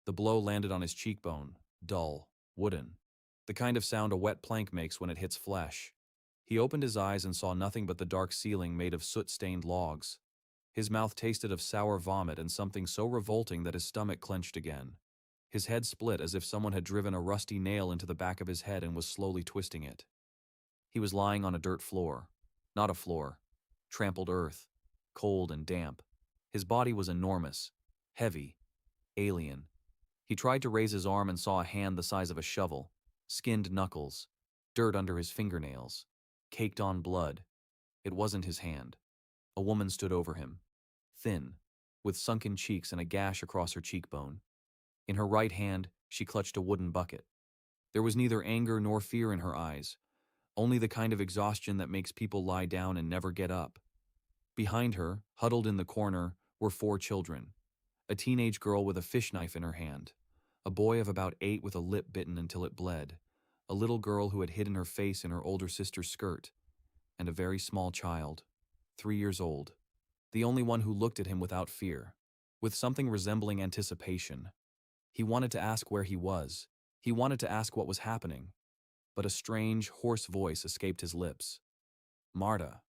The blow landed on his cheekbone, dull, wooden, the kind of sound a wet plank makes when it hits flesh. He opened his eyes and saw nothing but the dark ceiling made of soot-stained logs. His mouth tasted of sour vomit and something so revolting that his stomach clenched again. His head split as if someone had driven a rusty nail into the back of his head and was slowly twisting it. He was lying on a dirt floor. Not a floor. Trampled earth. Cold and damp. His body was enormous. Heavy. Alien. He tried to raise his arm and saw a hand the size of a shovel. Skinned knuckles. Dirt under his fingernails. Caked on blood. It wasn't his hand. A woman stood over him. Thin. With sunken cheeks and a gash across her cheekbone. In her right hand, she clutched a wooden bucket. There was neither anger nor fear in her eyes. Only the kind of exhaustion that makes people lie down and never get up. Behind her, huddled in the corner, were 4 children. A teenage girl with a fish knife in her hand. A boy of about 8 with a lip bitten until it bled. A little girl who had hidden her face in her older sister's skirt. And a very small child, 3 years old. The only one who looked at him without fear. With something resembling anticipation. He wanted to ask where he was. He wanted to ask what was happening. But a strange, hoarse voice escaped his lips. Marta.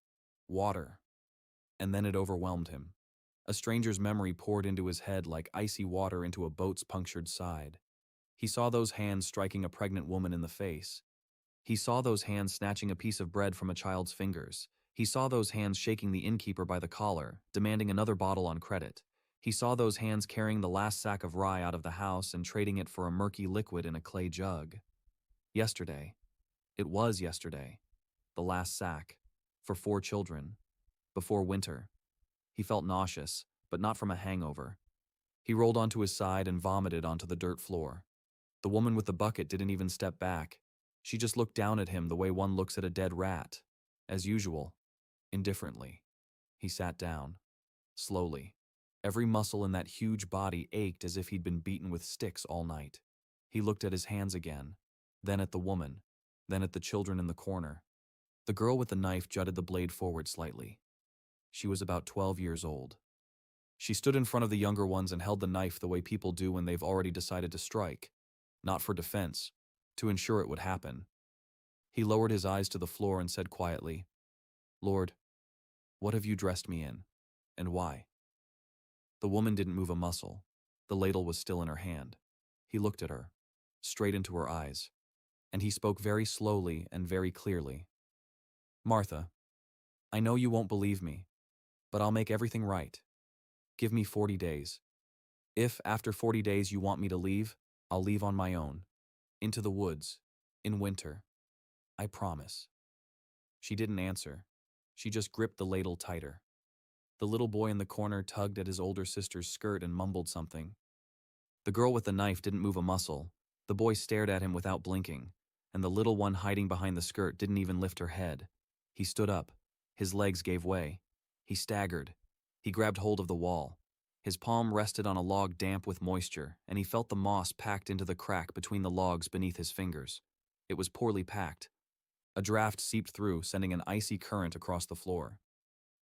Water. And then it overwhelmed him. A stranger's memory poured into his head like icy water into a boat's punctured side. He saw those hands striking a pregnant woman in the face. He saw those hands snatching a piece of bread from a child's fingers. He saw those hands shaking the innkeeper by the collar, demanding another bottle on credit. He saw those hands carrying the last sack of rye out of the house and trading it for a murky liquid in a clay jug. Yesterday. It was yesterday. The last sack. For 4 children. Before winter. He felt nauseous, but not from a hangover. He rolled onto his side and vomited onto the dirt floor. The woman with the bucket didn't even step back. She just looked down at him the way one looks at a dead rat. As usual. Indifferently. He sat down. Slowly. Every muscle in that huge body ached as if he'd been beaten with sticks all night. He looked at his hands again. Then at the woman. Then at the children in the corner. The girl with the knife jutted the blade forward slightly. She was about 12 years old. She stood in front of the younger ones and held the knife the way people do when they've already decided to strike. Not for defense. To ensure it would happen. He lowered his eyes to the floor and said quietly, Lord, what have you dressed me in? And why? The woman didn't move a muscle. The ladle was still in her hand. He looked at her. Straight into her eyes. And he spoke very slowly and very clearly. Martha, I know you won't believe me, but I'll make everything right. Give me 40 days. If, after 40 days, you want me to leave, I'll leave on my own. Into the woods. In winter. I promise. She didn't answer. She just gripped the ladle tighter. The little boy in the corner tugged at his older sister's skirt and mumbled something. The girl with the knife didn't move a muscle. The boy stared at him without blinking, and the little one hiding behind the skirt didn't even lift her head. He stood up. His legs gave way. He staggered. He grabbed hold of the wall. His palm rested on a log damp with moisture, and he felt the moss packed into the crack between the logs beneath his fingers. It was poorly packed. A draft seeped through, sending an icy current across the floor.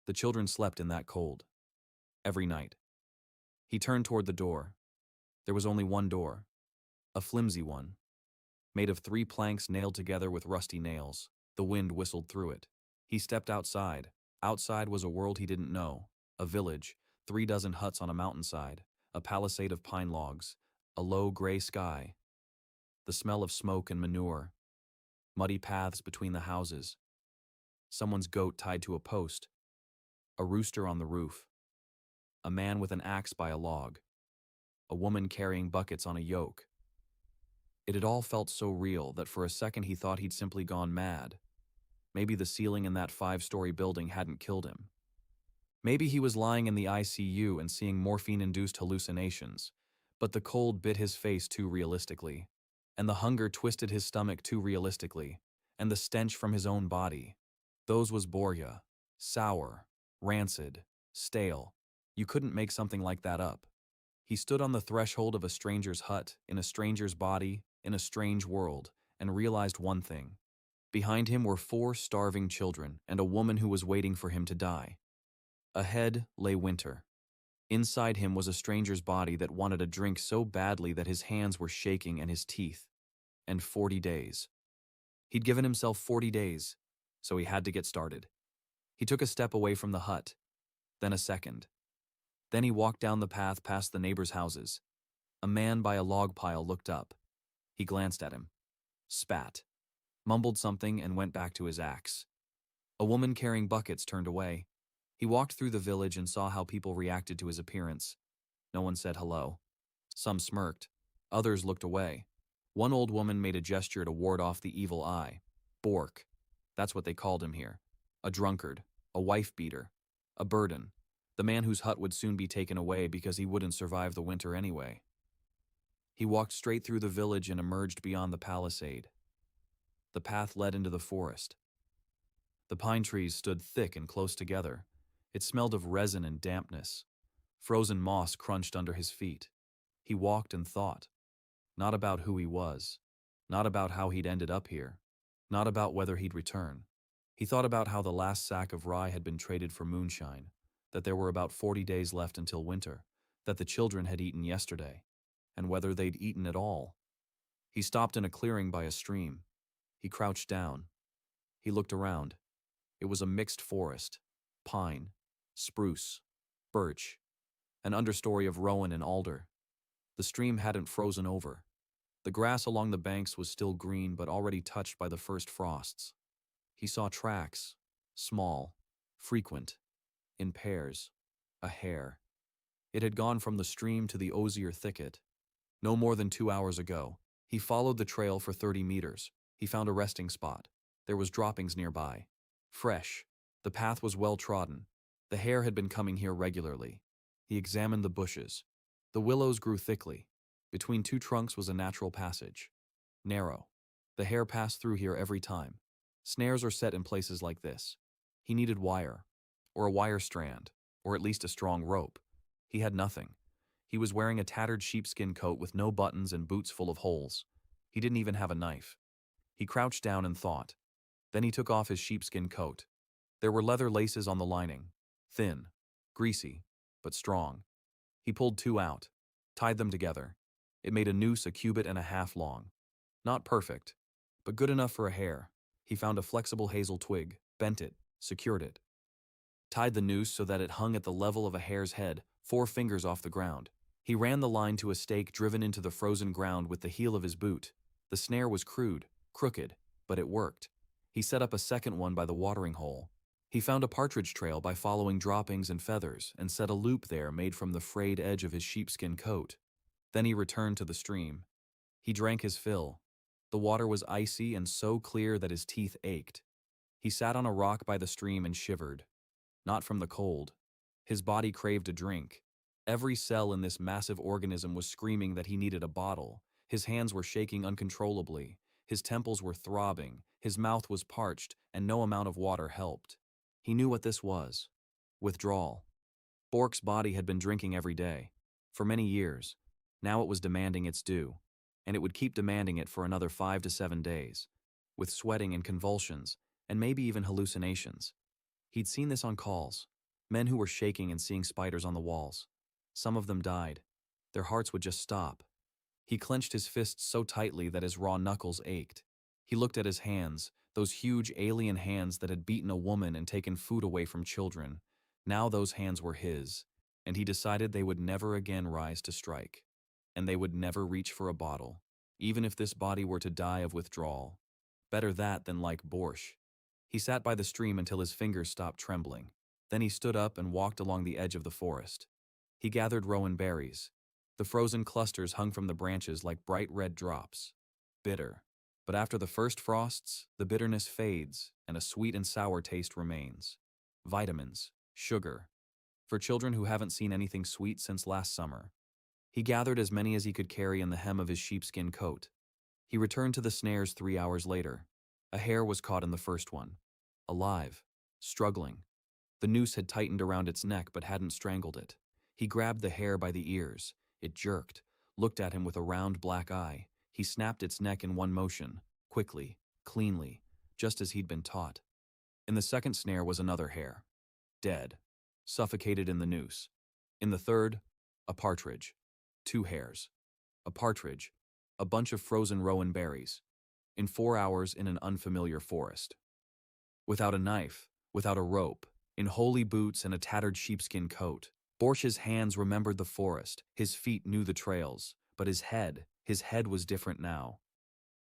The children slept in that cold. Every night. He turned toward the door. There was only one door. A flimsy one. Made of 3 planks nailed together with rusty nails. The wind whistled through it. He stepped outside. Outside was a world he didn't know. A village, 3 dozen huts on a mountainside, a palisade of pine logs, a low gray sky. The smell of smoke and manure. Muddy paths between the houses. Someone's goat tied to a post. A rooster on the roof. A man with an axe by a log. A woman carrying buckets on a yoke. It had all felt so real that for a second he thought he'd simply gone mad. Maybe the ceiling in that 5-story building hadn't killed him. Maybe he was lying in the ICU and seeing morphine-induced hallucinations, but the cold bit his face too realistically, and the hunger twisted his stomach too realistically, and the stench from his own body. Those was Borya. Sour. Rancid. Stale. You couldn't make something like that up. He stood on the threshold of a stranger's hut, in a stranger's body, in a strange world, and realized one thing. Behind him were 4 starving children and a woman who was waiting for him to die. Ahead lay winter. Inside him was a stranger's body that wanted a drink so badly that his hands were shaking and his teeth. And 40 days. He'd given himself 40 days, so he had to get started. He took a step away from the hut, then a second. Then he walked down the path past the neighbors' houses. A man by a log pile looked up. He glanced at him, spat, mumbled something, and went back to his axe. A woman carrying buckets turned away. He walked through the village and saw how people reacted to his appearance. No one said hello. Some smirked. Others looked away. One old woman made a gesture to ward off the evil eye. Bork. That's what they called him here. A drunkard. A wife-beater. A burden. The man whose hut would soon be taken away because he wouldn't survive the winter anyway. He walked straight through the village and emerged beyond the palisade. The path led into the forest. The pine trees stood thick and close together. It smelled of resin and dampness. Frozen moss crunched under his feet. He walked and thought. Not about who he was. Not about how he'd ended up here. Not about whether he'd return. He thought about how the last sack of rye had been traded for moonshine, that there were about 40 days left until winter, that the children had eaten yesterday, and whether they'd eaten at all. He stopped in a clearing by a stream. He crouched down. He looked around. It was a mixed forest. Pine, spruce, birch, an understory of rowan and alder. The stream hadn't frozen over. The grass along the banks was still green but already touched by the first frosts. He saw tracks, small, frequent, in pairs, a hare. It had gone from the stream to the osier thicket. No more than 2 hours ago. He followed the trail for 30 meters. He found a resting spot. There was droppings nearby. Fresh. The path was well trodden. The hare had been coming here regularly. He examined the bushes. The willows grew thickly. Between two trunks was a natural passage. Narrow. The hare passed through here every time. Snares are set in places like this. He needed wire, or a wire strand, or at least a strong rope. He had nothing. He was wearing a tattered sheepskin coat with no buttons and boots full of holes. He didn't even have a knife. He crouched down and thought. Then he took off his sheepskin coat. There were leather laces on the lining. Thin, greasy, but strong. He pulled 2 out, tied them together. It made a noose a cubit and a half long. Not perfect, but good enough for a hare. He found a flexible hazel twig, bent it, secured it. Tied the noose so that it hung at the level of a hare's head, 4 fingers off the ground. He ran the line to a stake driven into the frozen ground with the heel of his boot. The snare was crude, crooked, but it worked. He set up a second one by the watering hole. He found a partridge trail by following droppings and feathers and set a loop there made from the frayed edge of his sheepskin coat. Then he returned to the stream. He drank his fill. The water was icy and so clear that his teeth ached. He sat on a rock by the stream and shivered. Not from the cold. His body craved a drink. Every cell in this massive organism was screaming that he needed a bottle. His hands were shaking uncontrollably. His temples were throbbing. His mouth was parched, and no amount of water helped. He knew what this was. Withdrawal. Bork's body had been drinking every day. For many years. Now it was demanding its due. And it would keep demanding it for another 5 to 7 days. With sweating and convulsions, and maybe even hallucinations. He'd seen this on calls. Men who were shaking and seeing spiders on the walls. Some of them died. Their hearts would just stop. He clenched his fists so tightly that his raw knuckles ached. He looked at his hands, those huge alien hands that had beaten a woman and taken food away from children. Now those hands were his, and he decided they would never again rise to strike. And they would never reach for a bottle, even if this body were to die of withdrawal. Better that than like borscht. He sat by the stream until his fingers stopped trembling. Then he stood up and walked along the edge of the forest. He gathered rowan berries. The frozen clusters hung from the branches like bright red drops. Bitter. But after the first frosts, the bitterness fades and a sweet and sour taste remains. Vitamins, sugar. For children who haven't seen anything sweet since last summer. He gathered as many as he could carry in the hem of his sheepskin coat. He returned to the snares 3 hours later. A hare was caught in the first one. Alive. Struggling. The noose had tightened around its neck but hadn't strangled it. He grabbed the hare by the ears. It jerked, looked at him with a round black eye. He snapped its neck in one motion, quickly, cleanly, just as he'd been taught. In the second snare was another hare. Dead. Suffocated in the noose. In the third, a partridge. 2 hares. A partridge. A bunch of frozen rowan berries. In 4 hours in an unfamiliar forest. Without a knife, without a rope, in holey boots and a tattered sheepskin coat, Borch's hands remembered the forest, his feet knew the trails, but his head was different now.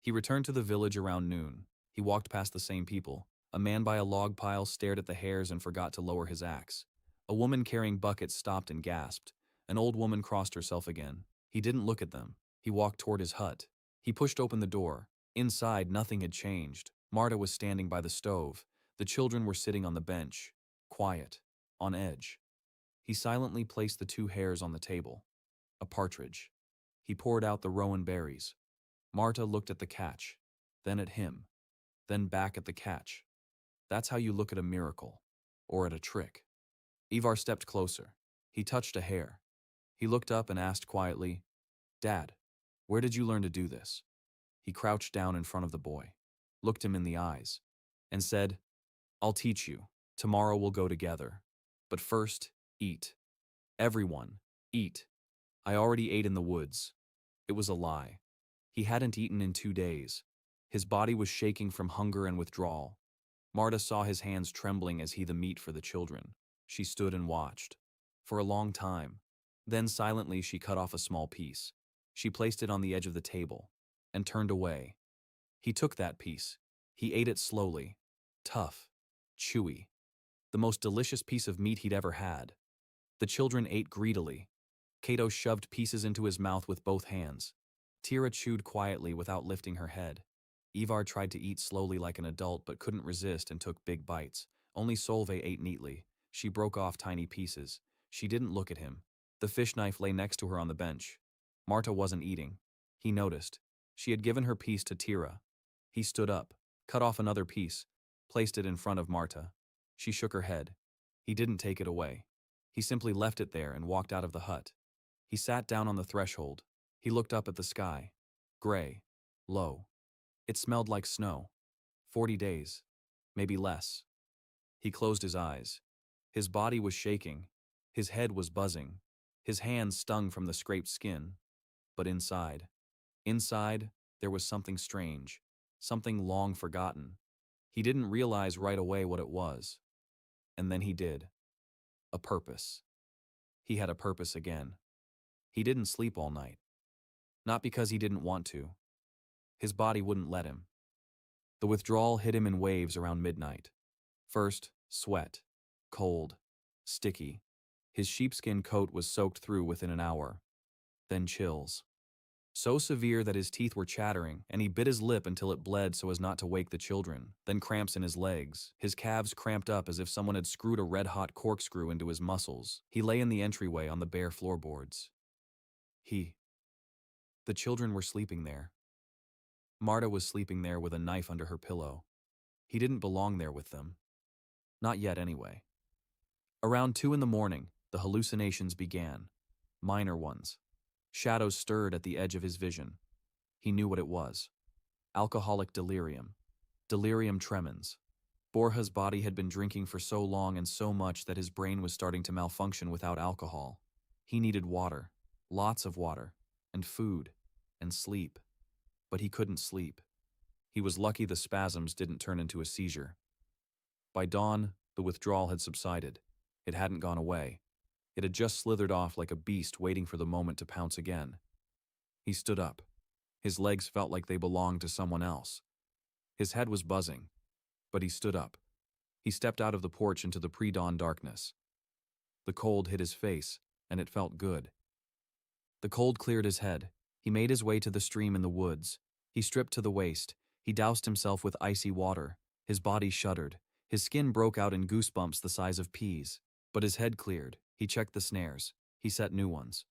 He returned to the village around noon. He walked past the same people. A man by a log pile stared at the hares and forgot to lower his axe. A woman carrying buckets stopped and gasped. An old woman crossed herself again. He didn't look at them. He walked toward his hut. He pushed open the door. Inside, nothing had changed. Marta was standing by the stove. The children were sitting on the bench, quiet, on edge. He silently placed the 2 hares on the table. A partridge. He poured out the rowan berries. Marta looked at the catch, then at him, then back at the catch. That's how you look at a miracle, or at a trick. Ivar stepped closer. He touched a hare. He looked up and asked quietly, "Dad, where did you learn to do this?" He crouched down in front of the boy, looked him in the eyes, and said, "I'll teach you. Tomorrow we'll go together. But first, eat. Everyone, eat. I already ate in the woods." It was a lie. He hadn't eaten in 2 days. His body was shaking from hunger and withdrawal. Marta saw his hands trembling as he the meat for the children. She stood and watched. For a long time. Then silently she cut off a small piece. She placed it on the edge of the table, and turned away. He took that piece. He ate it slowly. Tough. Chewy. The most delicious piece of meat he'd ever had. The children ate greedily. Cato shoved pieces into his mouth with both hands. Tira chewed quietly without lifting her head. Ivar tried to eat slowly like an adult but couldn't resist and took big bites. Only Solveig ate neatly. She broke off tiny pieces. She didn't look at him. The fish knife lay next to her on the bench. Marta wasn't eating. He noticed. She had given her piece to Tira. He stood up, cut off another piece, placed it in front of Marta. She shook her head. He didn't take it away. He simply left it there and walked out of the hut. He sat down on the threshold. He looked up at the sky. Gray. Low. It smelled like snow. 40 days. Maybe less. He closed his eyes. His body was shaking. His head was buzzing. His hands stung from the scraped skin. But inside, there was something strange. Something long forgotten. He didn't realize right away what it was. And then he did. A purpose. He had a purpose again. He didn't sleep all night. Not because he didn't want to. His body wouldn't let him. The withdrawal hit him in waves around midnight. First, sweat. Cold. Sticky. His sheepskin coat was soaked through within an hour. Then chills. So severe that his teeth were chattering, and he bit his lip until it bled so as not to wake the children. Then cramps in his legs. His calves cramped up as if someone had screwed a red-hot corkscrew into his muscles. He lay in the entryway on the bare floorboards. The children were sleeping there. Marta was sleeping there with a knife under her pillow. He didn't belong there with them. Not yet, anyway. Around 2 in the morning, the hallucinations began. Minor ones. Shadows stirred at the edge of his vision. He knew what it was. Alcoholic delirium. Delirium tremens. Borja's body had been drinking for so long and so much that his brain was starting to malfunction without alcohol. He needed water. Lots of water. And food. And sleep. But he couldn't sleep. He was lucky the spasms didn't turn into a seizure. By dawn, the withdrawal had subsided. It hadn't gone away. It had just slithered off like a beast waiting for the moment to pounce again. He stood up. His legs felt like they belonged to someone else. His head was buzzing, but he stood up. He stepped out of the porch into the pre-dawn darkness. The cold hit his face, and it felt good. The cold cleared his head. He made his way to the stream in the woods. He stripped to the waist. He doused himself with icy water. His body shuddered. His skin broke out in goosebumps the size of peas. But his head cleared. He checked the snares. He set new ones.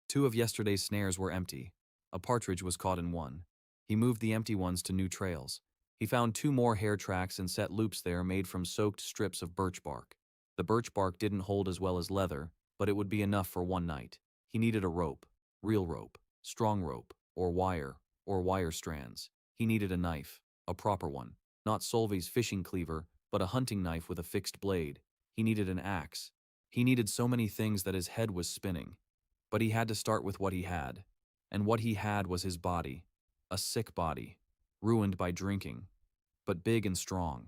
2 of yesterday's snares were empty. A partridge was caught in one. He moved the empty ones to new trails. He found 2 more hare tracks and set loops there made from soaked strips of birch bark. The birch bark didn't hold as well as leather, but it would be enough for one night. He needed a rope. Real rope. Strong rope. Or wire strands. He needed a knife. A proper one. Not Solveig's fishing cleaver, but a hunting knife with a fixed blade. He needed an axe. He needed so many things that his head was spinning. But he had to start with what he had. And what he had was his body. A sick body, ruined by drinking, but big and strong.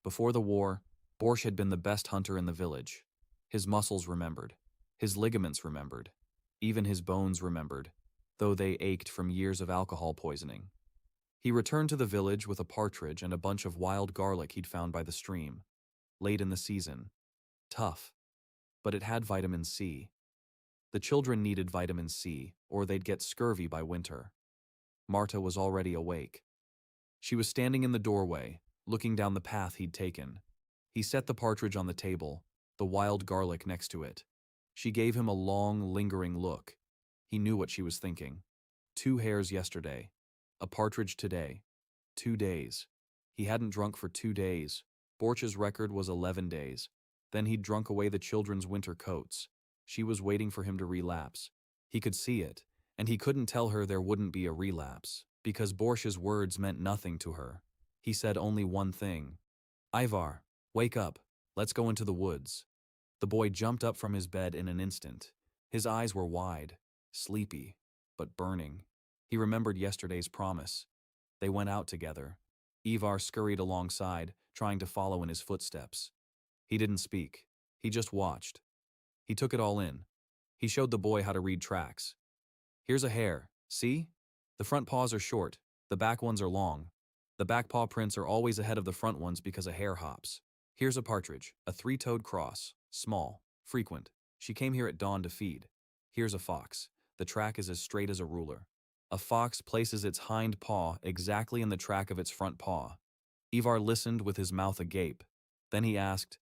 Before the war, Borsch had been the best hunter in the village. His muscles remembered. His ligaments remembered. Even his bones remembered, though they ached from years of alcohol poisoning. He returned to the village with a partridge and a bunch of wild garlic he'd found by the stream, late in the season. Tough, but it had vitamin C. The children needed vitamin C, or they'd get scurvy by winter. Marta was already awake. She was standing in the doorway, looking down the path he'd taken. He set the partridge on the table, the wild garlic next to it. She gave him a long, lingering look. He knew what she was thinking. 2 hares yesterday. A partridge today. 2 days. He hadn't drunk for 2 days. Borch's record was 11 days. Then he'd drunk away the children's winter coats. She was waiting for him to relapse. He could see it, and he couldn't tell her there wouldn't be a relapse, because Borch's words meant nothing to her. He said only one thing. Ivar, wake up. Let's go into the woods. The boy jumped up from his bed in an instant. His eyes were wide, sleepy, but burning. He remembered yesterday's promise. They went out together. Ivar scurried alongside, trying to follow in his footsteps. He didn't speak. He just watched. He took it all in. He showed the boy how to read tracks. Here's a hare. See? The front paws are short. The back ones are long. The back paw prints are always ahead of the front ones because a hare hops. Here's a partridge, a 3-toed cross, small, frequent. She came here at dawn to feed. Here's a fox. The track is as straight as a ruler. A fox places its hind paw exactly in the track of its front paw. Ivar listened with his mouth agape. Then he asked,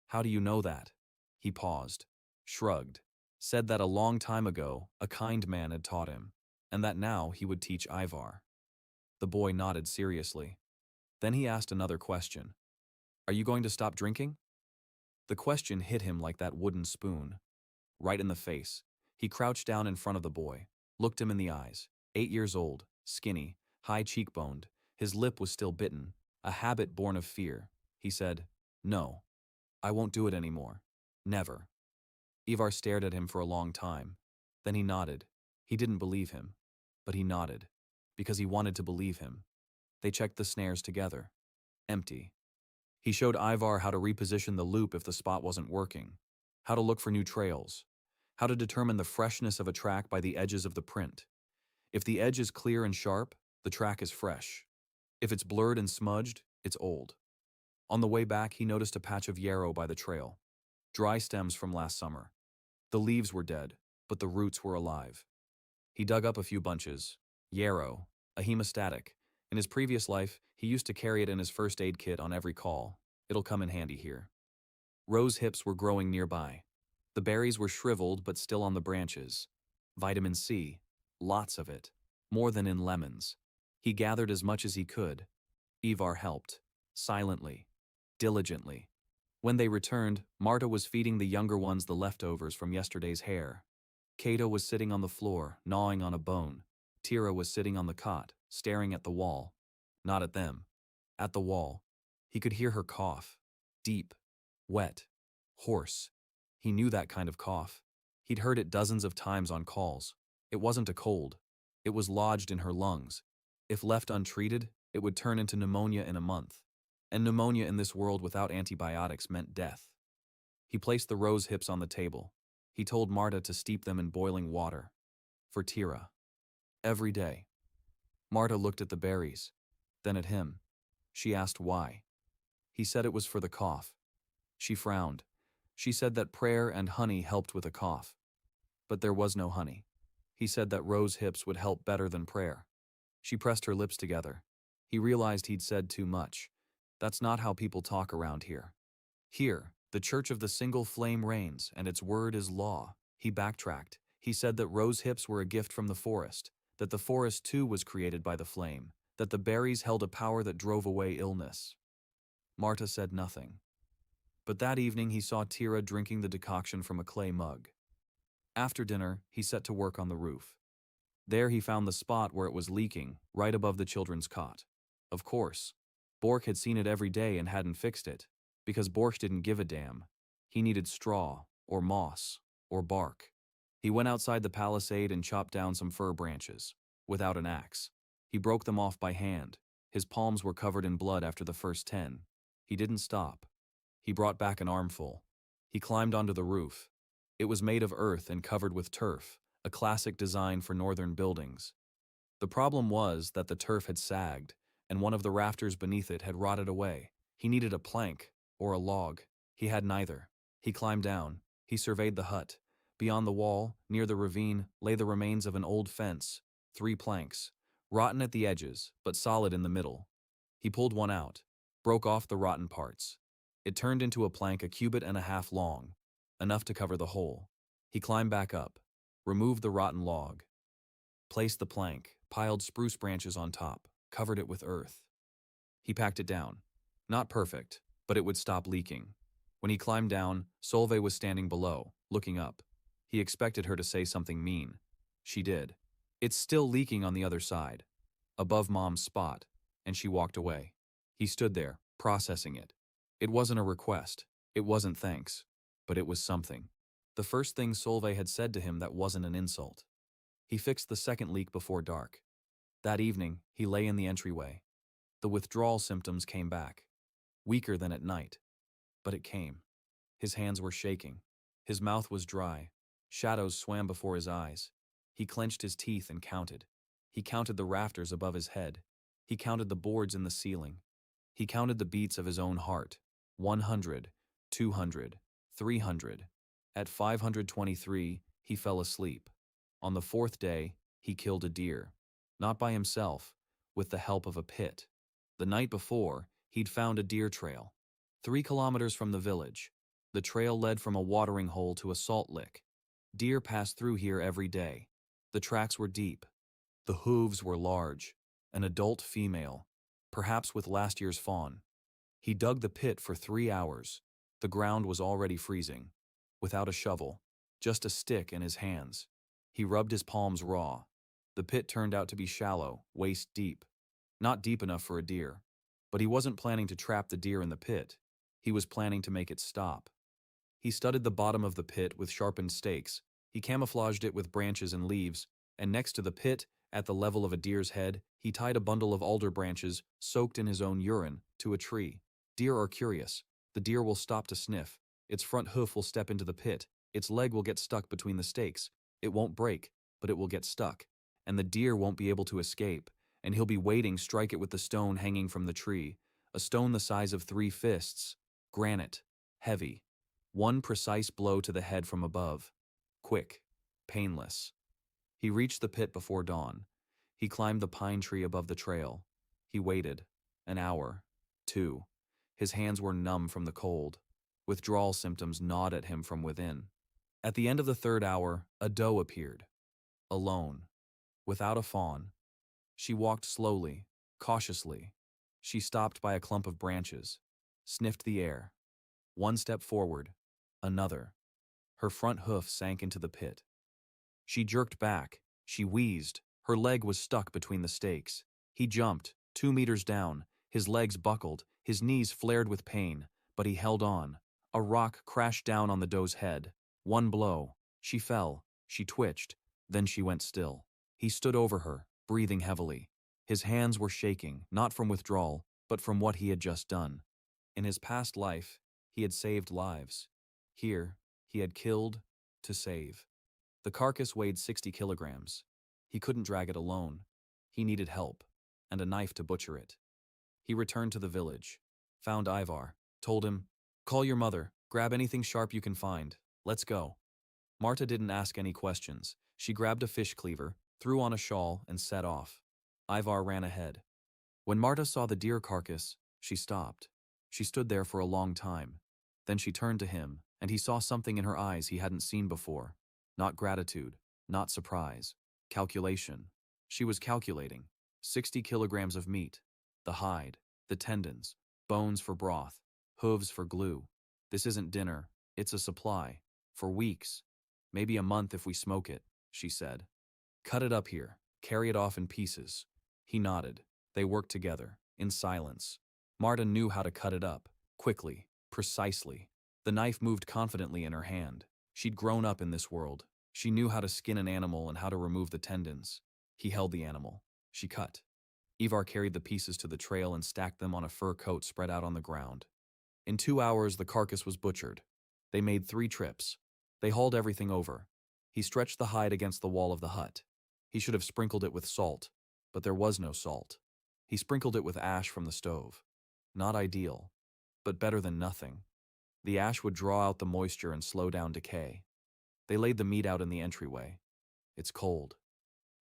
"How do you know that?" He paused, shrugged, said that a long time ago a kind man had taught him, and that now he would teach Ivar. The boy nodded seriously. Then he asked another question. "Are you going to stop drinking?" The question hit him like that wooden spoon. Right in the face. He crouched down in front of the boy, looked him in the eyes. 8 years old, skinny, high cheekboned. His lip was still bitten, a habit born of fear. He said, "No, I won't do it anymore. Never." Ivar stared at him for a long time. Then he nodded. He didn't believe him, but he nodded, because he wanted to believe him. They checked the snares together. Empty. He showed Ivar how to reposition the loop if the spot wasn't working, how to look for new trails, how to determine the freshness of a track by the edges of the print. If the edge is clear and sharp, the track is fresh. If it's blurred and smudged, it's old. On the way back, he noticed a patch of yarrow by the trail. Dry stems from last summer. The leaves were dead, but the roots were alive. He dug up a few bunches. Yarrow, a hemostatic. In his previous life, he used to carry it in his first aid kit on every call. It'll come in handy here. Rose hips were growing nearby. The berries were shriveled but still on the branches. Vitamin C, lots of it, more than in lemons. He gathered as much as he could. Ivar helped, silently, diligently. When they returned, Marta was feeding the younger ones the leftovers from yesterday's hare. Cato was sitting on the floor, gnawing on a bone. Tira was sitting on the cot, staring at the wall. Not at them. At the wall. He could hear her cough. Deep. Wet. Hoarse. He knew that kind of cough. He'd heard it dozens of times on calls. It wasn't a cold. It was lodged in her lungs. If left untreated, it would turn into pneumonia in a month. And pneumonia in this world without antibiotics meant death. He placed the rose hips on the table. He told Marta to steep them in boiling water. For Tira. Every day. Marta looked at the berries, then at him. She asked why. He said it was for the cough. She frowned. She said that prayer and honey helped with a cough. But there was no honey. He said that rose hips would help better than prayer. She pressed her lips together. He realized he'd said too much. That's not how people talk around here. Here, the Church of the Single Flame reigns, and its word is law. He backtracked. He said that rose hips were a gift from the forest, that the forest too was created by the flame, that the berries held a power that drove away illness. Marta said nothing. But that evening he saw Tira drinking the decoction from a clay mug. After dinner, he set to work on the roof. There he found the spot where it was leaking, right above the children's cot. Of course, Borch had seen it every day and hadn't fixed it, because Borch didn't give a damn. He needed straw, or moss, or bark. He went outside the palisade and chopped down some fir branches, without an axe. He broke them off by hand. His palms were covered in blood after the first 10. He didn't stop. He brought back an armful. He climbed onto the roof. It was made of earth and covered with turf, a classic design for northern buildings. The problem was that the turf had sagged, and one of the rafters beneath it had rotted away. He needed a plank, or a log. He had neither. He climbed down. He surveyed the hut. Beyond the wall, near the ravine, lay the remains of an old fence, 3 planks, rotten at the edges, but solid in the middle. He pulled one out, broke off the rotten parts. It turned into a plank 1.5 cubits long, enough to cover the hole. He climbed back up, removed the rotten log, placed the plank, piled spruce branches on top, covered it with earth. He packed it down. Not perfect, but it would stop leaking. When he climbed down, Solveig was standing below, looking up. He expected her to say something mean. She did. It's still leaking on the other side, above Mom's spot, and she walked away. He stood there, processing it. It wasn't a request. It wasn't thanks. But it was something. The first thing Solveig had said to him that wasn't an insult. He fixed the second leak before dark. That evening, he lay in the entryway. The withdrawal symptoms came back. Weaker than at night. But it came. His hands were shaking. His mouth was dry. Shadows swam before his eyes. He clenched his teeth and counted. He counted the rafters above his head. He counted the boards in the ceiling. He counted the beats of his own heart. 100, 200, 300. At 523, he fell asleep. On the 4th day, he killed a deer. Not by himself, with the help of a pit. The night before, he'd found a deer trail. 3 kilometers from the village. The trail led from a watering hole to a salt lick. Deer passed through here every day. The tracks were deep. The hooves were large. An adult female, perhaps with last year's fawn. He dug the pit for 3 hours. The ground was already freezing. Without a shovel, just a stick in his hands. He rubbed his palms raw. The pit turned out to be shallow, waist deep. Not deep enough for a deer. But he wasn't planning to trap the deer in the pit. He was planning to make it stop. He studded the bottom of the pit with sharpened stakes. He camouflaged it with branches and leaves, and next to the pit, at the level of a deer's head, he tied a bundle of alder branches, soaked in his own urine, to a tree. Deer are curious. The deer will stop to sniff. Its front hoof will step into the pit. Its leg will get stuck between the stakes. It won't break, but it will get stuck. And the deer won't be able to escape, and he'll be waiting, strike it with the stone hanging from the tree. A stone the size of 3 fists. Granite. Heavy. One precise blow to the head from above. Quick. Painless. He reached the pit before dawn. He climbed the pine tree above the trail. He waited. An hour. 2. His hands were numb from the cold. Withdrawal symptoms gnawed at him from within. At the end of the 3rd hour, a doe appeared. Alone. Without a fawn. She walked slowly, cautiously. She stopped by a clump of branches. Sniffed the air. 1 step forward. Another. Her front hoof sank into the pit. She jerked back. She wheezed. Her leg was stuck between the stakes. He jumped, 2 meters down. His legs buckled. His knees flared with pain. But he held on. A rock crashed down on the doe's head. 1 blow. She fell. She twitched. Then she went still. He stood over her, breathing heavily. His hands were shaking, not from withdrawal, but from what he had just done. In his past life, he had saved lives. Here, he had killed to save. The carcass weighed 60 kilograms. He couldn't drag it alone. He needed help, and a knife to butcher it. He returned to the village, found Ivar, told him, "Call your mother, grab anything sharp you can find. Let's go." Marta didn't ask any questions. She grabbed a fish cleaver, threw on a shawl, and set off. Ivar ran ahead. When Marta saw the deer carcass, she stopped. She stood there for a long time. Then she turned to him, and he saw something in her eyes he hadn't seen before. Not gratitude, not surprise. Calculation. She was calculating. 60 kilograms of meat. The hide, the tendons, bones for broth, hooves for glue. This isn't dinner, it's a supply. For weeks. Maybe a month if we smoke it, she said. Cut it up here, carry it off in pieces. He nodded. They worked together, in silence. Marta knew how to cut it up, quickly, precisely. The knife moved confidently in her hand. She'd grown up in this world. She knew how to skin an animal and how to remove the tendons. He held the animal. She cut. Ivar carried the pieces to the trail and stacked them on a fur coat spread out on the ground. In 2 hours, the carcass was butchered. They made 3 trips. They hauled everything over. He stretched the hide against the wall of the hut. He should have sprinkled it with salt, but there was no salt. He sprinkled it with ash from the stove. Not ideal, but better than nothing. The ash would draw out the moisture and slow down decay. They laid the meat out in the entryway. It's cold.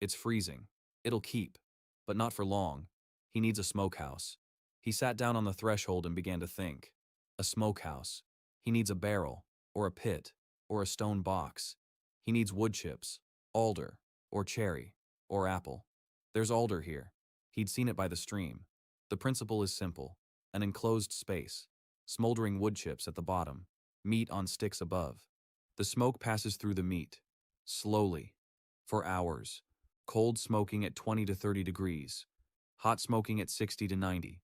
It's freezing. It'll keep, but not for long. He needs a smokehouse. He sat down on the threshold and began to think. A smokehouse. He needs a barrel, or a pit, or a stone box. He needs wood chips, alder, or cherry, or apple. There's alder here. He'd seen it by the stream. The principle is simple. An enclosed space. Smoldering wood chips at the bottom. Meat on sticks above. The smoke passes through the meat. Slowly. For hours. Cold smoking at 20 to 30 degrees. Hot smoking at 60 to 90.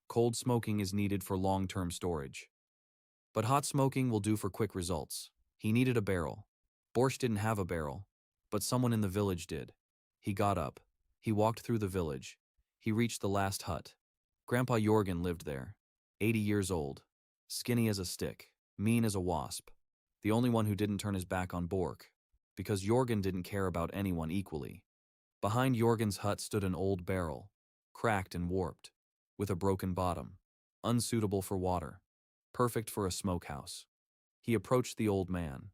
Cold smoking is needed for long-term storage. But hot smoking will do for quick results. He needed a barrel. Borscht didn't have a barrel, but someone in the village did. He got up. He walked through the village. He reached the last hut. Grandpa Jorgen lived there, 80 years old, skinny as a stick, mean as a wasp, the only one who didn't turn his back on Bork, because Jorgen didn't care about anyone equally. Behind Jorgen's hut stood an old barrel, cracked and warped, with a broken bottom, unsuitable for water, perfect for a smokehouse. He approached the old man.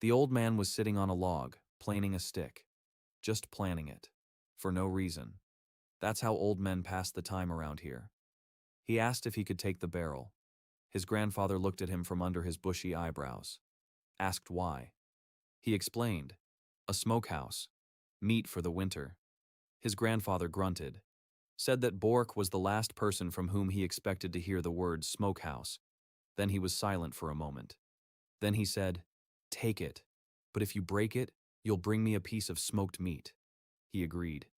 The old man was sitting on a log, planing a stick. Just planning it. For no reason. That's how old men pass the time around here. He asked if he could take the barrel. His grandfather looked at him from under his bushy eyebrows. Asked why. He explained. A smokehouse. Meat for the winter. His grandfather grunted. Said that Bork was the last person from whom he expected to hear the word smokehouse. Then he was silent for a moment. Then he said, "Take it. But if you break it, you'll bring me a piece of smoked meat." He agreed.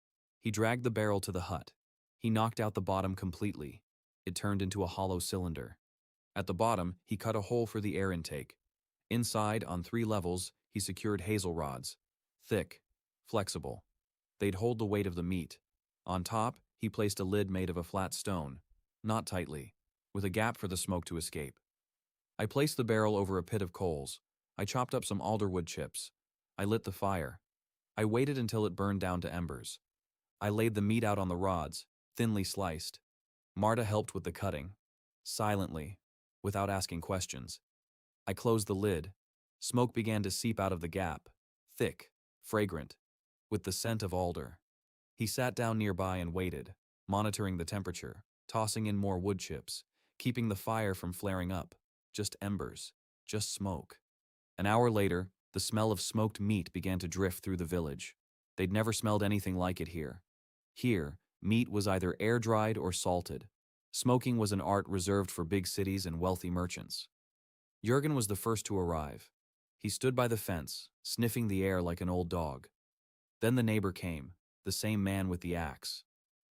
He dragged the barrel to the hut. He knocked out the bottom completely. It turned into a hollow cylinder. At the bottom, he cut a hole for the air intake. Inside, on 3 levels, he secured hazel rods. Thick, flexible. They'd hold the weight of the meat. On top, he placed a lid made of a flat stone, not tightly, with a gap for the smoke to escape. I placed the barrel over a pit of coals. I chopped up some alderwood chips. I lit the fire. I waited until it burned down to embers. I laid the meat out on the rods, thinly sliced. Marta helped with the cutting. Silently, without asking questions. I closed the lid. Smoke began to seep out of the gap, thick, fragrant, with the scent of alder. He sat down nearby and waited, monitoring the temperature, tossing in more wood chips, keeping the fire from flaring up. Just embers, just smoke. An hour later, the smell of smoked meat began to drift through the village. They'd never smelled anything like it here. Here, meat was either air-dried or salted. Smoking was an art reserved for big cities and wealthy merchants. Jurgen was the first to arrive. He stood by the fence, sniffing the air like an old dog. Then the neighbor came, the same man with the axe.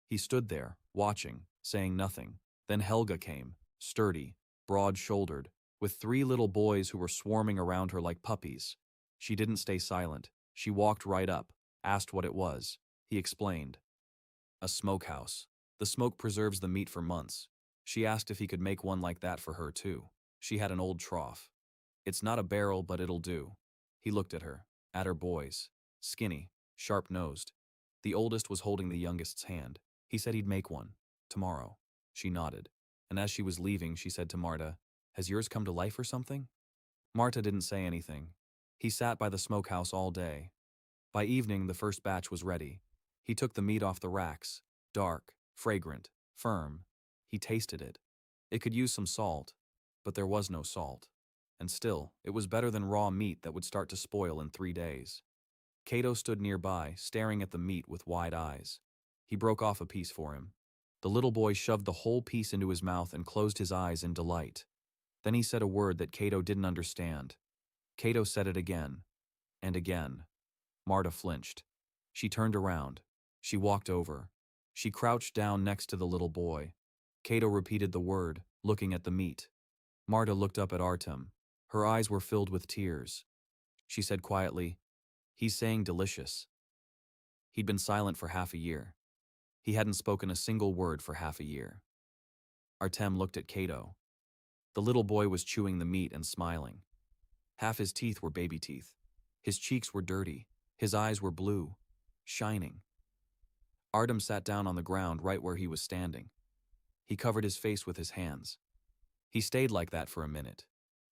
He stood there, watching, saying nothing. Then Helga came, sturdy, broad-shouldered, with 3 little boys who were swarming around her like puppies. She didn't stay silent. She walked right up, asked what it was. He explained. A smokehouse. The smoke preserves the meat for months. She asked if he could make one like that for her too. She had an old trough. It's not a barrel, but it'll do. He looked at her, at her boys. Skinny, sharp-nosed. The oldest was holding the youngest's hand. He said he'd make one. Tomorrow. She nodded. And as she was leaving, she said to Marta, "Has yours come to life or something?" Marta didn't say anything. He sat by the smokehouse all day. By evening, the first batch was ready. He took the meat off the racks. Dark, fragrant, firm. He tasted it. It could use some salt, but there was no salt. And still, it was better than raw meat that would start to spoil in 3 days. Cato stood nearby, staring at the meat with wide eyes. He broke off a piece for him. The little boy shoved the whole piece into his mouth and closed his eyes in delight. Then he said a word that Cato didn't understand. Cato said it again, and again. Marta flinched. She turned around. She walked over. She crouched down next to the little boy. Cato repeated the word, looking at the meat. Marta looked up at Artem. Her eyes were filled with tears. She said quietly, "He's saying delicious." He'd been silent for half a year. He hadn't spoken a single word for half a year. Artem looked at Kato. The little boy was chewing the meat and smiling. Half his teeth were baby teeth. His cheeks were dirty. His eyes were blue, shining. Artem sat down on the ground right where he was standing. He covered his face with his hands. He stayed like that for a minute.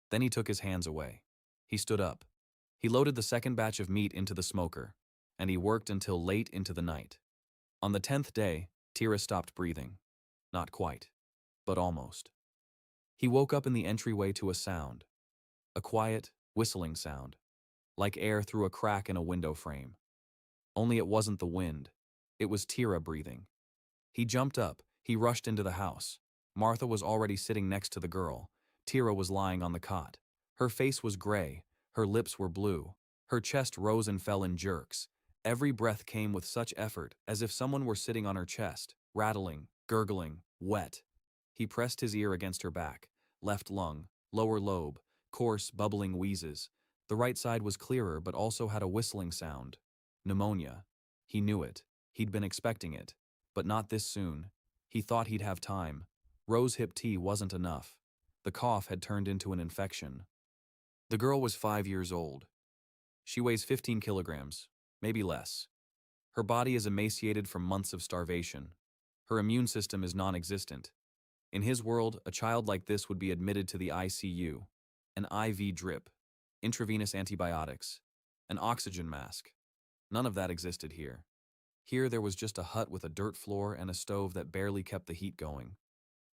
Then he took his hands away. He stood up. He loaded the second batch of meat into the smoker, and he worked until late into the night. On the 10th day, Tira stopped breathing. Not quite, but almost. He woke up in the entryway to a sound. A quiet, whistling sound, like air through a crack in a window frame. Only it wasn't the wind. It was Tira breathing. He jumped up. He rushed into the house. Martha was already sitting next to the girl. Tira was lying on the cot. Her face was gray. Her lips were blue. Her chest rose and fell in jerks. Every breath came with such effort, as if someone were sitting on her chest, rattling, gurgling, wet. He pressed his ear against her back. Left lung, lower lobe, coarse, bubbling wheezes. The right side was clearer but also had a whistling sound. Pneumonia. He knew it. He'd been expecting it. But not this soon. He thought he'd have time. Rosehip tea wasn't enough. The cough had turned into an infection. The girl was 5 years old. She weighs 15 kilograms, maybe less. Her body is emaciated from months of starvation. Her immune system is non-existent. In his world, a child like this would be admitted to the ICU. An IV drip, intravenous antibiotics, an oxygen mask. None of that existed here. Here there was just a hut with a dirt floor and a stove that barely kept the heat going.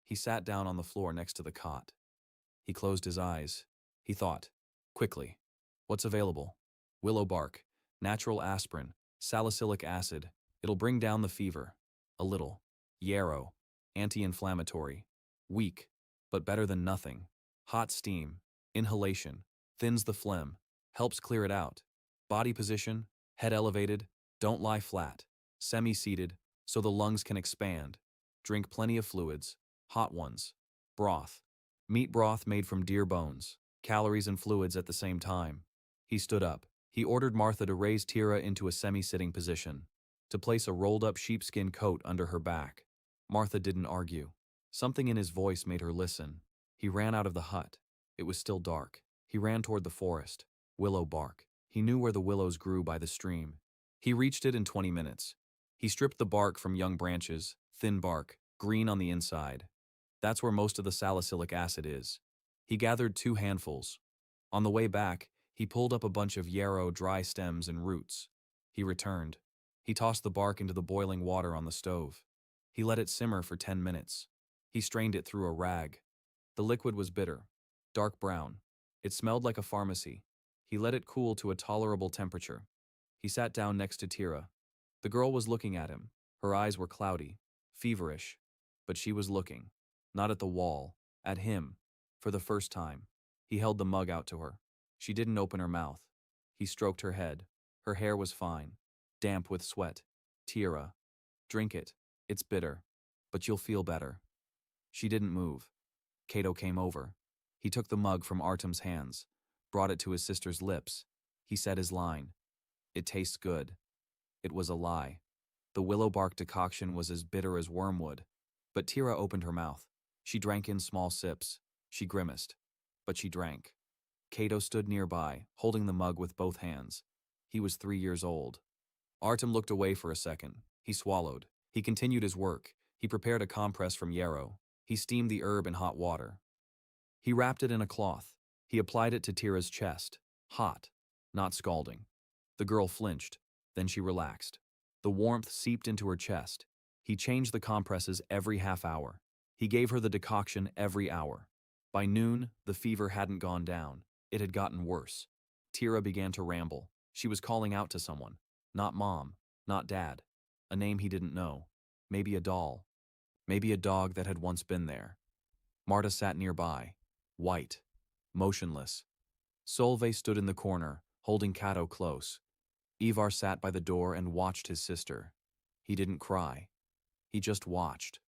He sat down on the floor next to the cot. He closed his eyes. He thought, quickly. What's available? Willow bark, natural aspirin, salicylic acid. It'll bring down the fever. A little. Yarrow, anti-inflammatory. Weak, but better than nothing. Hot steam, inhalation, thins the phlegm, helps clear it out. Body position, head elevated, don't lie flat. Semi-seated, so the lungs can expand. Drink plenty of fluids, hot ones. Broth. Meat broth made from deer bones. Calories and fluids at the same time. He stood up. He ordered Martha to raise Tira into a semi-sitting position, to place a rolled-up sheepskin coat under her back. Martha didn't argue. Something in his voice made her listen. He ran out of the hut. It was still dark. He ran toward the forest. Willow bark. He knew where the willows grew by the stream. He reached it in 20 minutes. He stripped the bark from young branches, thin bark, green on the inside. That's where most of the salicylic acid is. He gathered 2 handfuls. On the way back, he pulled up a bunch of yarrow dry stems and roots. He returned. He tossed the bark into the boiling water on the stove. He let it simmer for 10 minutes. He strained it through a rag. The liquid was bitter, dark brown. It smelled like a pharmacy. He let it cool to a tolerable temperature. He sat down next to Tira. The girl was looking at him. Her eyes were cloudy, feverish. But she was looking. Not at the wall, at him. For the first time. He held the mug out to her. She didn't open her mouth. He stroked her head. Her hair was fine, damp with sweat. Tira, drink it. It's bitter, but you'll feel better. She didn't move. Kato came over. He took the mug from Artem's hands, brought it to his sister's lips. He said his line. It tastes good. It was a lie. The willow bark decoction was as bitter as wormwood. But Tira opened her mouth. She drank in small sips. She grimaced. But she drank. Kato stood nearby, holding the mug with both hands. He was 3 years old. Artem looked away for a second. He swallowed. He continued his work. He prepared a compress from yarrow. He steamed the herb in hot water. He wrapped it in a cloth. He applied it to Tira's chest. Hot, not scalding. The girl flinched. Then she relaxed. The warmth seeped into her chest. He changed the compresses every half hour. He gave her the decoction every hour. By noon, the fever hadn't gone down. It had gotten worse. Tira began to ramble. She was calling out to someone. Not mom, not dad. A name he didn't know. Maybe a doll. Maybe a dog that had once been there. Marta sat nearby, white, motionless. Solveig stood in the corner, holding Kato close. Ivar sat by the door and watched his sister. He didn't cry. He just watched.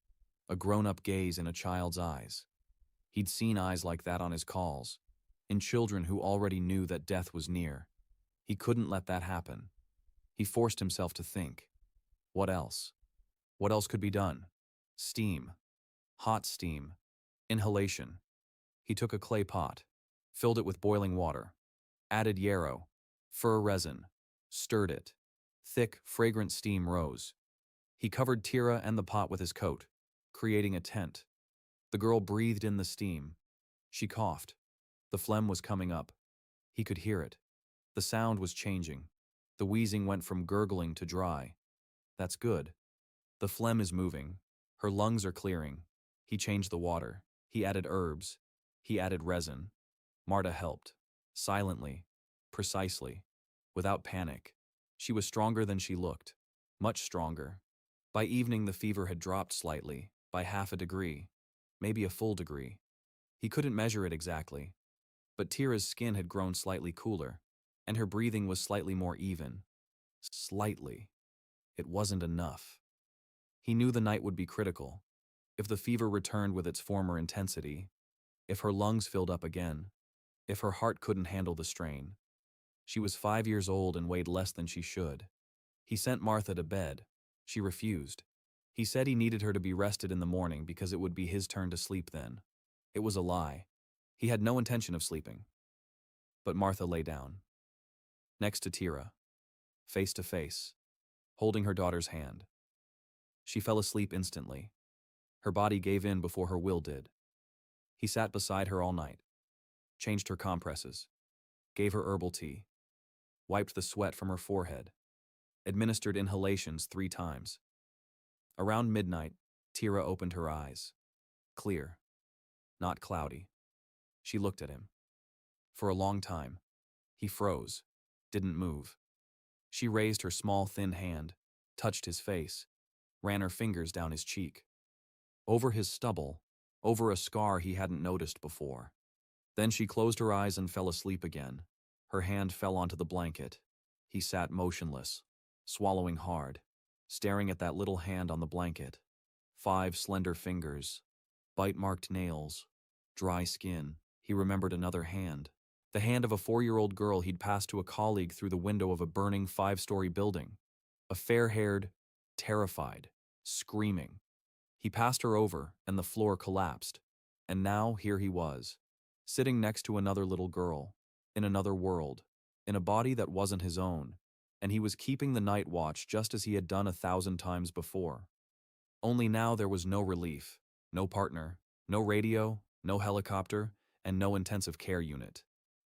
A grown-up gaze in a child's eyes. He'd seen eyes like that on his calls, in children who already knew that death was near. He couldn't let that happen. He forced himself to think. What else? What else could be done? Steam. Hot steam. Inhalation. He took a clay pot, filled it with boiling water, added yarrow, fir resin, stirred it. Thick, fragrant steam rose. He covered Tira and the pot with his coat, creating a tent. The girl breathed in the steam. She coughed. The phlegm was coming up. He could hear it. The sound was changing. The wheezing went from gurgling to dry. That's good. The phlegm is moving. Her lungs are clearing. He changed the water. He added herbs. He added resin. Marta helped. Silently. Precisely. Without panic. She was stronger than she looked. Much stronger. By evening the fever had dropped slightly, by half a degree. Maybe a full degree. He couldn't measure it exactly. But Tira's skin had grown slightly cooler, and her breathing was slightly more even. Slightly. It wasn't enough. He knew the night would be critical. If the fever returned with its former intensity, if her lungs filled up again, if her heart couldn't handle the strain. She was 5 years old and weighed less than she should. He sent Martha to bed. She refused. He said he needed her to be rested in the morning because it would be his turn to sleep then. It was a lie. He had no intention of sleeping. But Martha lay down. Next to Tira. Face to face. Holding her daughter's hand. She fell asleep instantly. Her body gave in before her will did. He sat beside her all night. Changed her compresses. Gave her herbal tea. Wiped the sweat from her forehead. Administered inhalations 3 times. Around midnight, Tira opened her eyes. Clear. Not cloudy. She looked at him. For a long time. He froze. Didn't move. She raised her small thin hand, touched his face, ran her fingers down his cheek. Over his stubble, over a scar he hadn't noticed before. Then she closed her eyes and fell asleep again. Her hand fell onto the blanket. He sat motionless, swallowing hard, staring at that little hand on the blanket. 5 slender fingers, bite-marked nails, dry skin. He remembered another hand. The hand of a 4-year-old girl he'd passed to a colleague through the window of a burning 5-story building. A fair-haired, terrified, screaming. He passed her over, and the floor collapsed. And now here he was, sitting next to another little girl, in another world, in a body that wasn't his own, and he was keeping the night watch just as he had done 1,000 times before. Only now there was no relief, no partner, no radio, no helicopter, and no intensive care unit.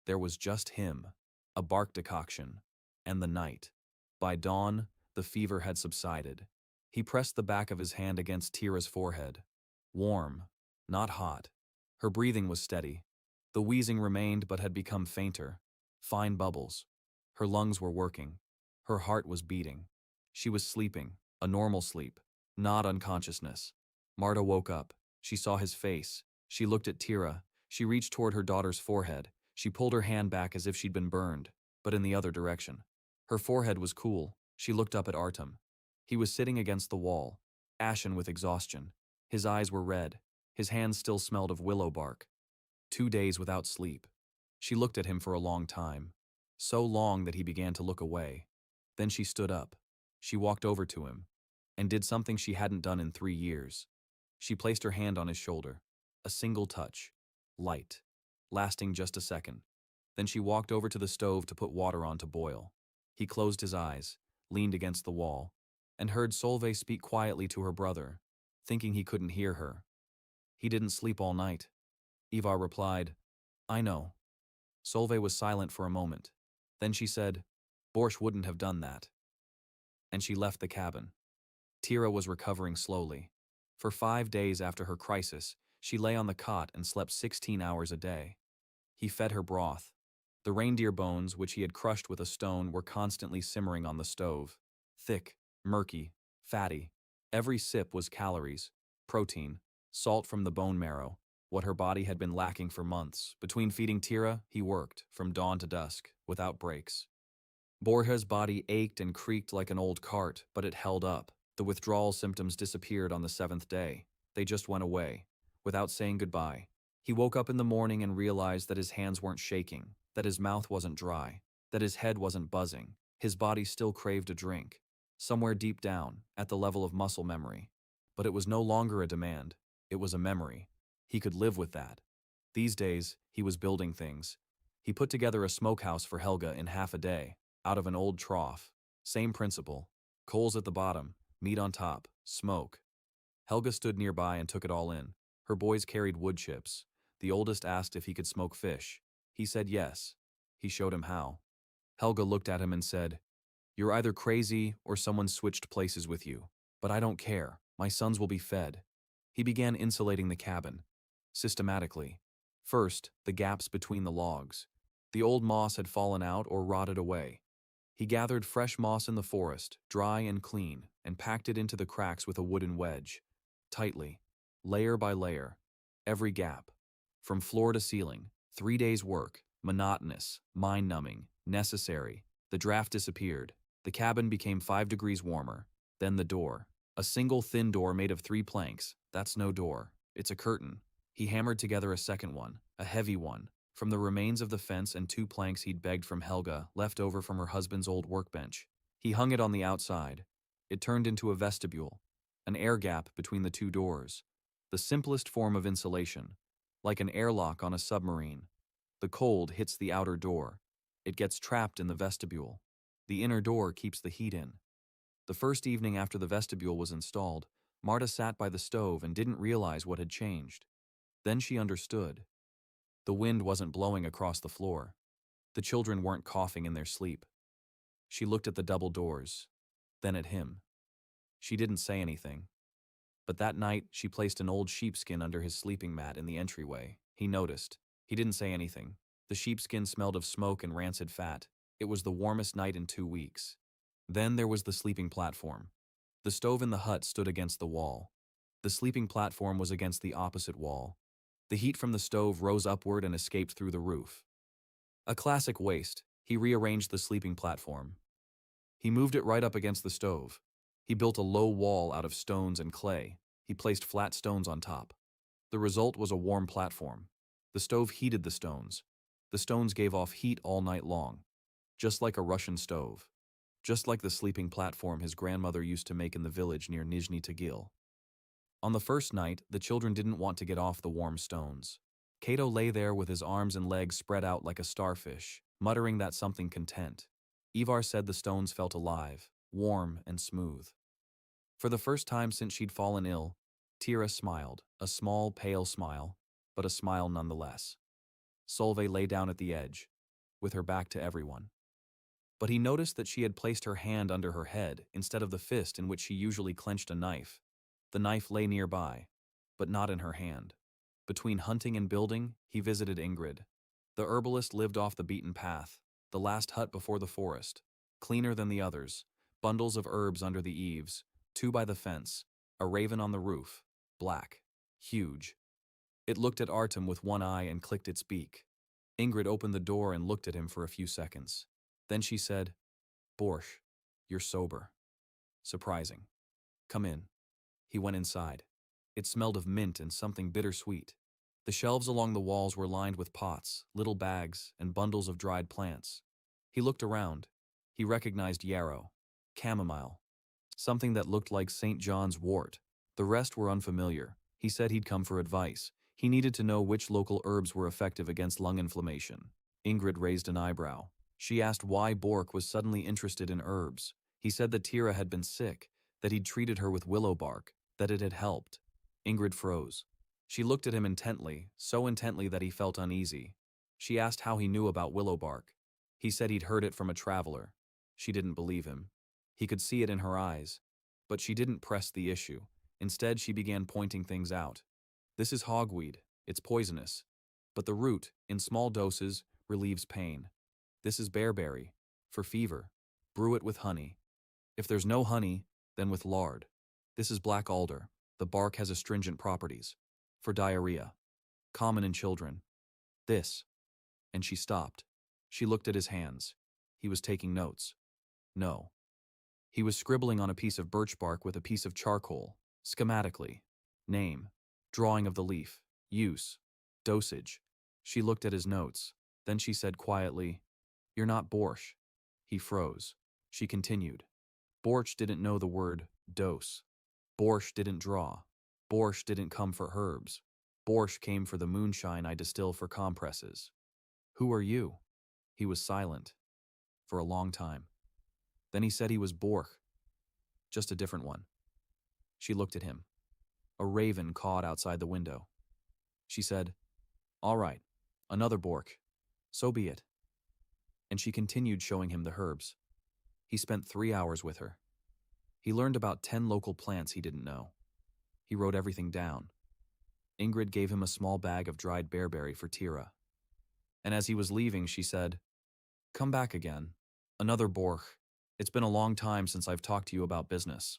There was just him, a bark decoction, and the night. By dawn, the fever had subsided. He pressed the back of his hand against Tira's forehead. Warm, not hot. Her breathing was steady. The wheezing remained but had become fainter. Fine bubbles. Her lungs were working. Her heart was beating. She was sleeping, a normal sleep, not unconsciousness. Marta woke up. She saw his face. She looked at Tira. She reached toward her daughter's forehead. She pulled her hand back as if she'd been burned, but in the other direction. Her forehead was cool. She looked up at Artem. He was sitting against the wall, ashen with exhaustion. His eyes were red. His hands still smelled of willow bark. 2 days without sleep. She looked at him for a long time. So long that he began to look away. Then she stood up. She walked over to him, and did something she hadn't done in 3 years. She placed her hand on his shoulder. A single touch. Light. Lasting just a second. Then she walked over to the stove to put water on to boil. He closed his eyes, leaned against the wall, and heard Solveig speak quietly to her brother, thinking he couldn't hear her. He didn't sleep all night. Ivar replied, I know. Solveig was silent for a moment. Then she said, Borsch wouldn't have done that. And she left the cabin. Tira was recovering slowly. For 5 days after her crisis, she lay on the cot and slept 16 hours a day. He fed her broth. The reindeer bones, which he had crushed with a stone, were constantly simmering on the stove. Thick, murky, fatty. Every sip was calories, protein, salt from the bone marrow, what her body had been lacking for months. Between feeding Tira, he worked, from dawn to dusk, without breaks. Borja's body ached and creaked like an old cart, but it held up. The withdrawal symptoms disappeared on the 7th day. They just went away, without saying goodbye. He woke up in the morning and realized that his hands weren't shaking, that his mouth wasn't dry, that his head wasn't buzzing. His body still craved a drink, somewhere deep down, at the level of muscle memory. But it was no longer a demand, it was a memory. He could live with that. These days, he was building things. He put together a smokehouse for Helga in half a day, out of an old trough. Same principle. Coals at the bottom, meat on top, smoke. Helga stood nearby and took it all in. Her boys carried wood chips. The oldest asked if he could smoke fish. He said yes. He showed him how. Helga looked at him and said, "You're either crazy or someone switched places with you. But I don't care. My sons will be fed." He began insulating the cabin. Systematically. First, the gaps between the logs. The old moss had fallen out or rotted away. He gathered fresh moss in the forest, dry and clean, and packed it into the cracks with a wooden wedge. Tightly. Layer by layer. Every gap. From floor to ceiling. 3 days' work. Monotonous. Mind-numbing. Necessary. The draft disappeared. The cabin became 5 degrees warmer. Then the door. A single thin door made of 3 planks. That's no door. It's a curtain. He hammered together a second one, a heavy one, from the remains of the fence and 2 planks he'd begged from Helga, left over from her husband's old workbench. He hung it on the outside. It turned into a vestibule, an air gap between the 2 doors. The simplest form of insulation, like an airlock on a submarine. The cold hits the outer door. It gets trapped in the vestibule. The inner door keeps the heat in. The first evening after the vestibule was installed, Marta sat by the stove and didn't realize what had changed. Then she understood. The wind wasn't blowing across the floor. The children weren't coughing in their sleep. She looked at the double doors, then at him. She didn't say anything. But that night, she placed an old sheepskin under his sleeping mat in the entryway. He noticed. He didn't say anything. The sheepskin smelled of smoke and rancid fat. It was the warmest night in 2 weeks. Then there was the sleeping platform. The stove in the hut stood against the wall. The sleeping platform was against the opposite wall. The heat from the stove rose upward and escaped through the roof. A classic waste. He rearranged the sleeping platform. He moved it right up against the stove. He built a low wall out of stones and clay. He placed flat stones on top. The result was a warm platform. The stove heated the stones. The stones gave off heat all night long. Just like a Russian stove. Just like the sleeping platform his grandmother used to make in the village near Nizhny Tagil. On the first night, the children didn't want to get off the warm stones. Cato lay there with his arms and legs spread out like a starfish, muttering that something content. Ivar said the stones felt alive, warm and smooth. For the first time since she'd fallen ill, Tira smiled, a small, pale smile, but a smile nonetheless. Solveig lay down at the edge, with her back to everyone. But he noticed that she had placed her hand under her head instead of the fist in which she usually clenched a knife. The knife lay nearby, but not in her hand. Between hunting and building, he visited Ingrid. The herbalist lived off the beaten path, the last hut before the forest, cleaner than the others, bundles of herbs under the eaves, 2 by the fence, a raven on the roof, black, huge. It looked at Artem with one eye and clicked its beak. Ingrid opened the door and looked at him for a few seconds. Then she said, "Borsch, you're sober." Surprising. "Come in." He went inside. It smelled of mint and something bittersweet. The shelves along the walls were lined with pots, little bags, and bundles of dried plants. He looked around. He recognized yarrow, chamomile, something that looked like St. John's wort. The rest were unfamiliar. He said he'd come for advice. He needed to know which local herbs were effective against lung inflammation. Ingrid raised an eyebrow. She asked why Bork was suddenly interested in herbs. He said that Tira had been sick, that he'd treated her with willow bark, that it had helped. Ingrid froze. She looked at him intently, so intently that he felt uneasy. She asked how he knew about willow bark. He said he'd heard it from a traveler. She didn't believe him. He could see it in her eyes. But she didn't press the issue. Instead, she began pointing things out. "This is hogweed. It's poisonous. But the root, in small doses, relieves pain. This is bearberry, for fever. Brew it with honey. If there's no honey, then with lard. This is black alder. The bark has astringent properties. For diarrhea. Common in children. This." And she stopped. She looked at his hands. He was taking notes. No. He was scribbling on a piece of birch bark with a piece of charcoal, schematically. Name. Drawing of the leaf. Use. Dosage. She looked at his notes. Then she said quietly, You're not borscht. He froze. She continued. Borscht didn't know the word dose. Borscht didn't draw. Borscht didn't come for herbs. Borscht came for the moonshine I distill for compresses. Who are you? He was silent. For a long time. Then he said he was Borch. Just a different one. She looked at him. A raven cawed outside the window. She said, All right, another Borch. So be it. And she continued showing him the herbs. He spent 3 hours with her. He learned about 10 local plants he didn't know. He wrote everything down. Ingrid gave him a small bag of dried bearberry for Tira. And as he was leaving, she said, Come back again. Another Borch. It's been a long time since I've talked to you about business.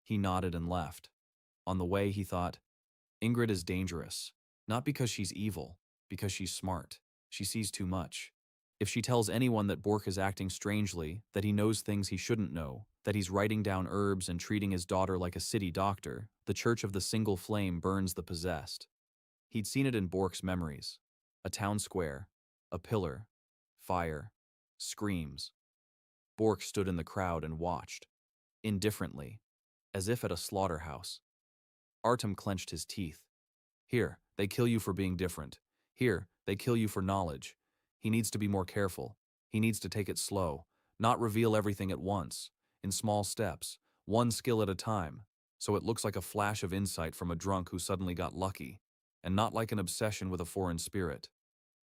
He nodded and left. On the way, he thought, Ingrid is dangerous. Not because she's evil, because she's smart. She sees too much. If she tells anyone that Borch is acting strangely, that he knows things he shouldn't know, that he's writing down herbs and treating his daughter like a city doctor, the Church of the Single Flame burns the possessed. He'd seen it in Borch's memories. A town square, a pillar, fire, screams. Borch stood in the crowd and watched, indifferently, as if at a slaughterhouse. Artem clenched his teeth. Here, they kill you for being different. Here, they kill you for knowledge. He needs to be more careful. He needs to take it slow, not reveal everything at once, in small steps, one skill at a time, so it looks like a flash of insight from a drunk who suddenly got lucky, and not like an obsession with a foreign spirit.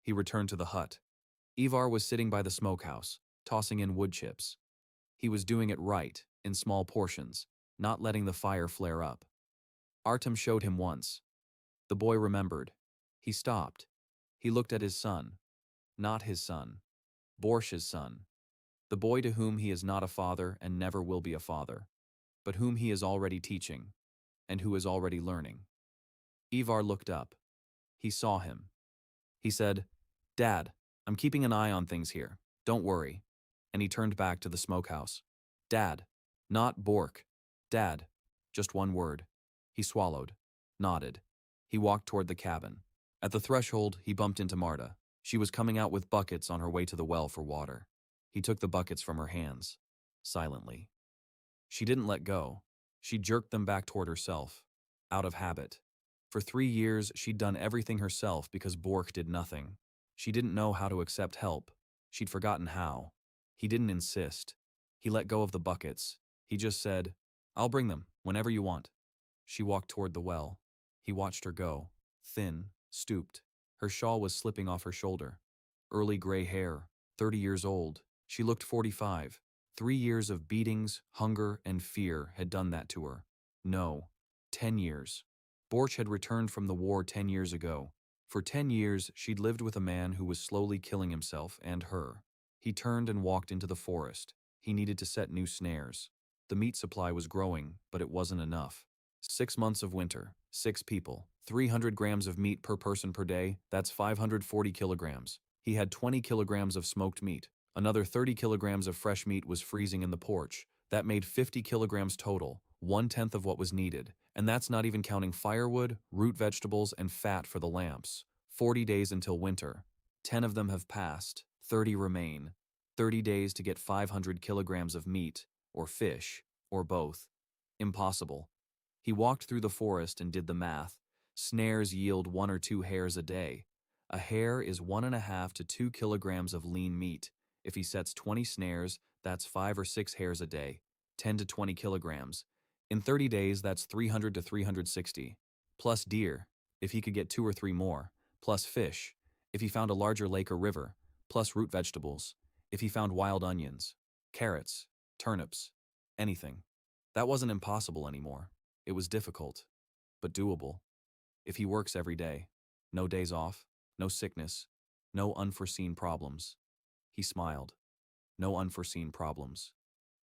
He returned to the hut. Ivar was sitting by the smokehouse, tossing in wood chips. He was doing it right, in small portions, not letting the fire flare up. Artem showed him once. The boy remembered. He stopped. He looked at his son. Not his son. Borch's son. The boy to whom he is not a father and never will be a father, but whom he is already teaching, and who is already learning. Ivar looked up. He saw him. He said, Dad, I'm keeping an eye on things here. Don't worry. And he turned back to the smokehouse. Dad. Not Borch. Dad. Just one word. He swallowed. Nodded. He walked toward the cabin. At the threshold, he bumped into Marta. She was coming out with buckets on her way to the well for water. He took the buckets from her hands, silently. She didn't let go. She jerked them back toward herself, out of habit. For 3 years, she'd done everything herself because Borch did nothing. She didn't know how to accept help. She'd forgotten how. He didn't insist. He let go of the buckets. He just said, I'll bring them, whenever you want. She walked toward the well. He watched her go, thin, stooped. Her shawl was slipping off her shoulder. Early gray hair, 30 years old. She looked 45. 3 years of beatings, hunger, and fear had done that to her. No, 10 years. Borch had returned from the war 10 years ago. For 10 years, she'd lived with a man who was slowly killing himself and her. He turned and walked into the forest. He needed to set new snares. The meat supply was growing, but it wasn't enough. 6 months of winter, 6 people, 300 grams of meat per person per day, that's 540 kilograms. He had 20 kilograms of smoked meat. Another 30 kilograms of fresh meat was freezing in the porch. That made 50 kilograms total, 1/10 of what was needed. And that's not even counting firewood, root vegetables, and fat for the lamps. 40 days until winter. 10 of them have passed, 30 remain. 30 days to get 500 kilograms of meat, or fish, or both. Impossible. He walked through the forest and did the math. Snares yield 1 or 2 hares a day. A hare is 1.5 to 2 kilograms of lean meat. If he sets 20 snares, that's 5 or 6 hares a day, 10 to 20 kilograms. In 30 days, that's 300 to 360. Plus deer, if he could get 2 or 3 more. Plus fish, if he found a larger lake or river. Plus root vegetables, if he found wild onions, carrots, turnips, anything. That wasn't impossible anymore. It was difficult, but doable. If he works every day, no days off, no sickness, no unforeseen problems. He smiled. No unforeseen problems.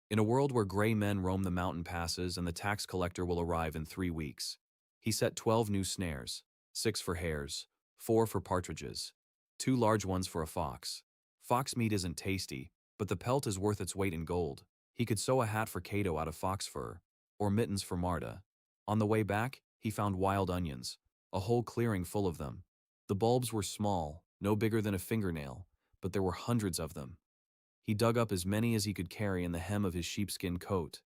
In a world where gray men roam the mountain passes and the tax collector will arrive in 3 weeks, he set 12 new snares, 6 for hares, 4 for partridges, 2 large ones for a fox. Fox meat isn't tasty, but the pelt is worth its weight in gold. He could sew a hat for Cato out of fox fur, or mittens for Marta. On the way back, he found wild onions, a whole clearing full of them. The bulbs were small, no bigger than a fingernail, but there were hundreds of them. He dug up as many as he could carry in the hem of his sheepskin coat.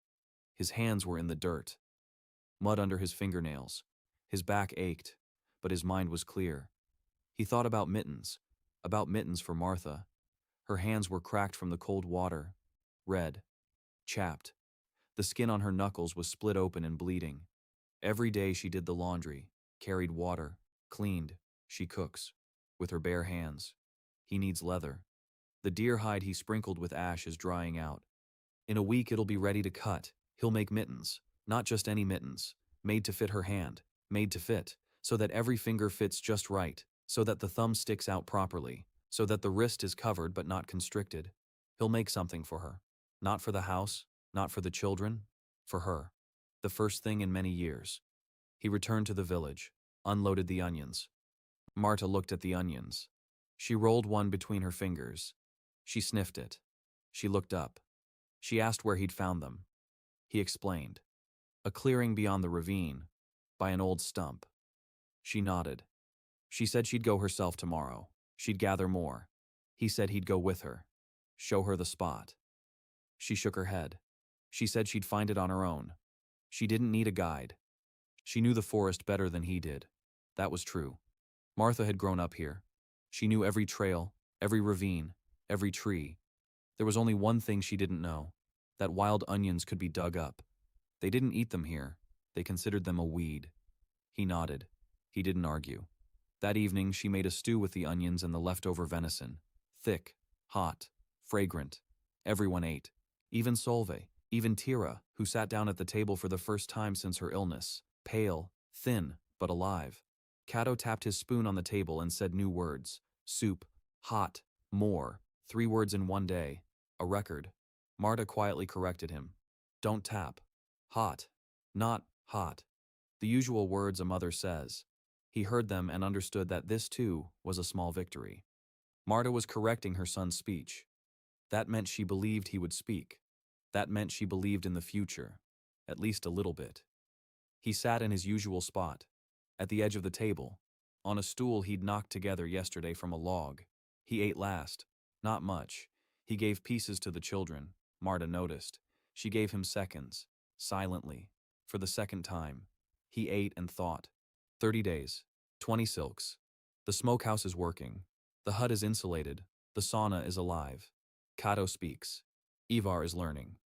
His hands were in the dirt, mud under his fingernails. His back ached, but his mind was clear. He thought about mittens for Martha. Her hands were cracked from the cold water, red, chapped. The skin on her knuckles was split open and bleeding. Every day she did the laundry, carried water, cleaned. She cooks, with her bare hands. He needs leather. The deer hide he sprinkled with ash is drying out. In a week it'll be ready to cut. He'll make mittens, not just any mittens, made to fit her hand, made to fit, so that every finger fits just right, so that the thumb sticks out properly, so that the wrist is covered but not constricted. He'll make something for her. Not for the house, not for the children, for her. The first thing in many years. He returned to the village, unloaded the onions. Marta looked at the onions. She rolled one between her fingers. She sniffed it. She looked up. She asked where he'd found them. He explained. A clearing beyond the ravine, by an old stump. She nodded. She said she'd go herself tomorrow. She'd gather more. He said he'd go with her. Show her the spot. She shook her head. She said she'd find it on her own. She didn't need a guide. She knew the forest better than he did. That was true. Martha had grown up here. She knew every trail, every ravine, every tree. There was only one thing she didn't know, that wild onions could be dug up. They didn't eat them here. They considered them a weed. He nodded. He didn't argue. That evening she made a stew with the onions and the leftover venison. Thick, hot, fragrant. Everyone ate. Even Solveig, even Tira, who sat down at the table for the first time since her illness. Pale, thin, but alive. Cato tapped his spoon on the table and said new words. Soup, hot, more. 3 words in one day. A record. Marta quietly corrected him. Don't tap. Hot. Not hot. The usual words a mother says. He heard them and understood that this, too, was a small victory. Marta was correcting her son's speech. That meant she believed he would speak. That meant she believed in the future. At least a little bit. He sat in his usual spot, at the edge of the table, on a stool he'd knocked together yesterday from a log. He ate last. Not much. He gave pieces to the children. Marta noticed. She gave him seconds, silently, for the second time. He ate and thought. 30 days, 20 silks. The smokehouse is working. The hut is insulated. The sauna is alive. Cato speaks. Ivar is learning.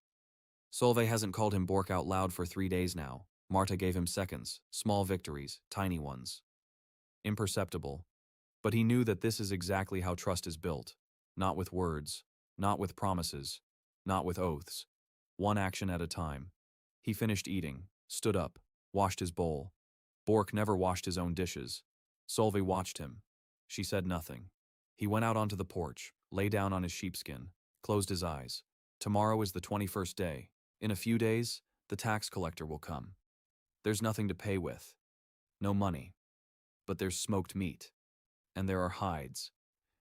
Solveig hasn't called him Bork out loud for 3 days now. Marta gave him seconds, small victories, tiny ones. Imperceptible. But he knew that this is exactly how trust is built. Not with words, not with promises, not with oaths. One action at a time. He finished eating, stood up, washed his bowl. Bork never washed his own dishes. Solveig watched him. She said nothing. He went out onto the porch, lay down on his sheepskin, closed his eyes. Tomorrow is the 21st day. In a few days, the tax collector will come. There's nothing to pay with. No money. But there's smoked meat. And there are hides.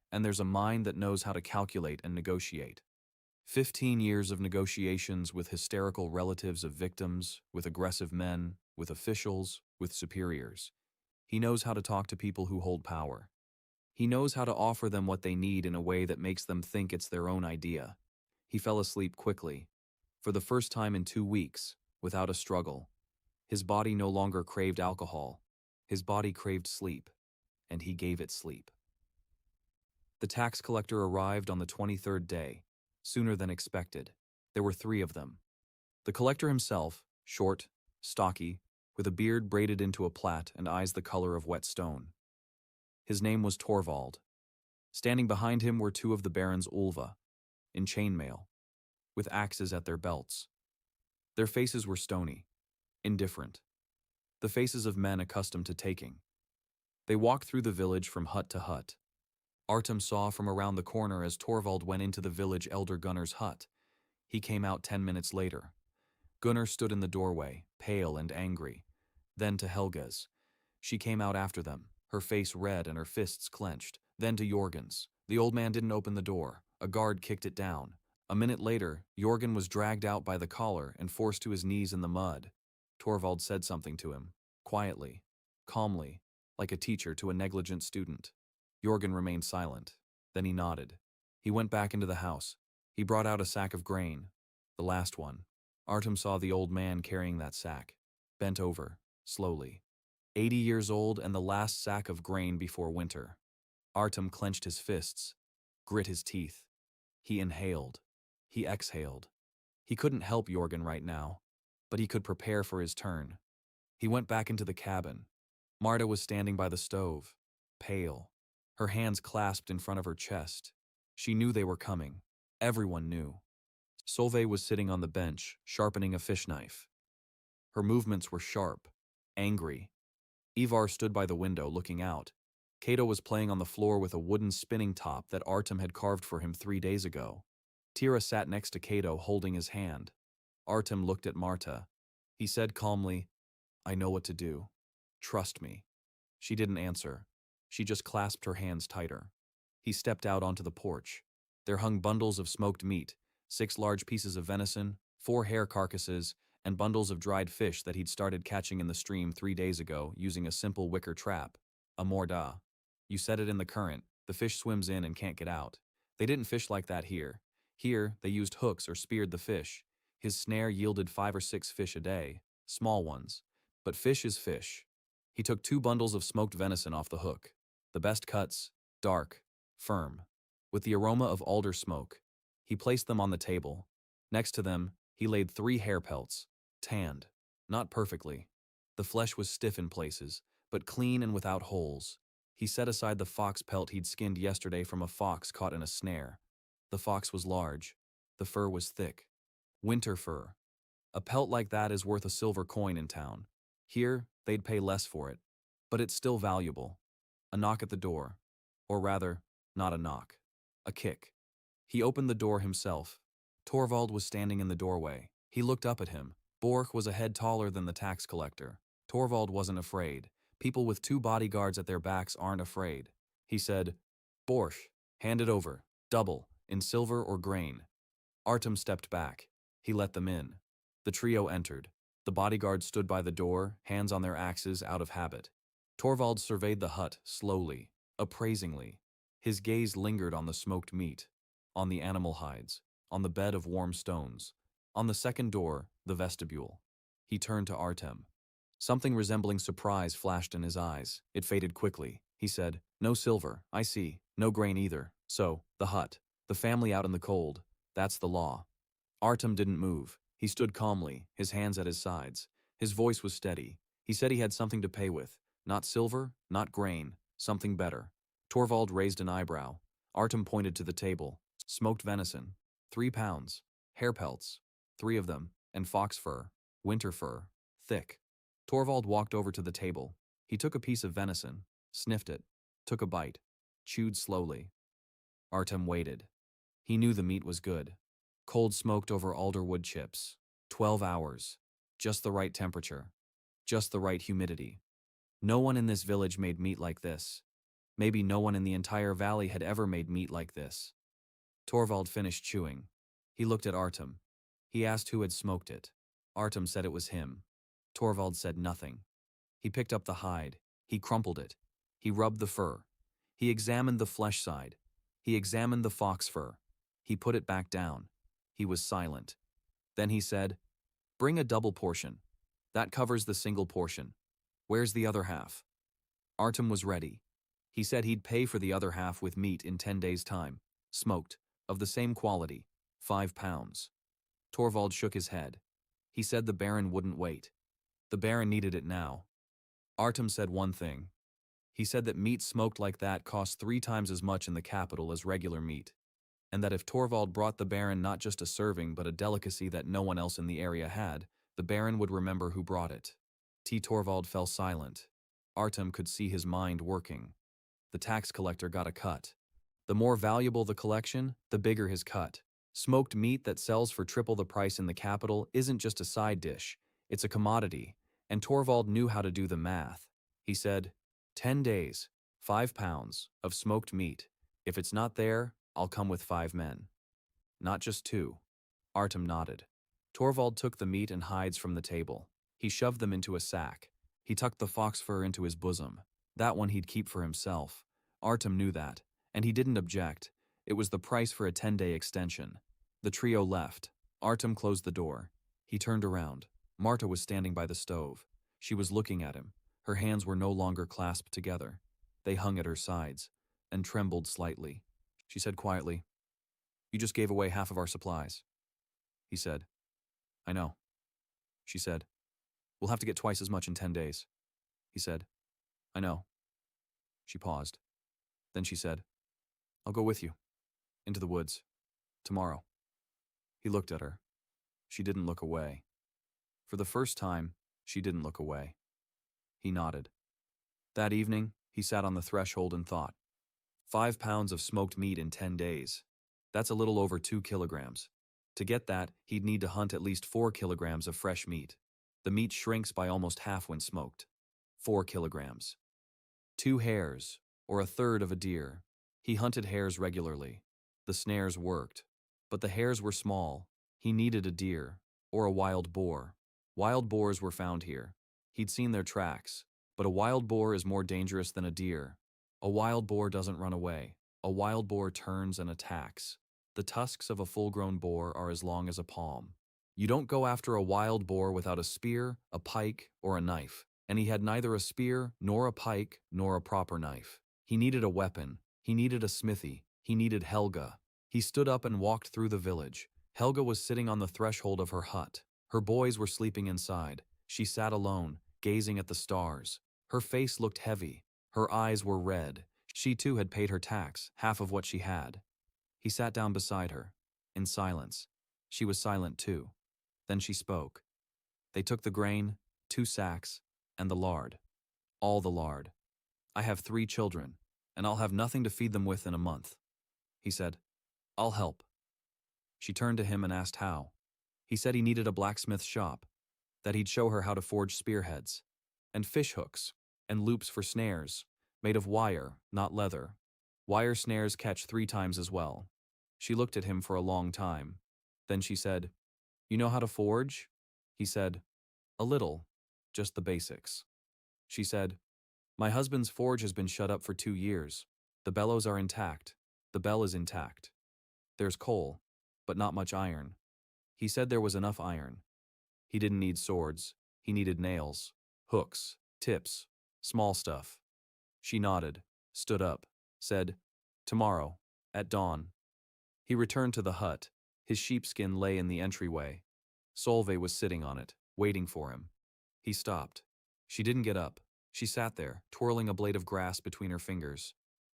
And there's a mind that knows how to calculate and negotiate. 15 years of negotiations with hysterical relatives of victims, with aggressive men, with officials, with superiors. He knows how to talk to people who hold power. He knows how to offer them what they need in a way that makes them think it's their own idea. He fell asleep quickly. For the first time in 2 weeks, without a struggle. His body no longer craved alcohol. His body craved sleep. And he gave it sleep. The tax collector arrived on the 23rd day, sooner than expected. There were 3 of them. The collector himself, short, stocky, with a beard braided into a plait and eyes the color of wet stone. His name was Torvald. Standing behind him were 2 of the Baron's Ulva, in chainmail, with axes at their belts. Their faces were stony, indifferent. The faces of men accustomed to taking. They walked through the village from hut to hut. Artem saw from around the corner as Torvald went into the village elder Gunnar's hut. He came out 10 minutes later. Gunnar stood in the doorway, pale and angry. Then to Helga's. She came out after them, her face red and her fists clenched. Then to Jorgen's. The old man didn't open the door. A guard kicked it down. A minute later, Jorgen was dragged out by the collar and forced to his knees in the mud. Torvald said something to him, quietly, calmly, like a teacher to a negligent student. Jorgen remained silent. Then he nodded. He went back into the house. He brought out a sack of grain, the last one. Artem saw the old man carrying that sack, bent over, slowly. 80 years old and the last sack of grain before winter. Artem clenched his fists, grit his teeth. He inhaled. He exhaled. He couldn't help Jorgen right now, but he could prepare for his turn. He went back into the cabin. Marta was standing by the stove, pale, her hands clasped in front of her chest. She knew they were coming. Everyone knew. Solveig was sitting on the bench, sharpening a fish knife. Her movements were sharp, angry. Ivar stood by the window, looking out. Cato was playing on the floor with a wooden spinning top that Artem had carved for him 3 days ago. Tira sat next to Cato, holding his hand. Artem looked at Marta. He said calmly, "I know what to do. Trust me." She didn't answer. She just clasped her hands tighter. He stepped out onto the porch. There hung bundles of smoked meat, 6 large pieces of venison, 4 hare carcasses, and bundles of dried fish that he'd started catching in the stream 3 days ago using a simple wicker trap, a morda. You set it in the current, the fish swims in and can't get out. They didn't fish like that here. Here, they used hooks or speared the fish. His snare yielded 5 or 6 fish a day, small ones. But fish is fish. He took 2 bundles of smoked venison off the hook. The best cuts, dark, firm, with the aroma of alder smoke. He placed them on the table. Next to them, he laid 3 hare pelts, tanned, not perfectly. The flesh was stiff in places, but clean and without holes. He set aside the fox pelt he'd skinned yesterday from a fox caught in a snare. The fox was large. The fur was thick. Winter fur. A pelt like that is worth a silver coin in town. Here, they'd pay less for it. But it's still valuable. A knock at the door. Or rather, not a knock. A kick. He opened the door himself. Torvald was standing in the doorway. He looked up at him. Borch was a head taller than the tax collector. Torvald wasn't afraid. People with 2 bodyguards at their backs aren't afraid. He said, "Borch, hand it over, double, in silver or grain." Artem stepped back. He let them in. The trio entered. The bodyguards stood by the door, hands on their axes out of habit. Torvald surveyed the hut slowly, appraisingly. His gaze lingered on the smoked meat, on the animal hides, on the bed of warm stones, on the second door, the vestibule. He turned to Artem. Something resembling surprise flashed in his eyes. It faded quickly. He said, "No silver, I see. No grain either. So, the hut. The family out in the cold. That's the law." Artem didn't move. He stood calmly, his hands at his sides. His voice was steady. He said he had something to pay with. Not silver, not grain. Something better. Torvald raised an eyebrow. Artem pointed to the table. Smoked venison. 3 pounds. Hare pelts. 3 of them. And fox fur. Winter fur. Thick. Torvald walked over to the table. He took a piece of venison, sniffed it, took a bite, chewed slowly. Artem waited. He knew the meat was good. Cold smoked over alder wood chips. 12 hours. Just the right temperature. Just the right humidity. No one in this village made meat like this. Maybe no one in the entire valley had ever made meat like this. Torvald finished chewing. He looked at Artem. He asked who had smoked it. Artem said it was him. Torvald said nothing. He picked up the hide. He crumpled it. He rubbed the fur. He examined the flesh side. He examined the fox fur. He put it back down. He was silent. Then he said, "Bring a double portion. That covers the single portion. Where's the other half?" Artem was ready. He said he'd pay for the other half with meat in 10 days' time. Smoked. Of the same quality. 5 pounds. Torvald shook his head. He said the Baron wouldn't wait. The Baron needed it now. Artem said one thing. He said that meat smoked like that cost 3 times as much in the capital as regular meat, and that if Torvald brought the Baron not just a serving but a delicacy that no one else in the area had, the Baron would remember who brought it. Torvald fell silent. Artem could see his mind working. The tax collector got a cut. The more valuable the collection, the bigger his cut. Smoked meat that sells for triple the price in the capital isn't just a side dish, it's a commodity. And Torvald knew how to do the math. He said, 10 days, 5 pounds of smoked meat. If it's not there, I'll come with 5 men. Not just 2. Artem nodded. Torvald took the meat and hides from the table. He shoved them into a sack. He tucked the fox fur into his bosom. That one he'd keep for himself. Artem knew that, and he didn't object. It was the price for a 10-day extension. The trio left. Artem closed the door. He turned around. Marta was standing by the stove. She was looking at him. Her hands were no longer clasped together. They hung at her sides and trembled slightly. She said quietly, "You just gave away half of our supplies." He said, "I know." She said, "We'll have to get twice as much in 10 days." He said, "I know." She paused. Then she said, "I'll go with you. Into the woods. Tomorrow." He looked at her. She didn't look away. For the first time, she didn't look away. He nodded. That evening, he sat on the threshold and thought. 5 pounds of smoked meat in 10 days. That's a little over 2 kilograms. To get that, he'd need to hunt at least 4 kilograms of fresh meat. The meat shrinks by almost half when smoked. 4 kilograms. 2 hares, or a third of a deer. He hunted hares regularly. The snares worked. But the hares were small. He needed a deer, or a wild boar. Wild boars were found here. He'd seen their tracks. But a wild boar is more dangerous than a deer. A wild boar doesn't run away. A wild boar turns and attacks. The tusks of a full-grown boar are as long as a palm. You don't go after a wild boar without a spear, a pike, or a knife. And he had neither a spear, nor a pike, nor a proper knife. He needed a weapon. He needed a smithy. He needed Helga. He stood up and walked through the village. Helga was sitting on the threshold of her hut. Her boys were sleeping inside. She sat alone, gazing at the stars. Her face looked heavy. Her eyes were red. She too had paid her tax, half of what she had. He sat down beside her, in silence. She was silent too. Then she spoke. They took the grain, 2 sacks, and the lard. All the lard. I have 3 children, and I'll have nothing to feed them with in a month. He said, I'll help. She turned to him and asked how. He said he needed a blacksmith shop, that he'd show her how to forge spearheads, and fish hooks, and loops for snares, made of wire, not leather. Wire snares catch 3 times as well. She looked at him for a long time. Then she said, You know how to forge? He said, A little, just the basics. She said, My husband's forge has been shut up for 2 years. The bellows are intact. The bell is intact. There's coal, but not much iron. He said there was enough iron. He didn't need swords. He needed nails, hooks, tips, small stuff. She nodded, stood up, said, Tomorrow, at dawn. He returned to the hut. His sheepskin lay in the entryway. Solveig was sitting on it, waiting for him. He stopped. She didn't get up. She sat there, twirling a blade of grass between her fingers.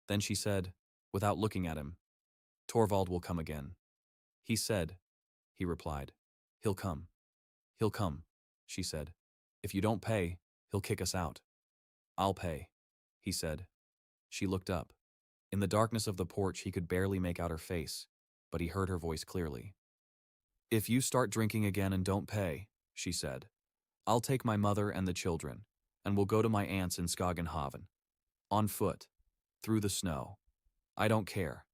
Then she said, without looking at him, Torvald will come again. He said, he replied, He'll come. He'll come, she said. If you don't pay, he'll kick us out. I'll pay, he said. She looked up. In the darkness of the porch, he could barely make out her face, but he heard her voice clearly. If you start drinking again and don't pay, she said, I'll take my mother and the children, and we'll go to my aunt's in Skagenhaven. On foot, through the snow. I don't care.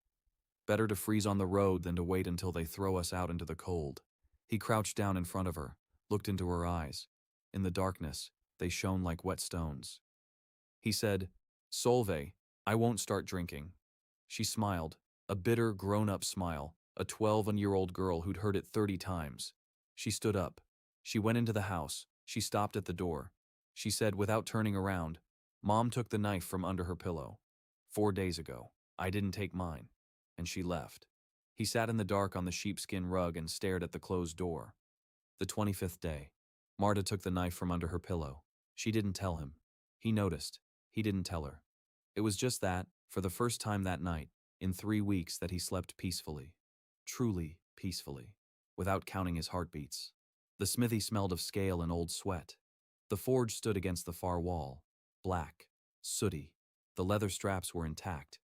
Better to freeze on the road than to wait until they throw us out into the cold. He crouched down in front of her, looked into her eyes. In the darkness, they shone like wet stones. He said, Solveig, I won't start drinking. She smiled, a bitter, grown-up smile, a 12-year-old girl who'd heard it 30 times. She stood up. She went into the house. She stopped at the door. She said, without turning around, Mom took the knife from under her pillow. 4 days ago. I didn't take mine. And she left. He sat in the dark on the sheepskin rug and stared at the closed door. The 25th day. Marta took the knife from under her pillow. She didn't tell him. He noticed. He didn't tell her. It was just that, for the first time that night, in 3 weeks, that he slept peacefully. Truly peacefully, without counting his heartbeats. The smithy smelled of scale and old sweat. The forge stood against the far wall, black, sooty. The leather straps were intact.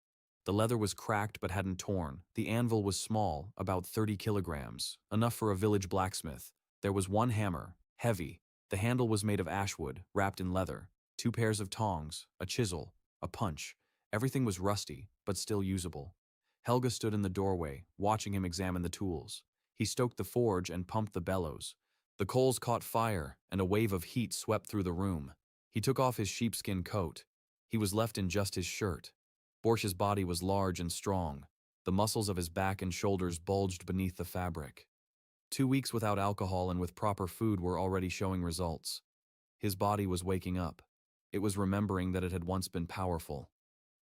The leather was cracked but hadn't torn. The anvil was small, about 30 kilograms, enough for a village blacksmith. There was 1 hammer, heavy. The handle was made of ashwood, wrapped in leather. 2 pairs of tongs, a chisel, a punch. Everything was rusty, but still usable. Helga stood in the doorway, watching him examine the tools. He stoked the forge and pumped the bellows. The coals caught fire, and a wave of heat swept through the room. He took off his sheepskin coat. He was left in just his shirt. Borch's body was large and strong. The muscles of his back and shoulders bulged beneath the fabric. 2 weeks without alcohol and with proper food were already showing results. His body was waking up. It was remembering that it had once been powerful.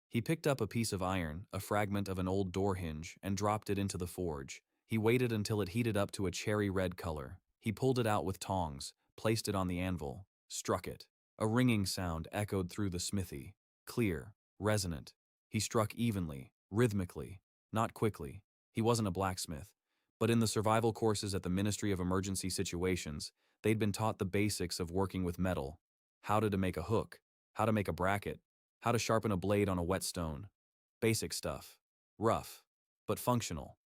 He picked up a piece of iron, a fragment of an old door hinge, and dropped it into the forge. He waited until it heated up to a cherry red color. He pulled it out with tongs, placed it on the anvil, struck it. A ringing sound echoed through the smithy. Clear, resonant. He struck evenly, rhythmically, not quickly. He wasn't a blacksmith. But in the survival courses at the Ministry of Emergency Situations, they'd been taught the basics of working with metal. How to make a hook, how to make a bracket, how to sharpen a blade on a whetstone. Basic stuff. Rough, but functional.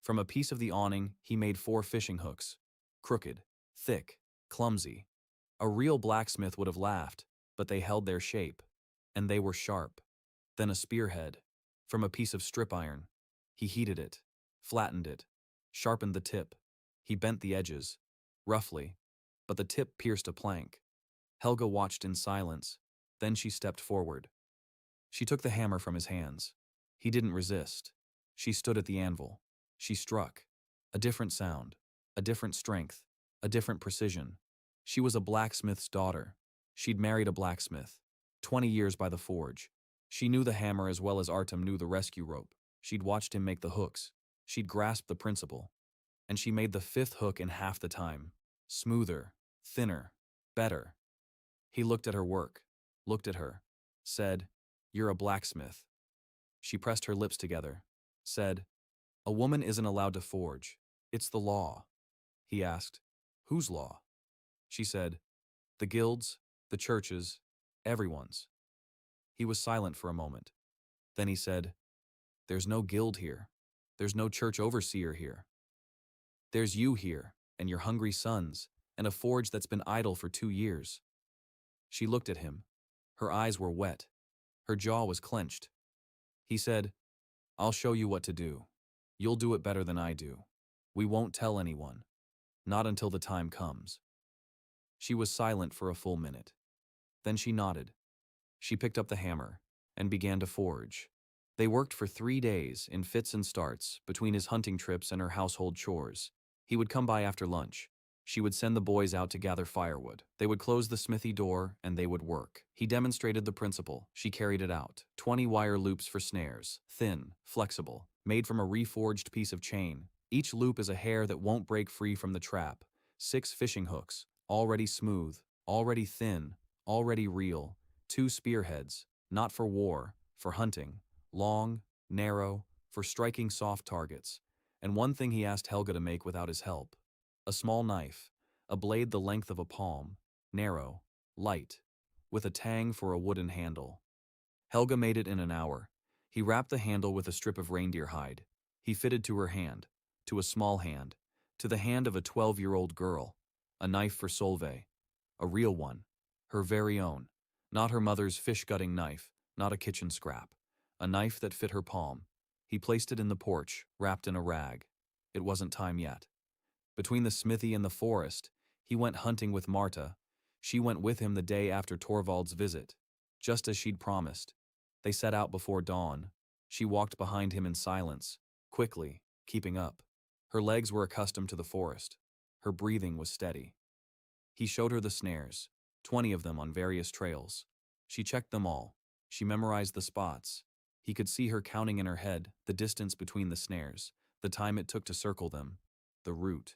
From a piece of the awning, he made 4 fishing hooks. Crooked, thick, clumsy. A real blacksmith would have laughed, but they held their shape. And they were sharp. Then a spearhead. From a piece of strip iron. He heated it, flattened it, sharpened the tip. He bent the edges, roughly, but the tip pierced a plank. Helga watched in silence. Then she stepped forward. She took the hammer from his hands. He didn't resist. She stood at the anvil. She struck. A different sound, a different strength, a different precision. She was a blacksmith's daughter. She'd married a blacksmith. 20 years by the forge. She knew the hammer as well as Artem knew the rescue rope. She'd watched him make the hooks. She'd grasped the principle. And she made the 5th hook in half the time. Smoother, thinner, better. He looked at her work, looked at her, said, "You're a blacksmith." She pressed her lips together, said, "A woman isn't allowed to forge. It's the law." He asked, "Whose law?" She said, "The guilds, the churches, everyone's." He was silent for a moment. Then he said, "There's no guild here. There's no church overseer here. There's you here, and your hungry sons, and a forge that's been idle for 2 years." She looked at him. Her eyes were wet. Her jaw was clenched. He said, "I'll show you what to do. You'll do it better than I do. We won't tell anyone. Not until the time comes." She was silent for a full minute. Then she nodded. She picked up the hammer and began to forge. They worked for 3 days in fits and starts between his hunting trips and her household chores. He would come by after lunch. She would send the boys out to gather firewood. They would close the smithy door and they would work. He demonstrated the principle. She carried it out. 20 wire loops for snares, thin, flexible, made from a reforged piece of chain. Each loop is a hair that won't break free from the trap. 6 fishing hooks, already smooth, already thin, already real. 2 spearheads, not for war, for hunting. Long, narrow, for striking soft targets. And one thing he asked Helga to make without his help. A small knife, a blade the length of a palm, narrow, light, with a tang for a wooden handle. Helga made it in an hour. He wrapped the handle with a strip of reindeer hide. He fitted to her hand, to a small hand, to the hand of a 12-year-old girl. A knife for Solveig. A real one. Her very own. Not her mother's fish-gutting knife, not a kitchen scrap. A knife that fit her palm. He placed it in the porch, wrapped in a rag. It wasn't time yet. Between the smithy and the forest, he went hunting with Marta. She went with him the day after Torvald's visit, just as she'd promised. They set out before dawn. She walked behind him in silence, quickly, keeping up. Her legs were accustomed to the forest. Her breathing was steady. He showed her the snares, 20 of them on various trails. She checked them all. She memorized the spots. He could see her counting in her head the distance between the snares, the time it took to circle them, the route.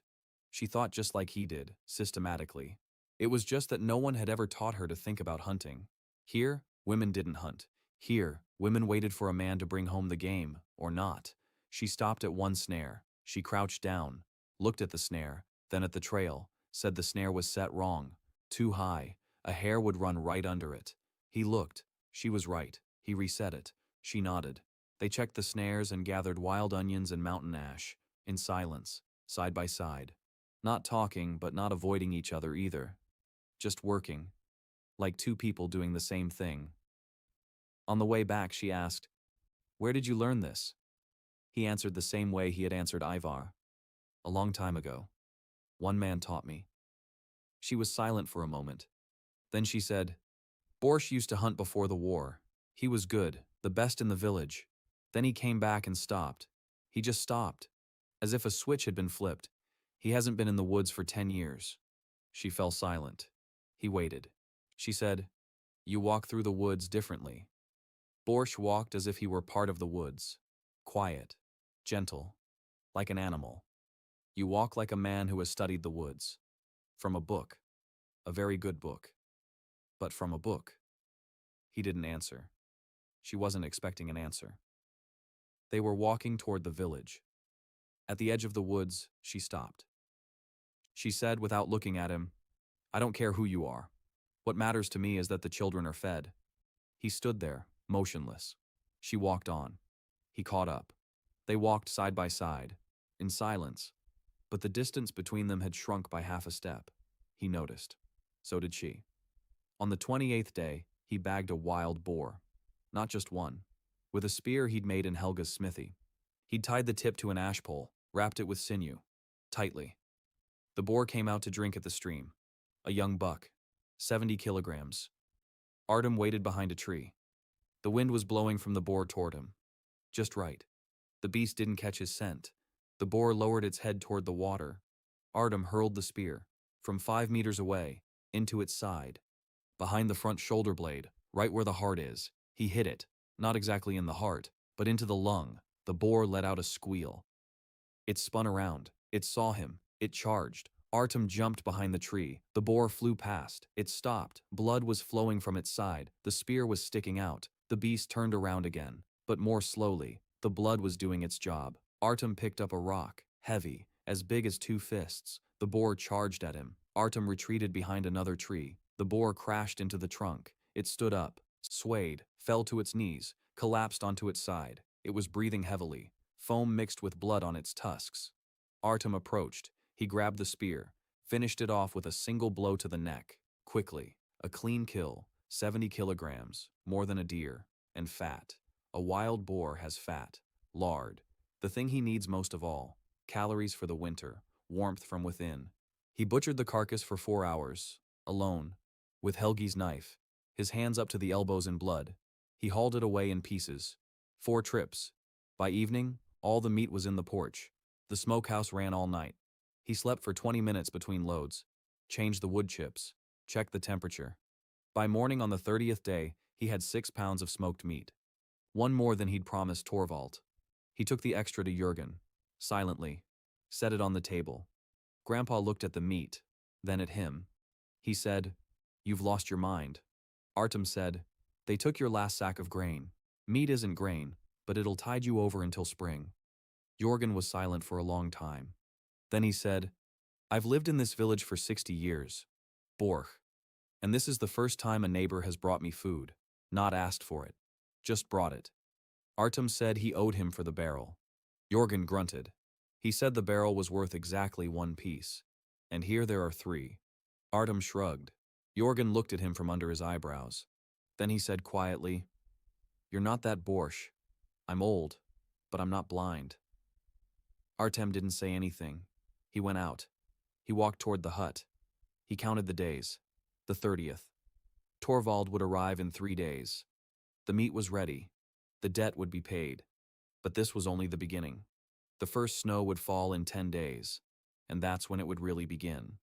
She thought just like he did, systematically. It was just that no one had ever taught her to think about hunting. Here, women didn't hunt. Here, women waited for a man to bring home the game, or not. She stopped at one snare. She crouched down, looked at the snare, then at the trail, said the snare was set wrong, too high. A hare would run right under it. He looked. She was right. He reset it. She nodded. They checked the snares and gathered wild onions and mountain ash, in silence, side by side. Not talking, but not avoiding each other either. Just working. Like 2 people doing the same thing. On the way back, she asked, "Where did you learn this?" He answered the same way he had answered Ivar. "A long time ago. One man taught me." She was silent for a moment. Then she said, "Borsch used to hunt before the war. He was good, the best in the village. Then he came back and stopped. He just stopped, as if a switch had been flipped. He hasn't been in the woods for 10 years. She fell silent. He waited. She said, "You walk through the woods differently." Borsch walked as if he were part of the woods. Quiet, gentle, like an animal. You walk like a man who has studied the woods. From a book. A very good book. But from a book. He didn't answer. She wasn't expecting an answer. They were walking toward the village. At the edge of the woods, she stopped. She said without looking at him, "I don't care who you are. What matters to me is that the children are fed." He stood there, motionless. She walked on. He caught up. They walked side by side, in silence, but the distance between them had shrunk by half a step. He noticed. So did she. On the 28th day, he bagged a wild boar. Not just one. With a spear he'd made in Helga's smithy. He'd tied the tip to an ash pole, wrapped it with sinew, tightly. The boar came out to drink at the stream. A young buck, 70 kilograms. Artem waited behind a tree. The wind was blowing from the boar toward him. Just right. The beast didn't catch his scent. The boar lowered its head toward the water. Artem hurled the spear, from 5 meters away, into its side. Behind the front shoulder blade, right where the heart is, he hit it, not exactly in the heart, but into the lung. The boar let out a squeal. It spun around. It saw him. It charged. Artem jumped behind the tree. The boar flew past. It stopped. Blood was flowing from its side. The spear was sticking out. The beast turned around again, but more slowly. The blood was doing its job. Artem picked up a rock, heavy, as big as 2 fists. The boar charged at him. Artem retreated behind another tree. The boar crashed into the trunk. It stood up, swayed, fell to its knees, collapsed onto its side. It was breathing heavily, foam mixed with blood on its tusks. Artem approached. He grabbed the spear, finished it off with a single blow to the neck. Quickly, a clean kill, 70 kilograms, more than a deer, and fat. A wild boar has fat, lard, the thing he needs most of all, calories for the winter, warmth from within. He butchered the carcass for 4 hours, alone, with Helgi's knife, his hands up to the elbows in blood. He hauled it away in pieces. 4 trips. By evening, all the meat was in the porch. The smokehouse ran all night. He slept for 20 minutes between loads, changed the wood chips, checked the temperature. By morning on the 30th day, he had 6 pounds of smoked meat. One more than he'd promised Torvald. He took the extra to Jurgen, silently, set it on the table. Grandpa looked at the meat, then at him. He said, "You've lost your mind." Artem said, "They took your last sack of grain. Meat isn't grain, but it'll tide you over until spring." Jurgen was silent for a long time. Then he said, "I've lived in this village for 60 years. Borch. And this is the first time a neighbor has brought me food. Not asked for it. Just brought it." Artem said he owed him for the barrel. Jurgen grunted. He said the barrel was worth exactly 1 piece. And here there are 3. Artem shrugged. Jurgen looked at him from under his eyebrows. Then he said quietly, "You're not that Borsch. I'm old, but I'm not blind." Artem didn't say anything. He went out. He walked toward the hut. He counted the days. The 30th. Torvald would arrive in 3 days. The meat was ready. The debt would be paid. But this was only the beginning. The first snow would fall in 10 days, and that's when it would really begin.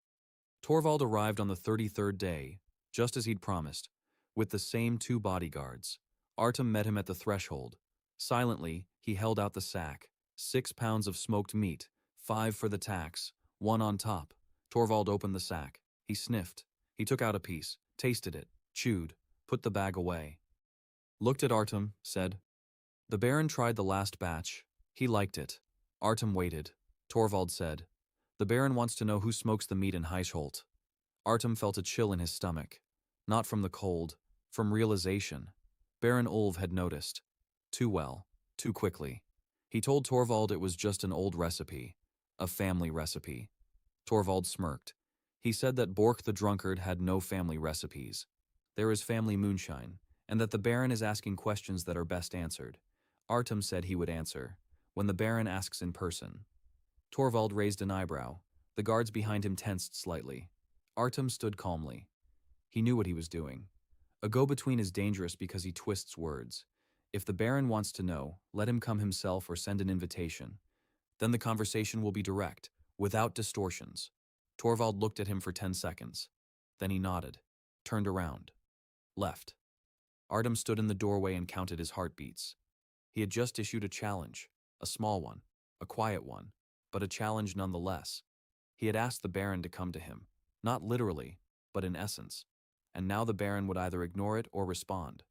Torvald arrived on the 33rd day, just as he'd promised, with the same 2 bodyguards. Artem met him at the threshold. Silently, he held out the sack. 6 pounds of smoked meat, 5 for the tax, 1 on top. Torvald opened the sack. He sniffed. He took out a piece, tasted it, chewed, put the bag away. Looked at Artem, said, "The Baron tried the last batch. He liked it." Artem waited. Torvald said, "The Baron wants to know who smokes the meat in Heisholt." Artem felt a chill in his stomach. Not from the cold, from realization. Baron Ulv had noticed. Too well, too quickly. He told Torvald it was just an old recipe, a family recipe. Torvald smirked. He said that Borch the drunkard had no family recipes. There is family moonshine, and that the Baron is asking questions that are best answered. Artem said he would answer, when the Baron asks in person. Torvald raised an eyebrow. The guards behind him tensed slightly. Artem stood calmly. He knew what he was doing. A go-between is dangerous because he twists words. If the Baron wants to know, let him come himself or send an invitation. Then the conversation will be direct, without distortions. Torvald looked at him for 10 seconds. Then he nodded, turned around, left. Artem stood in the doorway and counted his heartbeats. He had just issued a challenge, a small one, a quiet one, but a challenge nonetheless. He had asked the Baron to come to him, not literally, but in essence. And now the Baron would either ignore it or respond.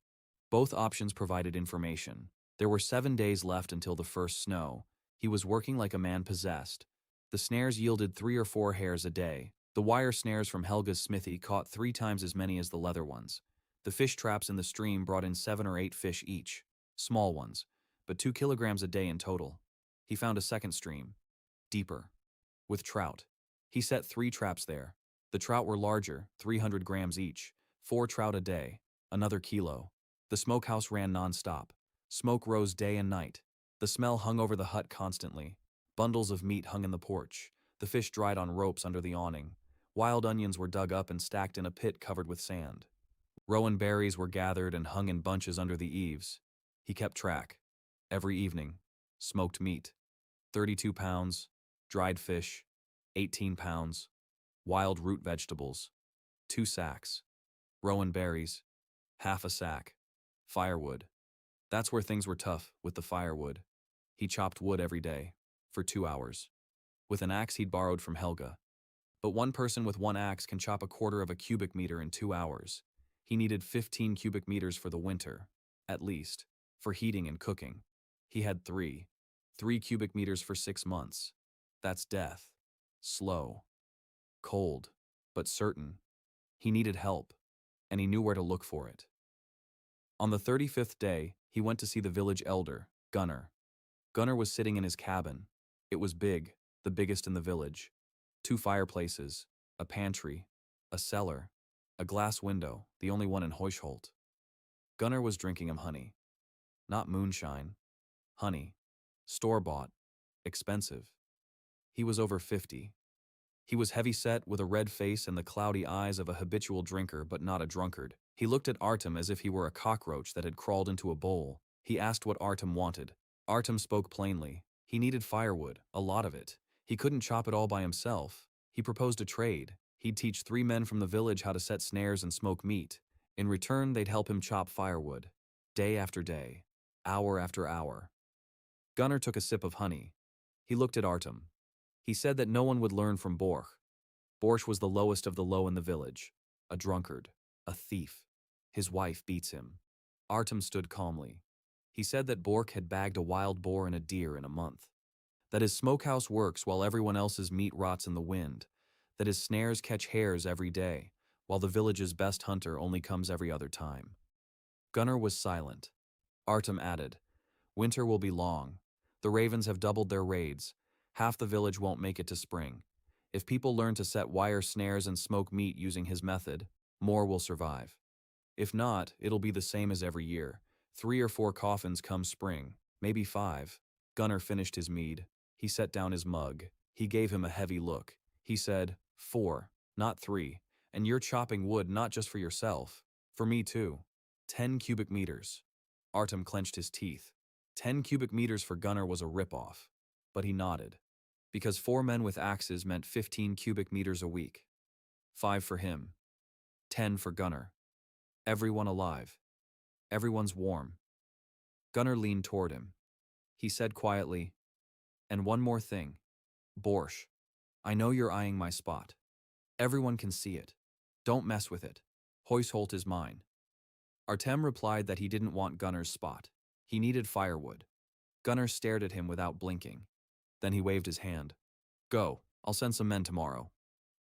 Both options provided information. There were 7 days left until the first snow. He was working like a man possessed. The snares yielded 3 or 4 hares a day. The wire snares from Helga's smithy caught 3 times as many as the leather ones. The fish traps in the stream brought in 7 or 8 fish each, small ones, but 2 kilograms a day in total. He found a second stream, deeper, with trout. He set 3 traps there. The trout were larger, 300 grams each, 4 trout a day, another kilo. The smokehouse ran non-stop. Smoke rose day and night. The smell hung over the hut constantly. Bundles of meat hung in the porch. The fish dried on ropes under the awning. Wild onions were dug up and stacked in a pit covered with sand. Rowan berries were gathered and hung in bunches under the eaves. He kept track. Every evening, smoked meat. 32 pounds, dried fish, 18 pounds, wild root vegetables, 2 sacks, rowan berries, half a sack, firewood. That's where things were tough, with the firewood. He chopped wood every day, for 2 hours, with an axe he'd borrowed from Helga. But one person with one axe can chop a quarter of a cubic meter in 2 hours. He needed 15 cubic meters for the winter, at least, for heating and cooking. He had 3 cubic meters for 6 months. That's death. Slow. Cold, but certain. He needed help, and he knew where to look for it. On the 35th day, he went to see the village elder, Gunnar. Gunnar was sitting in his cabin. It was big, the biggest in the village. 2 fireplaces, a pantry, a cellar, a glass window, the only one in Heusholt. Gunnar was drinking him honey. Not moonshine. Honey. Store-bought. Expensive. He was over 50. He was heavy-set with a red face and the cloudy eyes of a habitual drinker but not a drunkard. He looked at Artem as if he were a cockroach that had crawled into a bowl. He asked what Artem wanted. Artem spoke plainly. He needed firewood, a lot of it. He couldn't chop it all by himself. He proposed a trade. He'd teach 3 men from the village how to set snares and smoke meat. In return, they'd help him chop firewood. Day after day. Hour after hour. Gunnar took a sip of honey. He looked at Artem. He said that no one would learn from Borch. Borch was the lowest of the low in the village. A drunkard. A thief. His wife beats him. Artem stood calmly. He said that Borch had bagged a wild boar and a deer in a month. That his smokehouse works while everyone else's meat rots in the wind. That his snares catch hares every day, while the village's best hunter only comes every other time. Gunnar was silent. Artem added, "Winter will be long. The ravens have doubled their raids. Half the village won't make it to spring. If people learn to set wire snares and smoke meat using his method, more will survive. If not, it'll be the same as every year. 3 or 4 coffins come spring, maybe 5. Gunnar finished his mead. He set down his mug. He gave him a heavy look. He said, 4, not 3. And you're chopping wood not just for yourself. For me too. 10 cubic meters. Artem clenched his teeth. 10 cubic meters for Gunnar was a rip-off. But he nodded. Because 4 men with axes meant 15 cubic meters a week. 5 for him. 10 for Gunnar. Everyone alive. Everyone's warm. Gunnar leaned toward him. He said quietly, "And one more thing. Borsch, I know you're eyeing my spot. Everyone can see it. Don't mess with it. Heusholt is mine." Artem replied that he didn't want Gunnar's spot. He needed firewood. Gunnar stared at him without blinking. Then he waved his hand. "Go, I'll send some men tomorrow."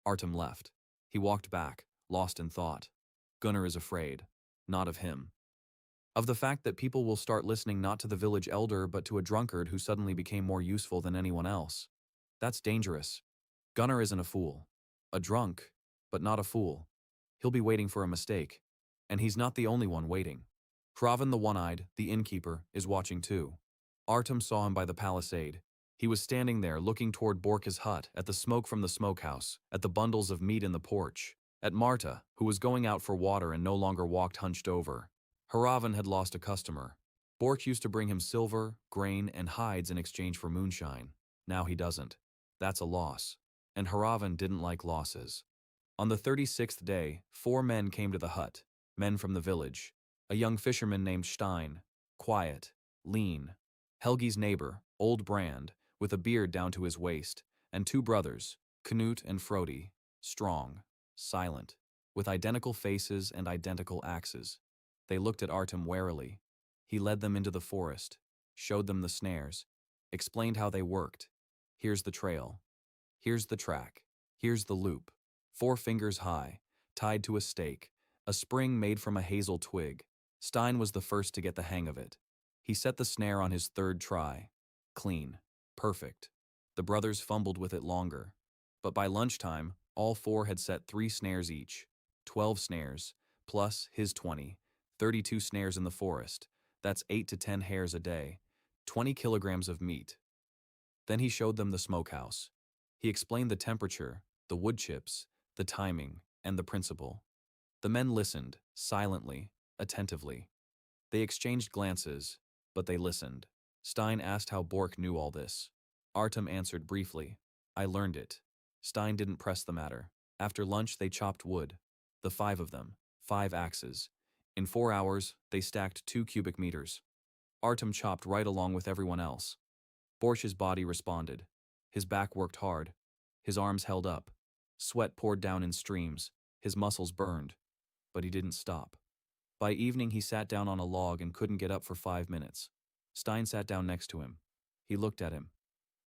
Artem left. He walked back, lost in thought. Gunnar is afraid. Not of him. Of the fact that people will start listening not to the village elder but to a drunkard who suddenly became more useful than anyone else. That's dangerous. Gunnar isn't a fool. A drunk, but not a fool. He'll be waiting for a mistake. And he's not the only one waiting. Hravan the One-Eyed, the innkeeper, is watching too. Artem saw him by the palisade. He was standing there looking toward Borka's hut, at the smoke from the smokehouse, at the bundles of meat in the porch, at Marta, who was going out for water and no longer walked hunched over. Hravan had lost a customer. Bork used to bring him silver, grain, and hides in exchange for moonshine. Now he doesn't. That's a loss. And Haravan didn't like losses. On the 36th day, 4 men came to the hut, men from the village. A young fisherman named Stein, quiet, lean. Helgi's neighbor, old Brand, with a beard down to his waist, and 2 brothers, Knut and Frodi, strong, silent, with identical faces and identical axes. They looked at Artem warily. He led them into the forest, showed them the snares, explained how they worked. Here's the trail. Here's the track. Here's the loop. 4 fingers high, tied to a stake, a spring made from a hazel twig. Stein was the first to get the hang of it. He set the snare on his 3rd try. Clean. Perfect. The brothers fumbled with it longer. But by lunchtime, all 4 had set 3 snares each. 12 snares, plus his 20. 32 snares in the forest. That's 8 to 10 hares a day. 20 kilograms of meat. Then he showed them the smokehouse. He explained the temperature, the wood chips, the timing, and the principle. The men listened, silently, attentively. They exchanged glances, but they listened. Stein asked how Bork knew all this. Artem answered briefly, I learned it. Stein didn't press the matter. After lunch they chopped wood. The 5 of them, 5 axes. In 4 hours, they stacked 2 cubic meters. Artem chopped right along with everyone else. Borch's body responded. His back worked hard. His arms held up. Sweat poured down in streams. His muscles burned. But he didn't stop. By evening he sat down on a log and couldn't get up for 5 minutes. Stein sat down next to him. He looked at him.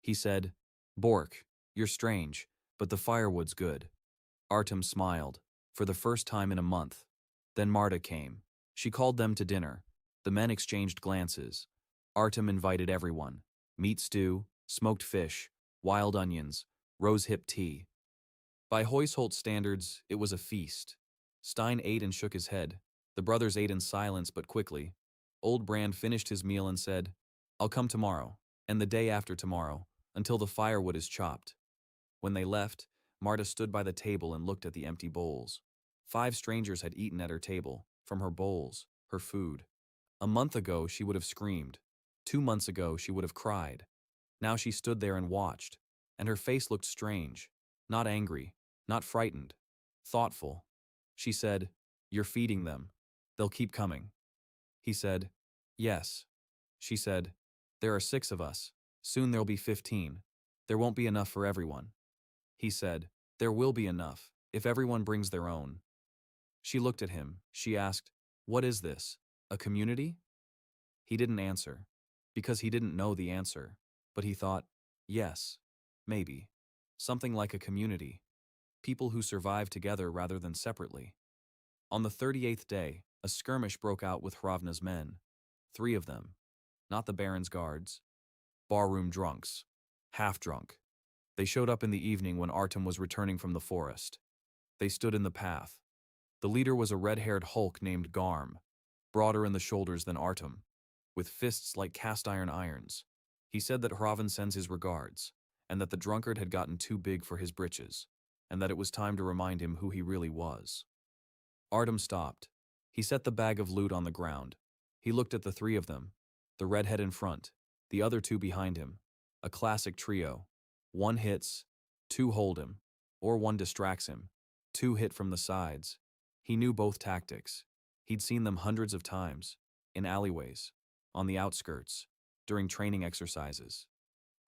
He said, Bork, you're strange, but the firewood's good. Artem smiled, for the first time in a month. Then Marta came. She called them to dinner. The men exchanged glances. Artem invited everyone. Meat stew, smoked fish, wild onions, rose-hip tea. By Heusholt's standards, it was a feast. Stein ate and shook his head. The brothers ate in silence but quickly. Old Brand finished his meal and said, I'll come tomorrow, and the day after tomorrow, until the firewood is chopped. When they left, Marta stood by the table and looked at the empty bowls. 5 strangers had eaten at her table, from her bowls, her food. A month ago she would have screamed. 2 months ago she would have cried. Now she stood there and watched, and her face looked strange, not angry, not frightened, thoughtful. She said, You're feeding them. They'll keep coming. He said, Yes. She said, There are 6 of us. Soon there'll be 15. There won't be enough for everyone. He said, There will be enough, if everyone brings their own. She looked at him. She asked, What is this? A community? He didn't answer, because he didn't know the answer. But he thought, yes, maybe. Something like a community. People who survive together rather than separately. On the 38th day, a skirmish broke out with Hravna's men. 3 of them. Not the Baron's guards. Barroom drunks. Half drunk. They showed up in the evening when Artem was returning from the forest. They stood in the path. The leader was a red-haired hulk named Garm, broader in the shoulders than Artem, with fists like cast-iron irons. He said that Hravan sends his regards, and that the drunkard had gotten too big for his britches, and that it was time to remind him who he really was. Artem stopped. He set the bag of loot on the ground. He looked at the 3 of them, the redhead in front, the other 2 behind him, a classic trio. 1 hits, 2 hold him, or 1 distracts him, 2 hit from the sides. He knew both tactics. He'd seen them hundreds of times, in alleyways, on the outskirts, during training exercises.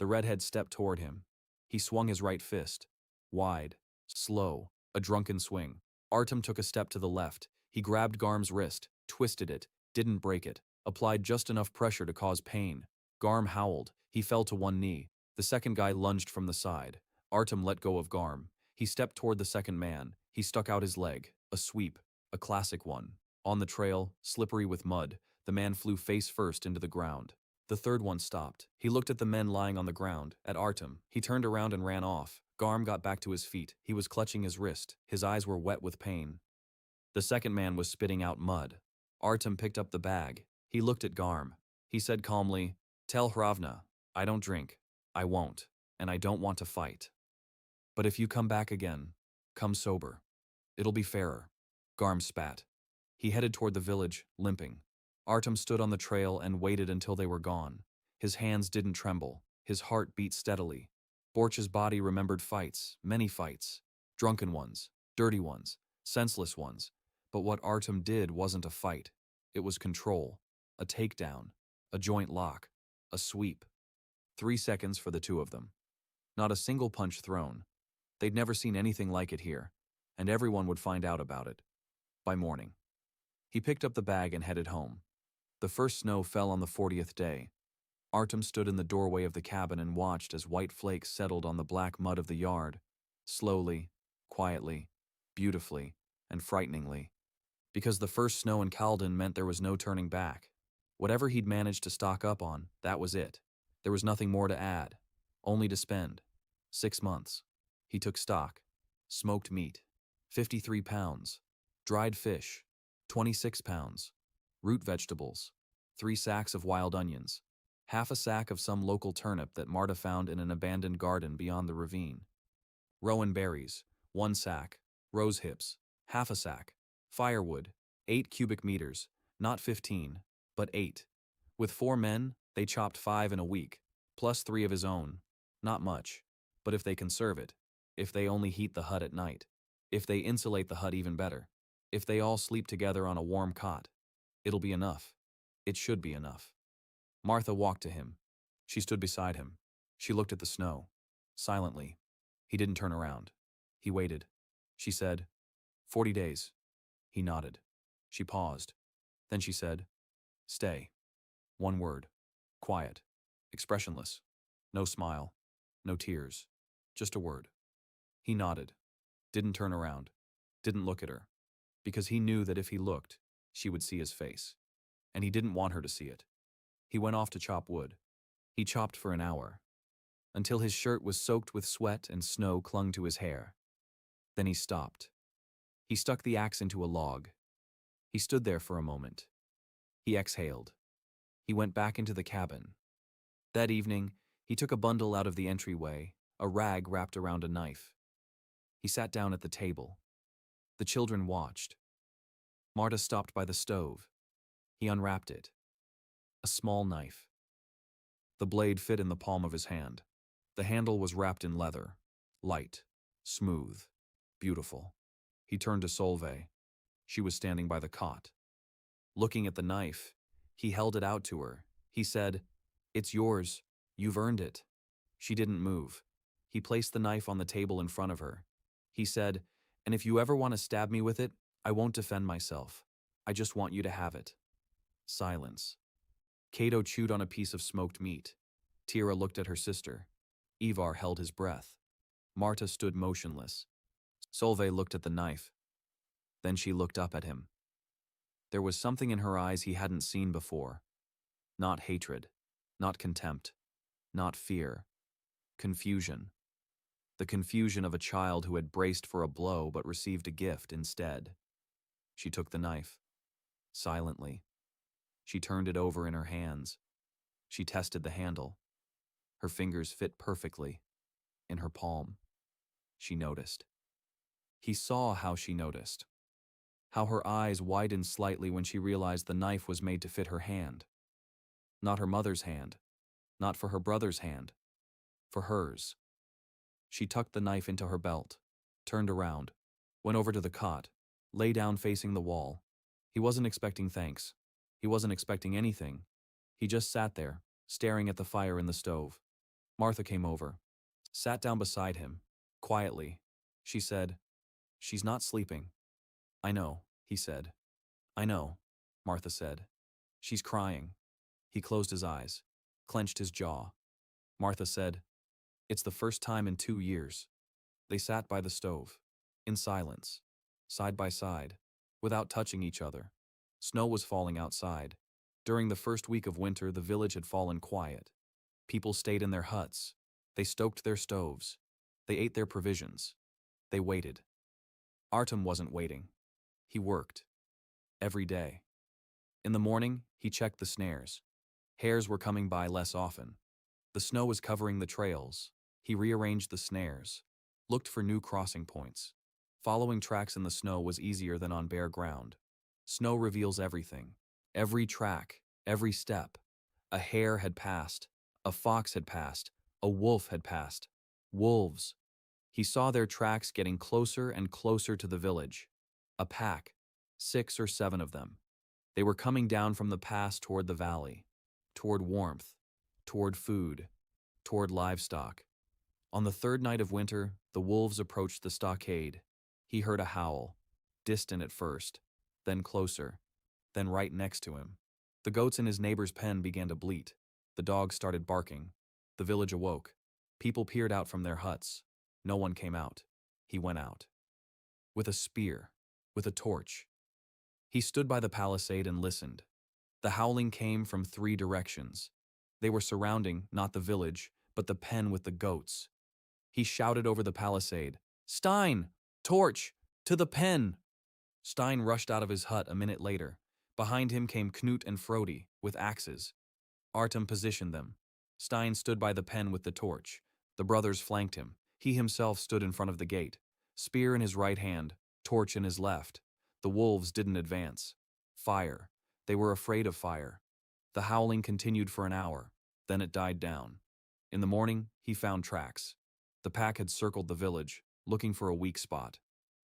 The redhead stepped toward him. He swung his right fist, wide, slow, a drunken swing. Artem took a step to the left. He grabbed Garm's wrist, twisted it, didn't break it, applied just enough pressure to cause pain. Garm howled. He fell to 1 knee. The second guy lunged from the side. Artem let go of Garm. He stepped toward the second man. He stuck out his leg. A sweep. A classic one. On the trail, slippery with mud, the man flew face first into the ground. The third one stopped. He looked at the men lying on the ground, at Artem. He turned around and ran off. Garm got back to his feet. He was clutching his wrist. His eyes were wet with pain. The second man was spitting out mud. Artem picked up the bag. He looked at Garm. He said calmly, Tell Hravna, I don't drink. I won't. And I don't want to fight. But if you come back again, come sober. It'll be fairer. Garm spat. He headed toward the village, limping. Artem stood on the trail and waited until they were gone. His hands didn't tremble. His heart beat steadily. Borch's body remembered fights, many fights. Drunken ones, dirty ones, senseless ones. But what Artem did wasn't a fight. It was control. A takedown. A joint lock. A sweep. 3 seconds for the two of them. Not a single punch thrown. They'd never seen anything like it here, and everyone would find out about it. By morning. He picked up the bag and headed home. The first snow fell on the 40th day. Artem stood in the doorway of the cabin and watched as white flakes settled on the black mud of the yard. Slowly, quietly, beautifully, and frighteningly. Because the first snow in Kaldin meant there was no turning back. Whatever he'd managed to stock up on, that was it. There was nothing more to add. Only to spend. 6 months. He took stock. Smoked meat. 53 pounds. Dried fish. 26 pounds. Root vegetables. 3 sacks of wild onions. Half a sack of some local turnip that Marta found in an abandoned garden beyond the ravine. Rowan berries. 1 sack. Rose hips. Half a sack. Firewood. 8 cubic meters. Not 15, but 8. With 4 men, they chopped 5 in a week, plus 3 of his own. Not much. But if they conserve it, if they only heat the hut at night, if they insulate the hut even better, if they all sleep together on a warm cot, it'll be enough. It should be enough. Martha walked to him. She stood beside him. She looked at the snow. Silently. He didn't turn around. He waited. She said, 40 days. He nodded. She paused. Then she said, stay. 1 word. Quiet. Expressionless. No smile. No tears. Just a word. He nodded. Didn't turn around. Didn't look at her. Because he knew that if he looked, she would see his face. And he didn't want her to see it. He went off to chop wood. He chopped for an hour. Until his shirt was soaked with sweat and snow clung to his hair. Then he stopped. He stuck the axe into a log. He stood there for a moment. He exhaled. He went back into the cabin. That evening, he took a bundle out of the entryway, a rag wrapped around a knife. He sat down at the table. The children watched. Marta stopped by the stove. He unwrapped it. A small knife. The blade fit in the palm of his hand. The handle was wrapped in leather. Light. Smooth. Beautiful. He turned to Solveig. She was standing by the cot. Looking at the knife, he held it out to her. He said, "It's yours. You've earned it." She didn't move. He placed the knife on the table in front of her. He said, "And if you ever want to stab me with it, I won't defend myself. I just want you to have it." Silence. Cato chewed on a piece of smoked meat. Tira looked at her sister. Ivar held his breath. Marta stood motionless. Solveig looked at the knife. Then she looked up at him. There was something in her eyes he hadn't seen before. Not hatred. Not contempt. Not fear. Confusion. The confusion of a child who had braced for a blow but received a gift instead. She took the knife. Silently. She turned it over in her hands. She tested the handle. Her fingers fit perfectly. In her palm. She noticed. He saw how she noticed. How her eyes widened slightly when she realized the knife was made to fit her hand. Not her mother's hand. Not for her brother's hand. For hers. She tucked the knife into her belt, turned around, went over to the cot, lay down facing the wall. He wasn't expecting thanks. He wasn't expecting anything. He just sat there, staring at the fire in the stove. Martha came over, sat down beside him, quietly. She said, "She's not sleeping." "I know," he said. "I know," Martha said. "She's crying." He closed his eyes, clenched his jaw. Martha said, "It's the first time in 2 years." They sat by the stove, in silence, side by side, without touching each other. Snow was falling outside. During the first week of winter, the village had fallen quiet. People stayed in their huts. They stoked their stoves. They ate their provisions. They waited. Artem wasn't waiting. He worked. Every day. In the morning, he checked the snares. Hares were coming by less often. The snow was covering the trails. He rearranged the snares. Looked for new crossing points. Following tracks in the snow was easier than on bare ground. Snow reveals everything. Every track, every step. A hare had passed, a fox had passed, a wolf had passed. Wolves. He saw their tracks getting closer and closer to the village. A pack, 6 or 7 of them. They were coming down from the pass toward the valley, toward warmth, toward food, toward livestock. On the third night of winter, the wolves approached the stockade. He heard a howl, distant at first, then closer, then right next to him. The goats in his neighbor's pen began to bleat. The dogs started barking. The village awoke. People peered out from their huts. No one came out. He went out. With a spear, with a torch. He stood by the palisade and listened. The howling came from 3 directions. They were surrounding, not the village, but the pen with the goats. He shouted over the palisade, "Stein! Torch! To the pen!" Stein rushed out of his hut a minute later. Behind him came Knut and Frodi, with axes. Artem positioned them. Stein stood by the pen with the torch. The brothers flanked him. He himself stood in front of the gate, spear in his right hand, torch in his left. The wolves didn't advance. Fire. They were afraid of fire. The howling continued for an hour. Then it died down. In the morning, he found tracks. The pack had circled the village, looking for a weak spot.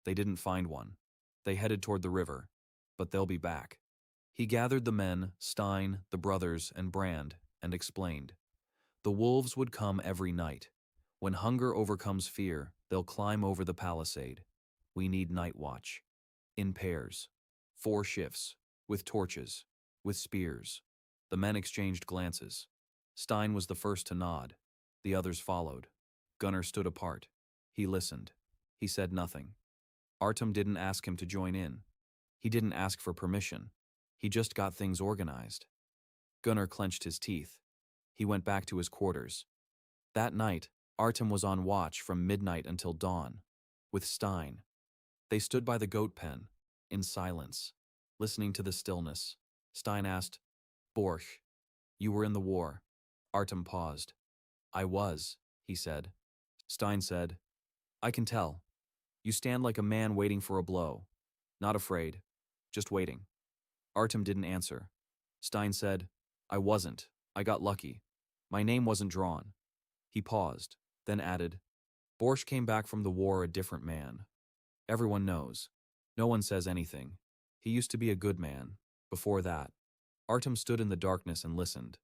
They didn't find one. They headed toward the river. But they'll be back. He gathered the men, Stein, the brothers, and Brand, and explained. The wolves would come every night. When hunger overcomes fear, they'll climb over the palisade. We need night watch. In pairs. 4 shifts. With torches. With spears. The men exchanged glances. Stein was the first to nod. The others followed. Gunnar stood apart. He listened. He said nothing. Artem didn't ask him to join in. He didn't ask for permission. He just got things organized. Gunnar clenched his teeth. He went back to his quarters. That night, Artem was on watch from midnight until dawn, with Stein. They stood by the goat pen, in silence, listening to the stillness. Stein asked, "Borch, you were in the war." Artem paused. "I was," he said. Stein said, "I can tell. You stand like a man waiting for a blow. Not afraid, just waiting." Artem didn't answer. Stein said, "I wasn't. I got lucky. My name wasn't drawn." He paused, then added, "Borch came back from the war a different man. Everyone knows. No one says anything. He used to be a good man. Before that." Artem stood in the darkness and listened.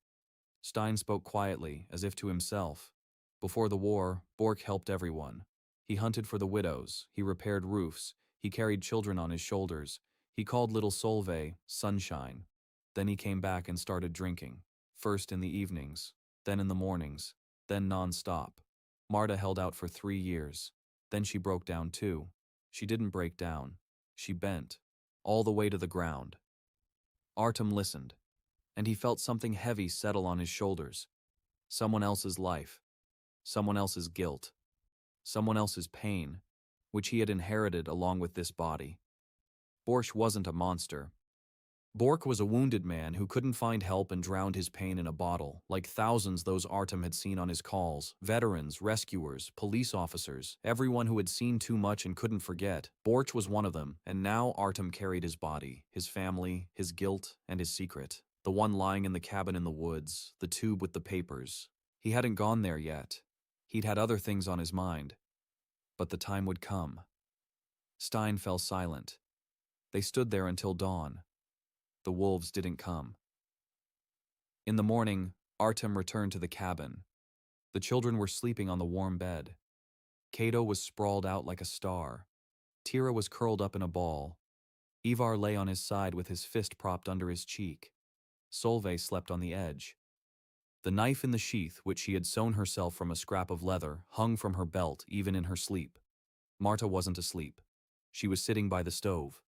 Stein spoke quietly, as if to himself. Before the war, Borch helped everyone. He hunted for the widows, he repaired roofs, he carried children on his shoulders, he called little Solveig Sunshine. Then he came back and started drinking, first in the evenings, then in the mornings, then non-stop. Marta held out for 3 years. Then she broke down too. She didn't break down. She bent, all the way to the ground. Artem listened, and he felt something heavy settle on his shoulders. Someone else's life, someone else's guilt, someone else's pain, which he had inherited along with this body. Borch wasn't a monster. Borch was a wounded man who couldn't find help and drowned his pain in a bottle, like thousands those Artem had seen on his calls, veterans, rescuers, police officers, everyone who had seen too much and couldn't forget. Borch was one of them, and now Artem carried his body, his family, his guilt, and his secret. The one lying in the cabin in the woods, the tube with the papers. He hadn't gone there yet. He'd had other things on his mind. But the time would come. Stein fell silent. They stood there until dawn. The wolves didn't come. In the morning, Artem returned to the cabin. The children were sleeping on the warm bed. Cato was sprawled out like a star. Tira was curled up in a ball. Ivar lay on his side with his fist propped under his cheek. Solveig slept on the edge. The knife in the sheath, which she had sewn herself from a scrap of leather, hung from her belt even in her sleep. Marta wasn't asleep. She was sitting by the stove,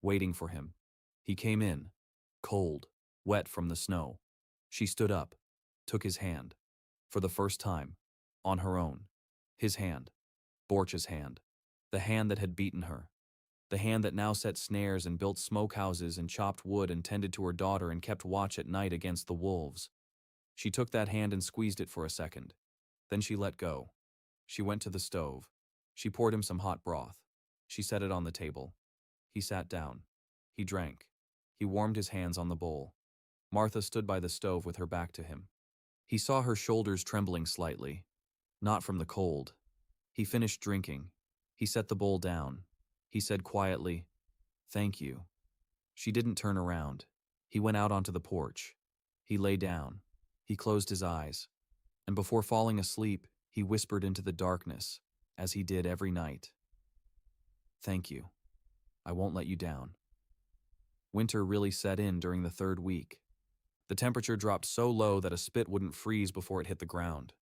waiting for him. He came in, cold, wet from the snow. She stood up, took his hand. For the first time, on her own. His hand. Borch's hand. The hand that had beaten her. The hand that now set snares and built smokehouses and chopped wood and tended to her daughter and kept watch at night against the wolves. She took that hand and squeezed it for a second. Then she let go. She went to the stove. She poured him some hot broth. She set it on the table. He sat down. He drank. He warmed his hands on the bowl. Martha stood by the stove with her back to him. He saw her shoulders trembling slightly. Not from the cold. He finished drinking. He set the bowl down. He said quietly, "Thank you." She didn't turn around. He went out onto the porch. He lay down. He closed his eyes. And before falling asleep, he whispered into the darkness, as he did every night. "Thank you. I won't let you down." Winter really set in during the third week. The temperature dropped so low that a spit wouldn't freeze before it hit the ground.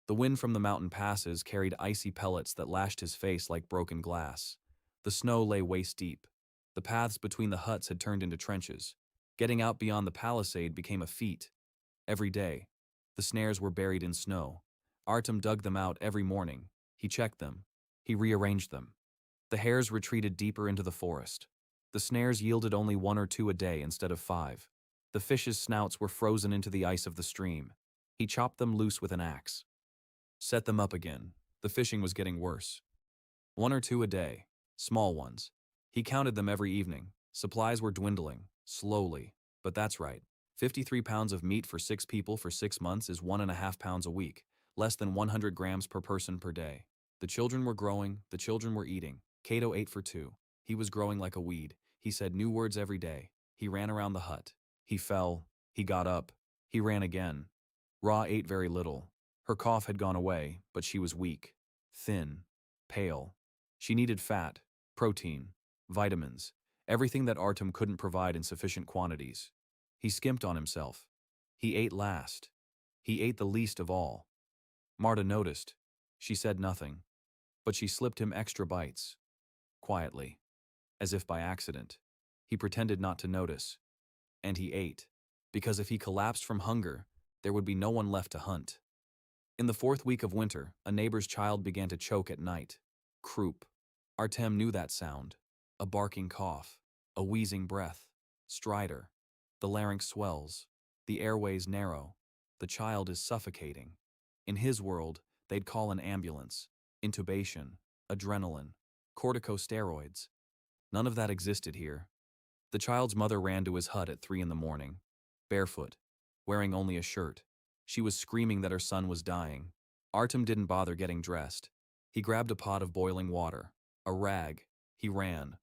The wind from the mountain passes carried icy pellets that lashed his face like broken glass. The snow lay waist deep. The paths between the huts had turned into trenches. Getting out beyond the palisade became a feat. Every day, the snares were buried in snow. Artem dug them out every morning. He checked them. He rearranged them. The hares retreated deeper into the forest. The snares yielded only 1 or 2 a day instead of 5. The fish's snouts were frozen into the ice of the stream. He chopped them loose with an axe. Set them up again. The fishing was getting worse. 1 or 2 a day. Small ones. He counted them every evening. Supplies were dwindling, slowly. But that's right. 53 pounds of meat for 6 people for 6 months is 1.5 pounds a week, less than 100 grams per person per day. The children were growing, the children were eating. Cato ate for 2. He was growing like a weed. He said new words every day. He ran around the hut. He fell. He got up. He ran again. Ra ate very little. Her cough had gone away, but she was weak, thin, pale. She needed fat, protein, vitamins, everything that Artem couldn't provide in sufficient quantities. He skimped on himself. He ate last. He ate the least of all. Marta noticed. She said nothing, but she slipped him extra bites. Quietly, as if by accident. He pretended not to notice. And he ate, because if he collapsed from hunger, there would be no one left to hunt. In the 4th week of winter, a neighbor's child began to choke at night. Croup. Artem knew that sound. A barking cough. A wheezing breath. Stridor. The larynx swells. The airways narrow. The child is suffocating. In his world, they'd call an ambulance. Intubation. Adrenaline. Corticosteroids. None of that existed here. The child's mother ran to his hut at 3 in the morning. Barefoot. Wearing only a shirt. She was screaming that her son was dying. Artem didn't bother getting dressed. He grabbed a pot of boiling water. A rag. He ran.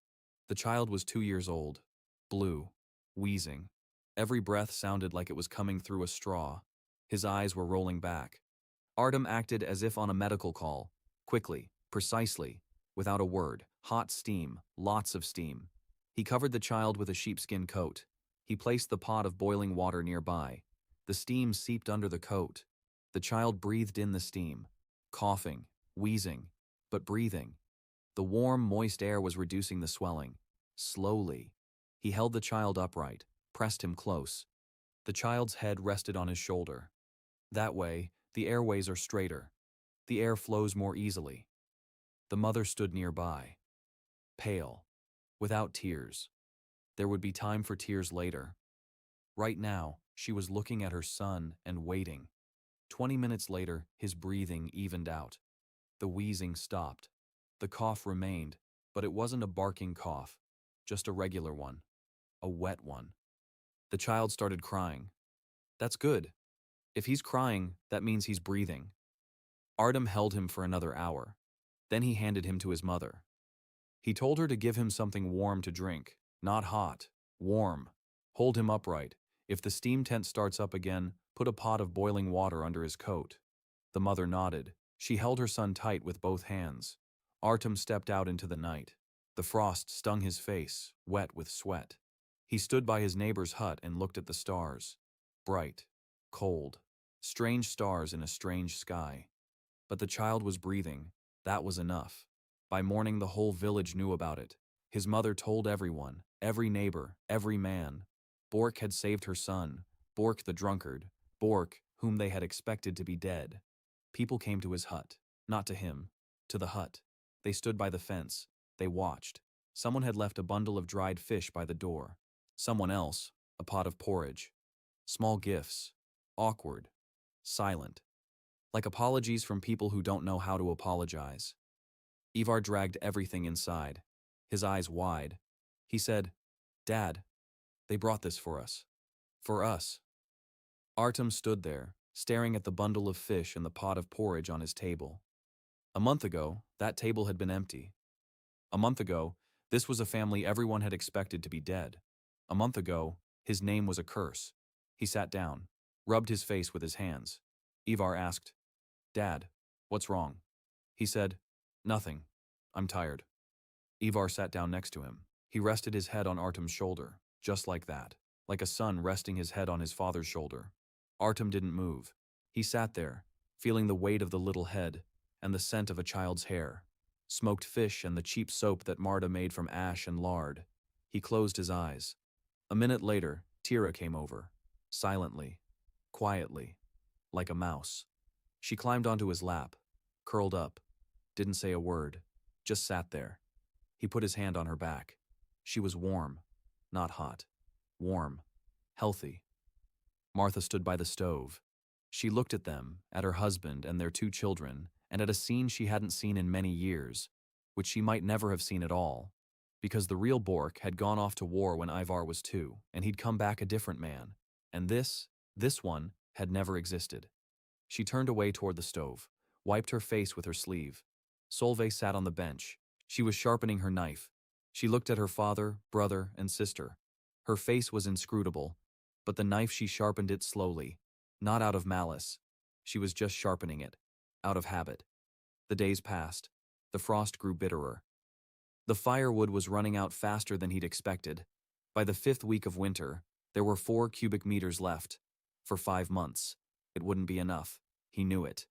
The child was 2 years old. Blue. Wheezing. Every breath sounded like it was coming through a straw. His eyes were rolling back. Artem acted as if on a medical call. Quickly. Precisely. Without a word. Hot steam. Lots of steam. He covered the child with a sheepskin coat. He placed the pot of boiling water nearby. The steam seeped under the coat. The child breathed in the steam, coughing, wheezing, but breathing. The warm, moist air was reducing the swelling. Slowly. He held the child upright, pressed him close. The child's head rested on his shoulder. That way, the airways are straighter. The air flows more easily. The mother stood nearby, pale, without tears. There would be time for tears later. Right now, she was looking at her son and waiting. 20 minutes later, his breathing evened out. The wheezing stopped. The cough remained, but it wasn't a barking cough, just a regular one, a wet one. The child started crying. That's good. If he's crying, that means he's breathing. Artem held him for another hour. Then he handed him to his mother. He told her to give him something warm to drink, not hot, warm. Hold him upright. If the steam tent starts up again, put a pot of boiling water under his coat. The mother nodded. She held her son tight with both hands. Artem stepped out into the night. The frost stung his face, wet with sweat. He stood by his neighbor's hut and looked at the stars. Bright, cold, strange stars in a strange sky. But the child was breathing. That was enough. By morning, the whole village knew about it. His mother told everyone, every neighbor, every man. Bork had saved her son, Bork the drunkard, Bork, whom they had expected to be dead. People came to his hut, not to him, to the hut. They stood by the fence. They watched. Someone had left a bundle of dried fish by the door. Someone else, a pot of porridge. Small gifts, awkward, silent. Like apologies from people who don't know how to apologize. Ivar dragged everything inside, his eyes wide. He said, "Dad, They brought this for us. For us. Artem stood there, staring at the bundle of fish and the pot of porridge on his table. A month ago, that table had been empty. A month ago, this was a family everyone had expected to be dead. A month ago, his name was a curse. He sat down, rubbed his face with his hands. Ivar asked, "Dad, what's wrong?" He said, "Nothing. I'm tired." Ivar sat down next to him. He rested his head on Artem's shoulder, just like that, like a son resting his head on his father's shoulder. Artem didn't move. He sat there, feeling the weight of the little head and the scent of a child's hair, smoked fish and the cheap soap that Marta made from ash and lard. He closed his eyes. A minute later, Tira came over, silently, quietly, like a mouse. She climbed onto his lap, curled up, didn't say a word, just sat there. He put his hand on her back. She was warm, not hot. Warm, healthy. Martha stood by the stove. She looked at them, at her husband and their 2 children, and at a scene she hadn't seen in many years, which she might never have seen at all, because the real Bork had gone off to war when Ivar was 2, and he'd come back a different man, and this one, had never existed. She turned away toward the stove, wiped her face with her sleeve. Solveig sat on the bench. She was sharpening her knife. She looked at her father, brother, and sister. Her face was inscrutable, but the knife she sharpened it slowly, not out of malice. She was just sharpening it, out of habit. The days passed. The frost grew bitterer. The firewood was running out faster than he'd expected. By the 5th week of winter, there were 4 cubic meters left. For 5 months. It wouldn't be enough. He knew it.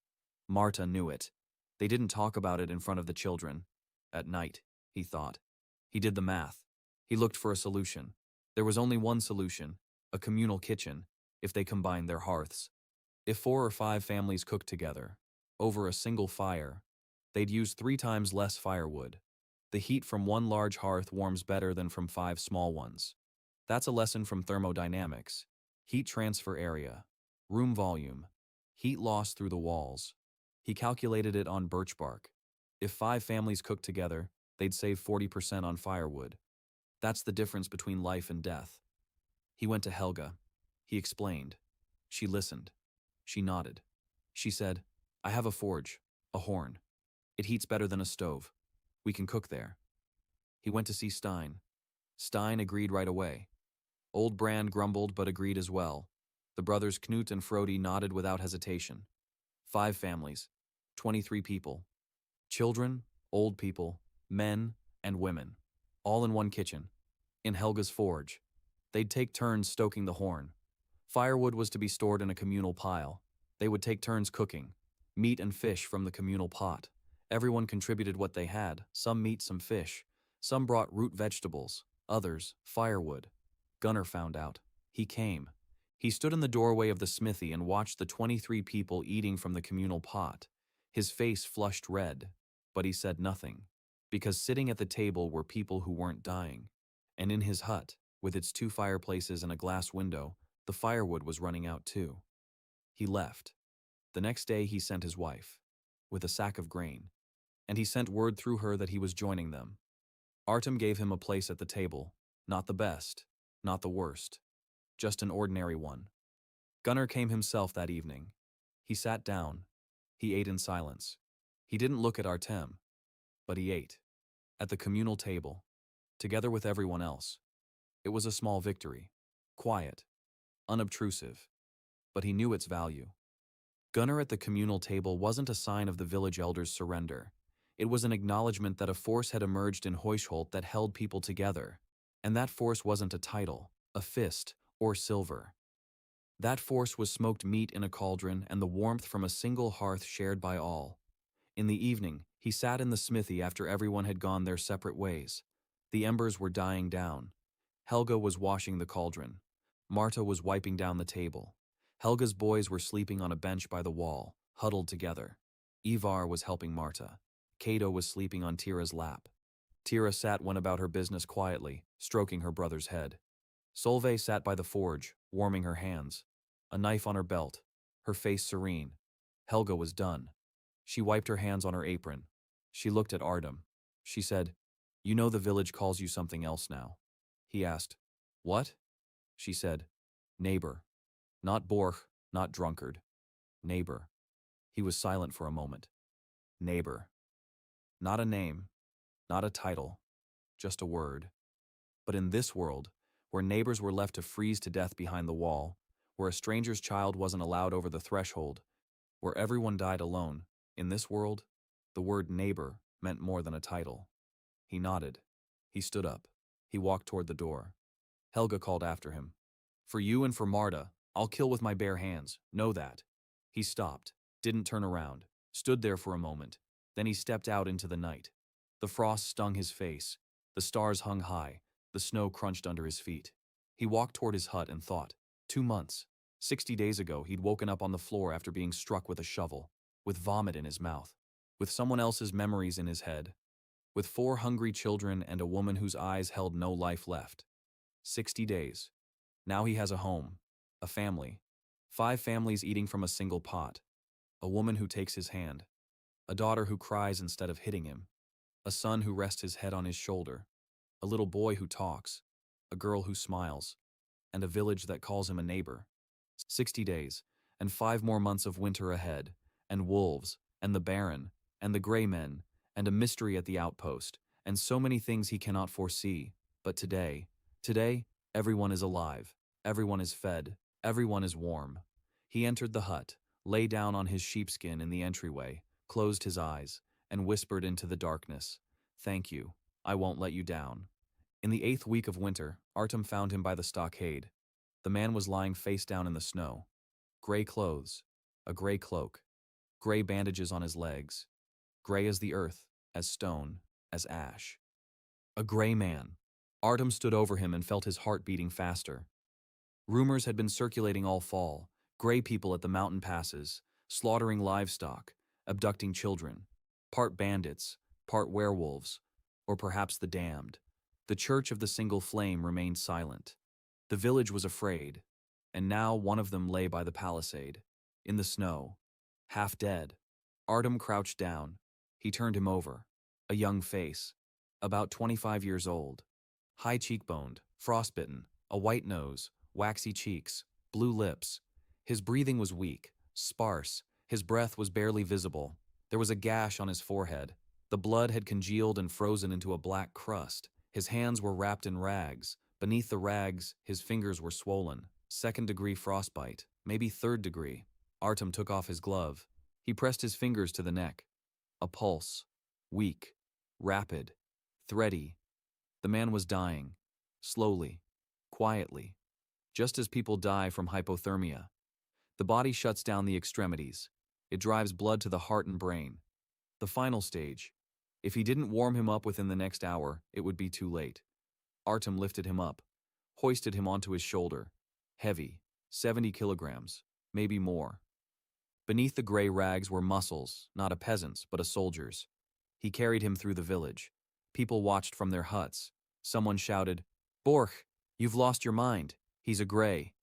Marta knew it. They didn't talk about it in front of the children. At night, he thought. He did the math. He looked for a solution. There was only one solution, a communal kitchen, if they combined their hearths. If 4 or 5 families cooked together, over a single fire, they'd use 3 times less firewood. The heat from one large hearth warms better than from 5 small ones. That's a lesson from thermodynamics. Heat transfer area, room volume, heat loss through the walls. He calculated it on birch bark. If 5 families cooked together, they'd save 40% on firewood. That's the difference between life and death. He went to Helga. He explained. She listened. She nodded. She said, "I have a forge, a horn. It heats better than a stove. We can cook there." He went to see Stein. Stein agreed right away. Old Brand grumbled but agreed as well. The brothers Knut and Frodi nodded without hesitation. 5 families, 23 people. Children, old people, men, and women. All in one kitchen. In Helga's forge. They'd take turns stoking the horn. Firewood was to be stored in a communal pile. They would take turns cooking. Meat and fish from the communal pot. Everyone contributed what they had, some meat, some fish. Some brought root vegetables, others, firewood. Gunnar found out. He came. He stood in the doorway of the smithy and watched the 23 people eating from the communal pot. His face flushed red, but he said nothing, because sitting at the table were people who weren't dying. And in his hut, with its 2 fireplaces and a glass window, the firewood was running out too. He left. The next day he sent his wife, with a sack of grain, and he sent word through her that he was joining them. Artem gave him a place at the table, not the best, not the worst, just an ordinary one. Gunnar came himself that evening. He sat down. He ate in silence. He didn't look at Artem, but he ate. At the communal table, together with everyone else. It was a small victory. Quiet. Unobtrusive. But he knew its value. Gunnar at the communal table wasn't a sign of the village elders' surrender. It was an acknowledgement that a force had emerged in Huisholt that held people together. And that force wasn't a title, a fist, or silver. That force was smoked meat in a cauldron and the warmth from a single hearth shared by all. In the evening, he sat in the smithy after everyone had gone their separate ways. The embers were dying down. Helga was washing the cauldron. Marta was wiping down the table. Helga's boys were sleeping on a bench by the wall, huddled together. Ivar was helping Marta. Cato was sleeping on Tira's lap. Tira went about her business quietly, stroking her brother's head. Solveig sat by the forge, warming her hands. A knife on her belt, her face serene. Helga was done. She wiped her hands on her apron. She looked at Artem. She said, "You know the village calls you something else now." He asked, "What?" she said. Neighbor. Not Borch, not drunkard. Neighbor. He was silent for a moment. Neighbor. Not a name, not a title, just a word. But in this world, where neighbors were left to freeze to death behind the wall, where a stranger's child wasn't allowed over the threshold, where everyone died alone, in this world, the word neighbor meant more than a title. He nodded. He stood up. He walked toward the door. Helga called after him. For you and for Marta, I'll kill with my bare hands, know that. He stopped, didn't turn around, stood there for a moment, then he stepped out into the night. The frost stung his face, the stars hung high, the snow crunched under his feet. He walked toward his hut and thought, 2 months, 60 days ago he'd woken up on the floor after being struck with a shovel, with vomit in his mouth, with someone else's memories in his head, with 4 hungry children and a woman whose eyes held no life left. 60 days. Now he has a home, a family, 5 families eating from a single pot, a woman who takes his hand, a daughter who cries instead of hitting him, a son who rests his head on his shoulder, a little boy who talks, a girl who smiles, and a village that calls him a neighbor. 60 days, and 5 more months of winter ahead, and wolves, and the Baron, and the gray men, and a mystery at the outpost, and so many things he cannot foresee. But today, everyone is alive, everyone is fed, everyone is warm. He entered the hut, lay down on his sheepskin in the entryway, closed his eyes, and whispered into the darkness, "Thank you, I won't let you down." In the 8th week of winter, Artem found him by the stockade. The man was lying face down in the snow. Gray clothes, a gray cloak, gray bandages on his legs, gray as the earth, as stone, as ash. A gray man. Artem stood over him and felt his heart beating faster. Rumors had been circulating all fall, gray people at the mountain passes, slaughtering livestock, abducting children, part bandits, part werewolves, or perhaps the damned. The church of the single flame remained silent. The village was afraid, and now one of them lay by the palisade, in the snow, half dead. Artem crouched down. He turned him over. A young face, about 25 years old, high cheekboned, frostbitten, a white nose, waxy cheeks, blue lips. His breathing was weak, sparse, his breath was barely visible. There was a gash on his forehead. The blood had congealed and frozen into a black crust. His hands were wrapped in rags. Beneath the rags, his fingers were swollen. 2nd-degree frostbite, maybe 3rd degree. Artem took off his glove. He pressed his fingers to the neck. A pulse. Weak. Rapid. Thready. The man was dying. Slowly. Quietly. Just as people die from hypothermia. The body shuts down the extremities. It drives blood to the heart and brain. The final stage. If he didn't warm him up within the next hour, it would be too late. Artem lifted him up, hoisted him onto his shoulder. Heavy, 70 kilograms, maybe more. Beneath the gray rags were muscles, not a peasant's, but a soldier's. He carried him through the village. People watched from their huts. Someone shouted, "Borch, you've lost your mind. He's a gray."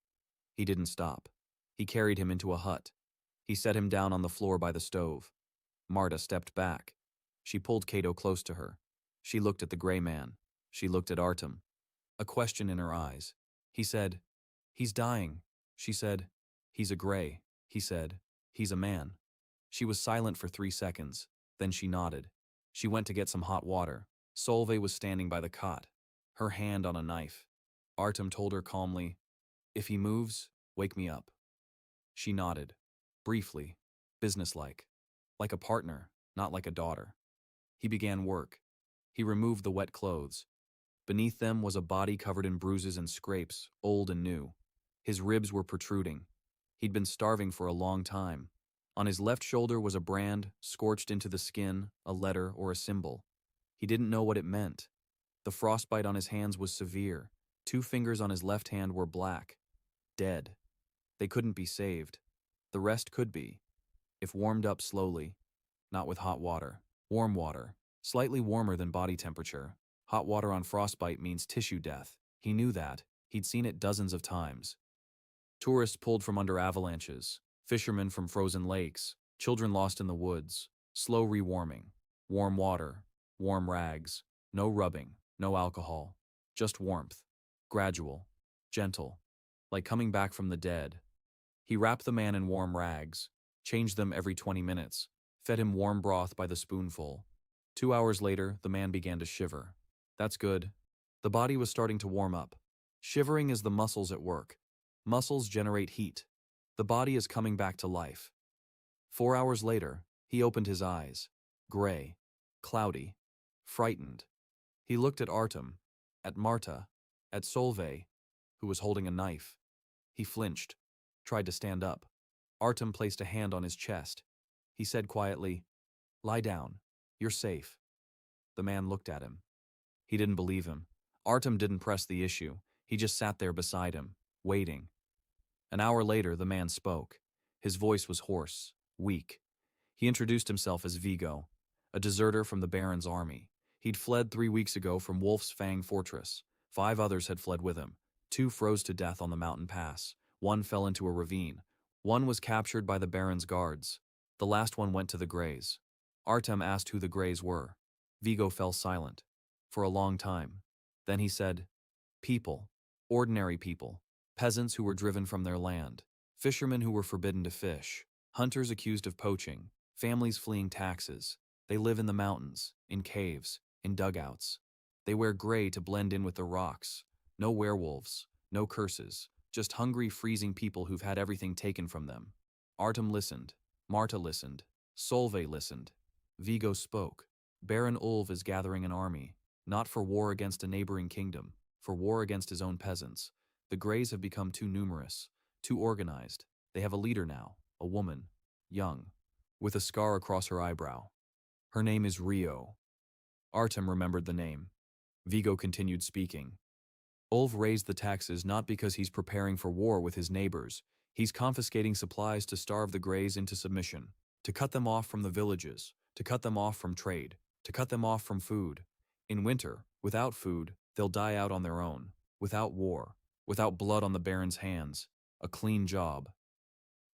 He didn't stop. He carried him into a hut. He set him down on the floor by the stove. Marta stepped back. She pulled Cato close to her. She looked at the gray man. She looked at Artem. A question in her eyes. He said, "He's dying." She said, "He's a gray." He said, "He's a man." She was silent for 3 seconds. Then she nodded. She went to get some hot water. Solveig was standing by the cot, her hand on a knife. Artem told her calmly, "If he moves, wake me up." She nodded, briefly, businesslike, like a partner, not like a daughter. He began work. He removed the wet clothes. Beneath them was a body covered in bruises and scrapes, old and new. His ribs were protruding. He'd been starving for a long time. On his left shoulder was a brand, scorched into the skin, a letter or a symbol. He didn't know what it meant. The frostbite on his hands was severe. 2 fingers on his left hand were black. Dead. They couldn't be saved. The rest could be, if warmed up slowly, not with hot water. Warm water, slightly warmer than body temperature. Hot water on frostbite means tissue death. He knew that. He'd seen it dozens of times. Tourists pulled from under avalanches, fishermen from frozen lakes, children lost in the woods, slow rewarming, warm water, warm rags, no rubbing, no alcohol, just warmth, gradual, gentle. like coming back from the dead. He wrapped the man in warm rags, changed them every 20 minutes, fed him warm broth by the spoonful. 2 hours later, the man began to shiver. That's good. The body was starting to warm up. Shivering is the muscles at work. Muscles generate heat. The body is coming back to life. 4 hours later, he opened his eyes. Gray, cloudy, frightened. He looked at Artem, at Marta, at Solveig, who was holding a knife. He flinched, tried to stand up. Artem placed a hand on his chest. He said quietly, "Lie down. You're safe." The man looked at him. He didn't believe him. Artem didn't press the issue. He just sat there beside him, waiting. An hour later, the man spoke. His voice was hoarse, weak. He introduced himself as Vigo, a deserter from the Baron's army. He'd fled 3 weeks ago from Wolf's Fang Fortress. 5 others had fled with him. 2 froze to death on the mountain pass. 1 fell into a ravine. 1 was captured by the Baron's guards. The last one went to the Greys. Artem asked who the Greys were. Vigo fell silent. For a long time. Then he said, "People. Ordinary people. Peasants who were driven from their land. Fishermen who were forbidden to fish. Hunters accused of poaching. Families fleeing taxes. They live in the mountains, in caves, in dugouts. They wear gray to blend in with the rocks. No werewolves, no curses, just hungry, freezing people who've had everything taken from them." Artem listened. Marta listened. Solveig listened. Vigo spoke. "Baron Ulv is gathering an army, not for war against a neighboring kingdom, for war against his own peasants. The Greys have become too numerous, too organized. They have a leader now, a woman, young, with a scar across her eyebrow. Her name is Rio." Artem remembered the name. Vigo continued speaking. "Ulv raised the taxes not because he's preparing for war with his neighbors. He's confiscating supplies to starve the Greys into submission, to cut them off from the villages, to cut them off from trade, to cut them off from food. In winter, without food, they'll die out on their own, without war, without blood on the Baron's hands. A clean job."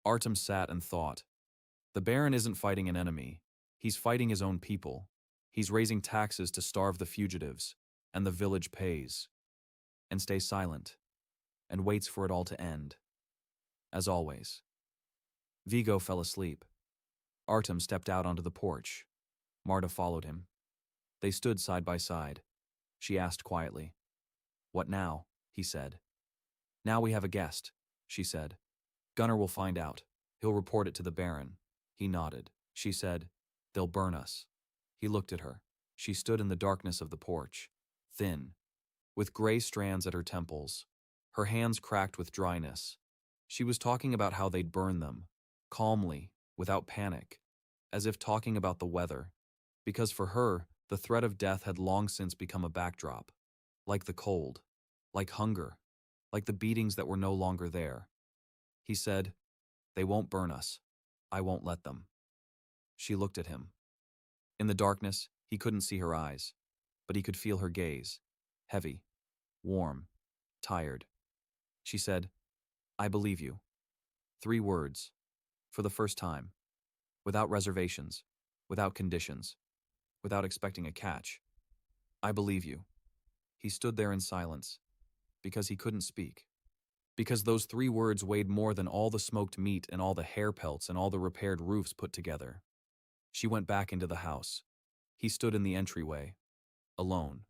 Artem sat and thought. The Baron isn't fighting an enemy. He's fighting his own people. He's raising taxes to starve the fugitives, and the village pays. And stays silent, and waits for it all to end. As always. Vigo fell asleep. Artem stepped out onto the porch. Marta followed him. They stood side by side. She asked quietly. "What now?" he said. "Now we have a guest," she said. "Gunnar will find out. He'll report it to the Baron." He nodded. She said, "They'll burn us." He looked at her. She stood in the darkness of the porch, thin, with gray strands at her temples. Her hands cracked with dryness. She was talking about how they'd burn them, calmly, without panic, as if talking about the weather. Because for her, the threat of death had long since become a backdrop. Like the cold, like hunger, like the beatings that were no longer there. He said, "They won't burn us. I won't let them." She looked at him. In the darkness, he couldn't see her eyes, but he could feel her gaze, heavy, warm, tired. She said, "I believe you." 3 words, for the first time, without reservations, without conditions, without expecting a catch. "I believe you." He stood there in silence, because he couldn't speak. Because those 3 words weighed more than all the smoked meat and all the hair pelts and all the repaired roofs put together. She went back into the house. He stood in the entryway, alone.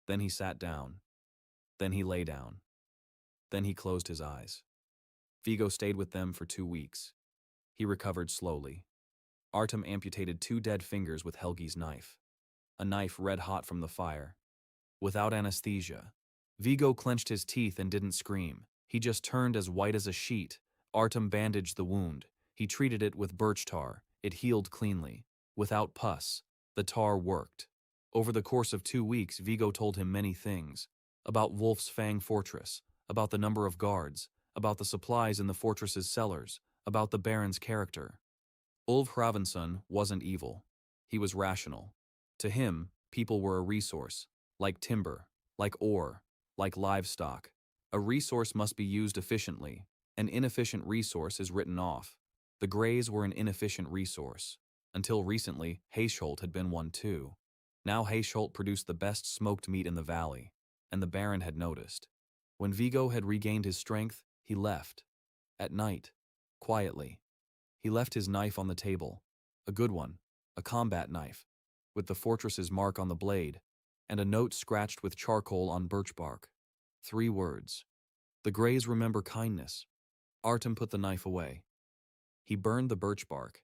Then he sat down. Then he lay down. Then he closed his eyes. Vigo stayed with them for 2 weeks. He recovered slowly. Artem amputated 2 dead fingers with Helgi's knife. A knife red hot from the fire. Without anesthesia. Vigo clenched his teeth and didn't scream. He just turned as white as a sheet. Artem bandaged the wound. He treated it with birch tar. It healed cleanly. Without pus. The tar worked. Over the course of 2 weeks, Vigo told him many things. About Wolf's Fang Fortress. About the number of guards. About the supplies in the fortress's cellars. About the Baron's character. Ulf Hravinsson wasn't evil. He was rational. To him, people were a resource. Like timber. Like ore. Like livestock. A resource must be used efficiently. An inefficient resource is written off. The Greys were an inefficient resource. Until recently, Haesholt had been one too. Now Haesholt produced the best smoked meat in the valley, and the Baron had noticed. When Vigo had regained his strength, he left. At night. Quietly. He left his knife on the table. A good one. A combat knife. With the fortress's mark on the blade. And a note scratched with charcoal on birch bark. 3 words. The Greys remember kindness. Artem put the knife away. He burned the birch bark.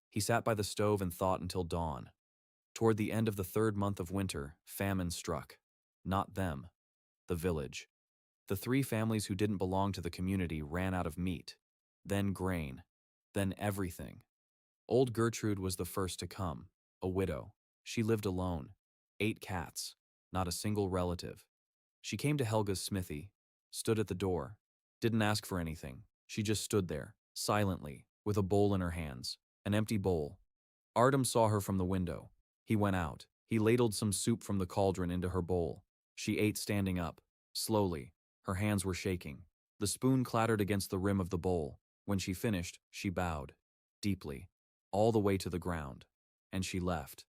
He sat by the stove and thought until dawn. Toward the end of the 3rd month of winter, famine struck. Not them. The village. The 3 families who didn't belong to the community ran out of meat. Then grain. Then everything. Old Gertrude was the first to come. A widow. She lived alone. 8 cats. Not a single relative. She came to Helga's smithy. Stood at the door. Didn't ask for anything. She just stood there, silently, with a bowl in her hands. An empty bowl. Artem saw her from the window. He went out. He ladled some soup from the cauldron into her bowl. She ate standing up. Slowly. Her hands were shaking. The spoon clattered against the rim of the bowl. When she finished, she bowed. Deeply. All the way to the ground. And she left.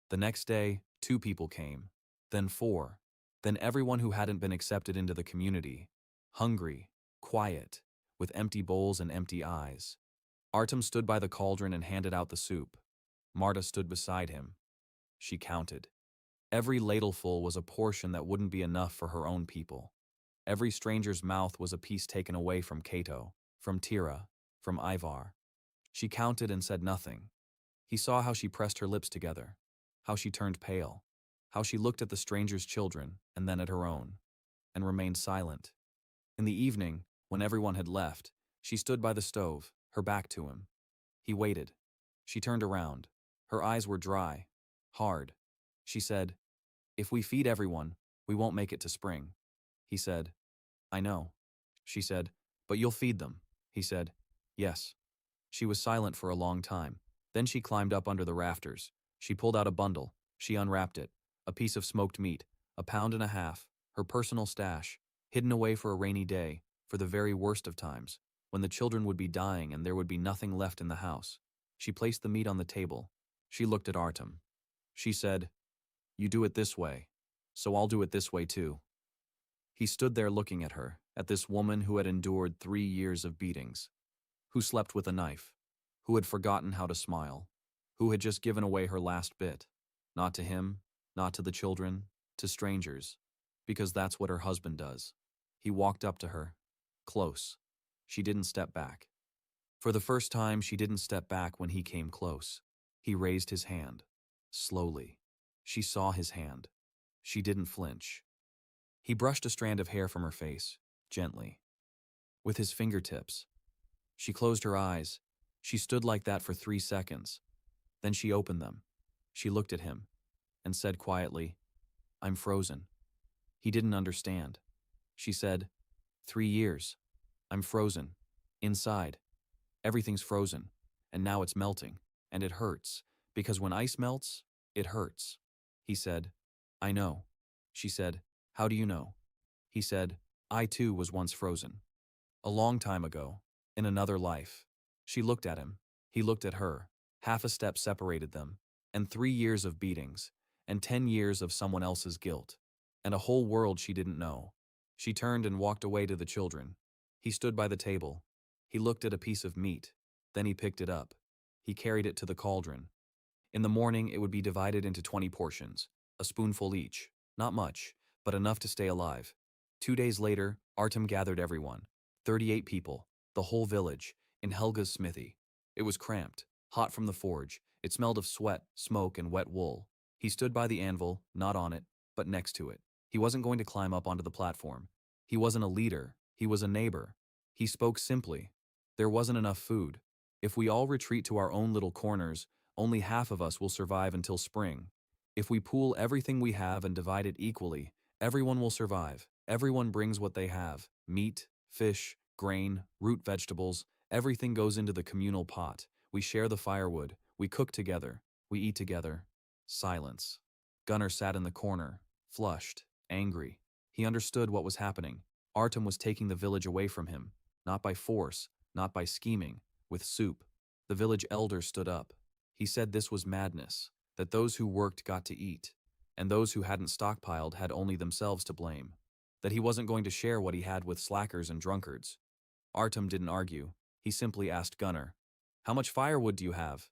The next day, 2 people came. Then 4. Then everyone who hadn't been accepted into the community. Hungry. Quiet. With empty bowls and empty eyes. Artem stood by the cauldron and handed out the soup. Marta stood beside him. She counted. Every ladleful was a portion that wouldn't be enough for her own people. Every stranger's mouth was a piece taken away from Cato, from Tira, from Ivar. She counted and said nothing. He saw how she pressed her lips together, how she turned pale, how she looked at the stranger's children and then at her own, and remained silent. In the evening, when everyone had left, she stood by the stove, her back to him. He waited. She turned around. Her eyes were dry, hard. She said, "If we feed everyone, we won't make it to spring." He said, "I know." She said, "But you'll feed them." He said, "Yes." She was silent for a long time. Then she climbed up under the rafters. She pulled out a bundle. She unwrapped it. A piece of smoked meat, 1.5 pounds, her personal stash, hidden away for a rainy day, for the very worst of times, when the children would be dying and there would be nothing left in the house. She placed the meat on the table. She looked at Artem. She said, "You do it this way, so I'll do it this way too." He stood there looking at her, at this woman who had endured 3 years of beatings, who slept with a knife, who had forgotten how to smile, who had just given away her last bit, not to him, not to the children, to strangers, because that's what her husband does. He walked up to her, close. She didn't step back. For the first time, she didn't step back when he came close. He raised his hand, slowly. She saw his hand. She didn't flinch. He brushed a strand of hair from her face, gently, with his fingertips. She closed her eyes. She stood like that for 3 seconds. Then she opened them. She looked at him and said quietly, "I'm frozen." He didn't understand. She said, 3 years. I'm frozen. Inside. Everything's frozen. And now it's melting. And it hurts. Because when ice melts, it hurts. He said, "I know." She said, "How do you know?" He said, "I too was once frozen. A long time ago. In another life." She looked at him. He looked at her. Half a step separated them. And 3 years of beatings. And 10 years of someone else's guilt. And a whole world she didn't know. She turned and walked away to the children. He stood by the table. He looked at a piece of meat. Then he picked it up. He carried it to the cauldron. In the morning, it would be divided into 20 portions, a spoonful each. Not much, but enough to stay alive. 2 days later, Artem gathered everyone. 38 people, the whole village, in Helga's smithy. It was cramped, hot from the forge. It smelled of sweat, smoke, and wet wool. He stood by the anvil, not on it, but next to it. He wasn't going to climb up onto the platform. He wasn't a leader. He was a neighbor. He spoke simply. There wasn't enough food. If we all retreat to our own little corners, only half of us will survive until spring. If we pool everything we have and divide it equally, everyone will survive. Everyone brings what they have. Meat, fish, grain, root vegetables, everything goes into the communal pot. We share the firewood. We cook together. We eat together. Silence. Gunnar sat in the corner, flushed, angry. He understood what was happening. Artem was taking the village away from him, not by force, not by scheming, with soup. The village elder stood up. He said this was madness, that those who worked got to eat, and those who hadn't stockpiled had only themselves to blame. that he wasn't going to share what he had with slackers and drunkards. Artem didn't argue. He simply asked Gunnar, "How much firewood do you have?"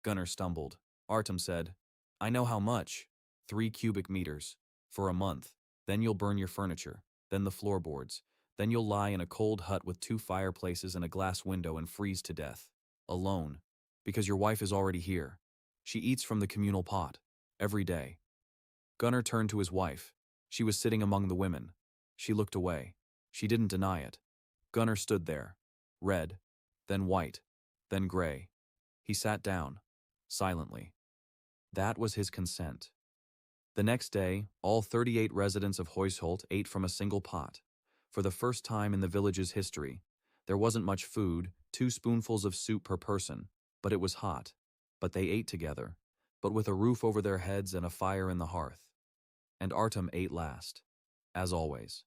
Gunnar stumbled. Artem said, "I know how much. 3 cubic meters. For a month. Then you'll burn your furniture. Then the floorboards. Then you'll lie in a cold hut with 2 fireplaces and a glass window and freeze to death. Alone. Because your wife is already here. She eats from the communal pot. Every day." Gunnar turned to his wife. She was sitting among the women. She looked away. She didn't deny it. Gunnar stood there. Red. Then white. Then gray. He sat down. Silently. That was his consent. The next day, all 38 residents of Huisholt ate from a single pot. For the first time in the village's history, there wasn't much food, 2 spoonfuls of soup per person, but it was hot. But they ate together, but with a roof over their heads and a fire in the hearth. And Artem ate last. As always.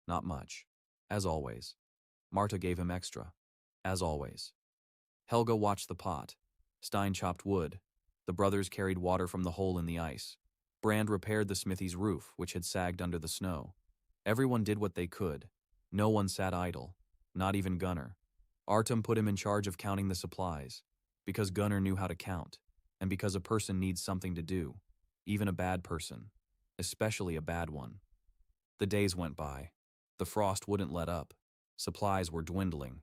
Not much. As always. Marta gave him extra. As always. Helga watched the pot. Stein chopped wood. The brothers carried water from the hole in the ice. Brand repaired the smithy's roof, which had sagged under the snow. Everyone did what they could. No one sat idle. Not even Gunnar. Artem put him in charge of counting the supplies. Because Gunnar knew how to count. And because a person needs something to do. Even a bad person. Especially a bad one. The days went by. The frost wouldn't let up. Supplies were dwindling.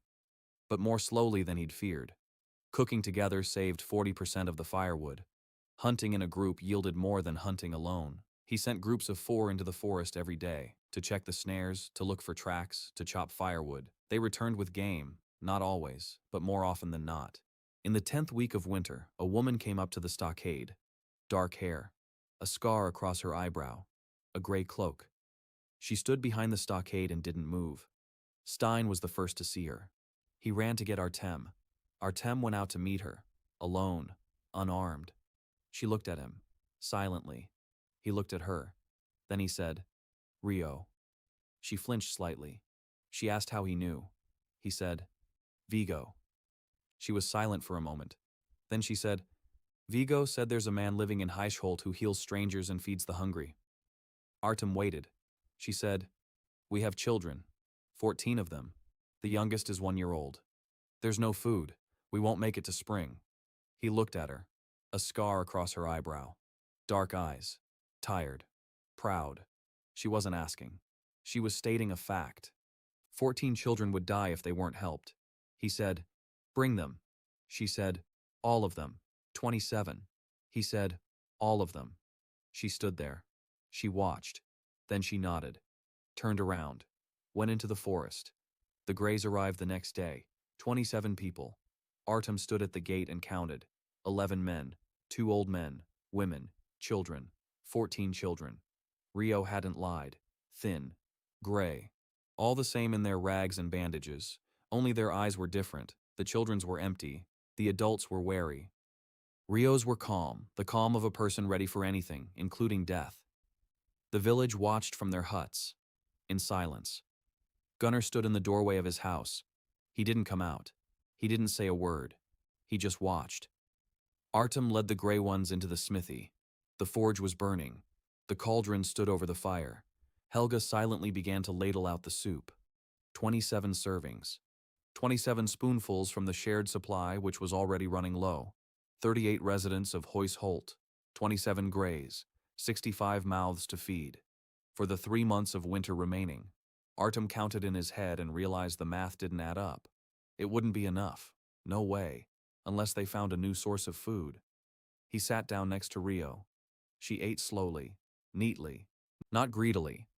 But more slowly than he'd feared. Cooking together saved 40% of the firewood. Hunting in a group yielded more than hunting alone. He sent groups of 4 into the forest every day, to check the snares, to look for tracks, to chop firewood. They returned with game, not always, but more often than not. In the 10th week of winter, a woman came up to the stockade. Dark hair, a scar across her eyebrow, a gray cloak. She stood behind the stockade and didn't move. Stein was the first to see her. He ran to get Artem. Artem went out to meet her, alone, unarmed. She looked at him, silently. He looked at her. Then he said, "Rio." She flinched slightly. She asked how he knew. He said, "Vigo." She was silent for a moment. Then she said, "Vigo said there's a man living in Huisholt who heals strangers and feeds the hungry." Artem waited. She said, "We have children, 14 of them. The youngest is 1 year old. There's no food. We won't make it to spring." He looked at her. A scar across her eyebrow. Dark eyes. Tired. Proud. She wasn't asking. She was stating a fact. 14 children would die if they weren't helped. He said, "Bring them." She said, "All of them. 27. He said, "All of them." She stood there. She watched. Then she nodded. Turned around. Went into the forest. The Greys arrived the next day. 27 people. Artem stood at the gate and counted. 11 men. 2 old men. Women. Children. 14 children. Rio hadn't lied. Thin. Gray. All the same in their rags and bandages. Only their eyes were different. The children's were empty. The adults were wary. Rio's were calm, the calm of a person ready for anything, including death. The village watched from their huts. In silence. Gunnar stood in the doorway of his house. He didn't come out. He didn't say a word. He just watched. Artem led the gray ones into the smithy. The forge was burning. The cauldron stood over the fire. Helga silently began to ladle out the soup. 27 servings. 27 spoonfuls from the shared supply, which was already running low. 38 residents of Huisholt. 27 greys. 65 mouths to feed. For the 3 months of winter remaining. Artem counted in his head and realized the math didn't add up. It wouldn't be enough. No way. Unless they found a new source of food. He sat down next to Rio. She ate slowly, neatly, not greedily,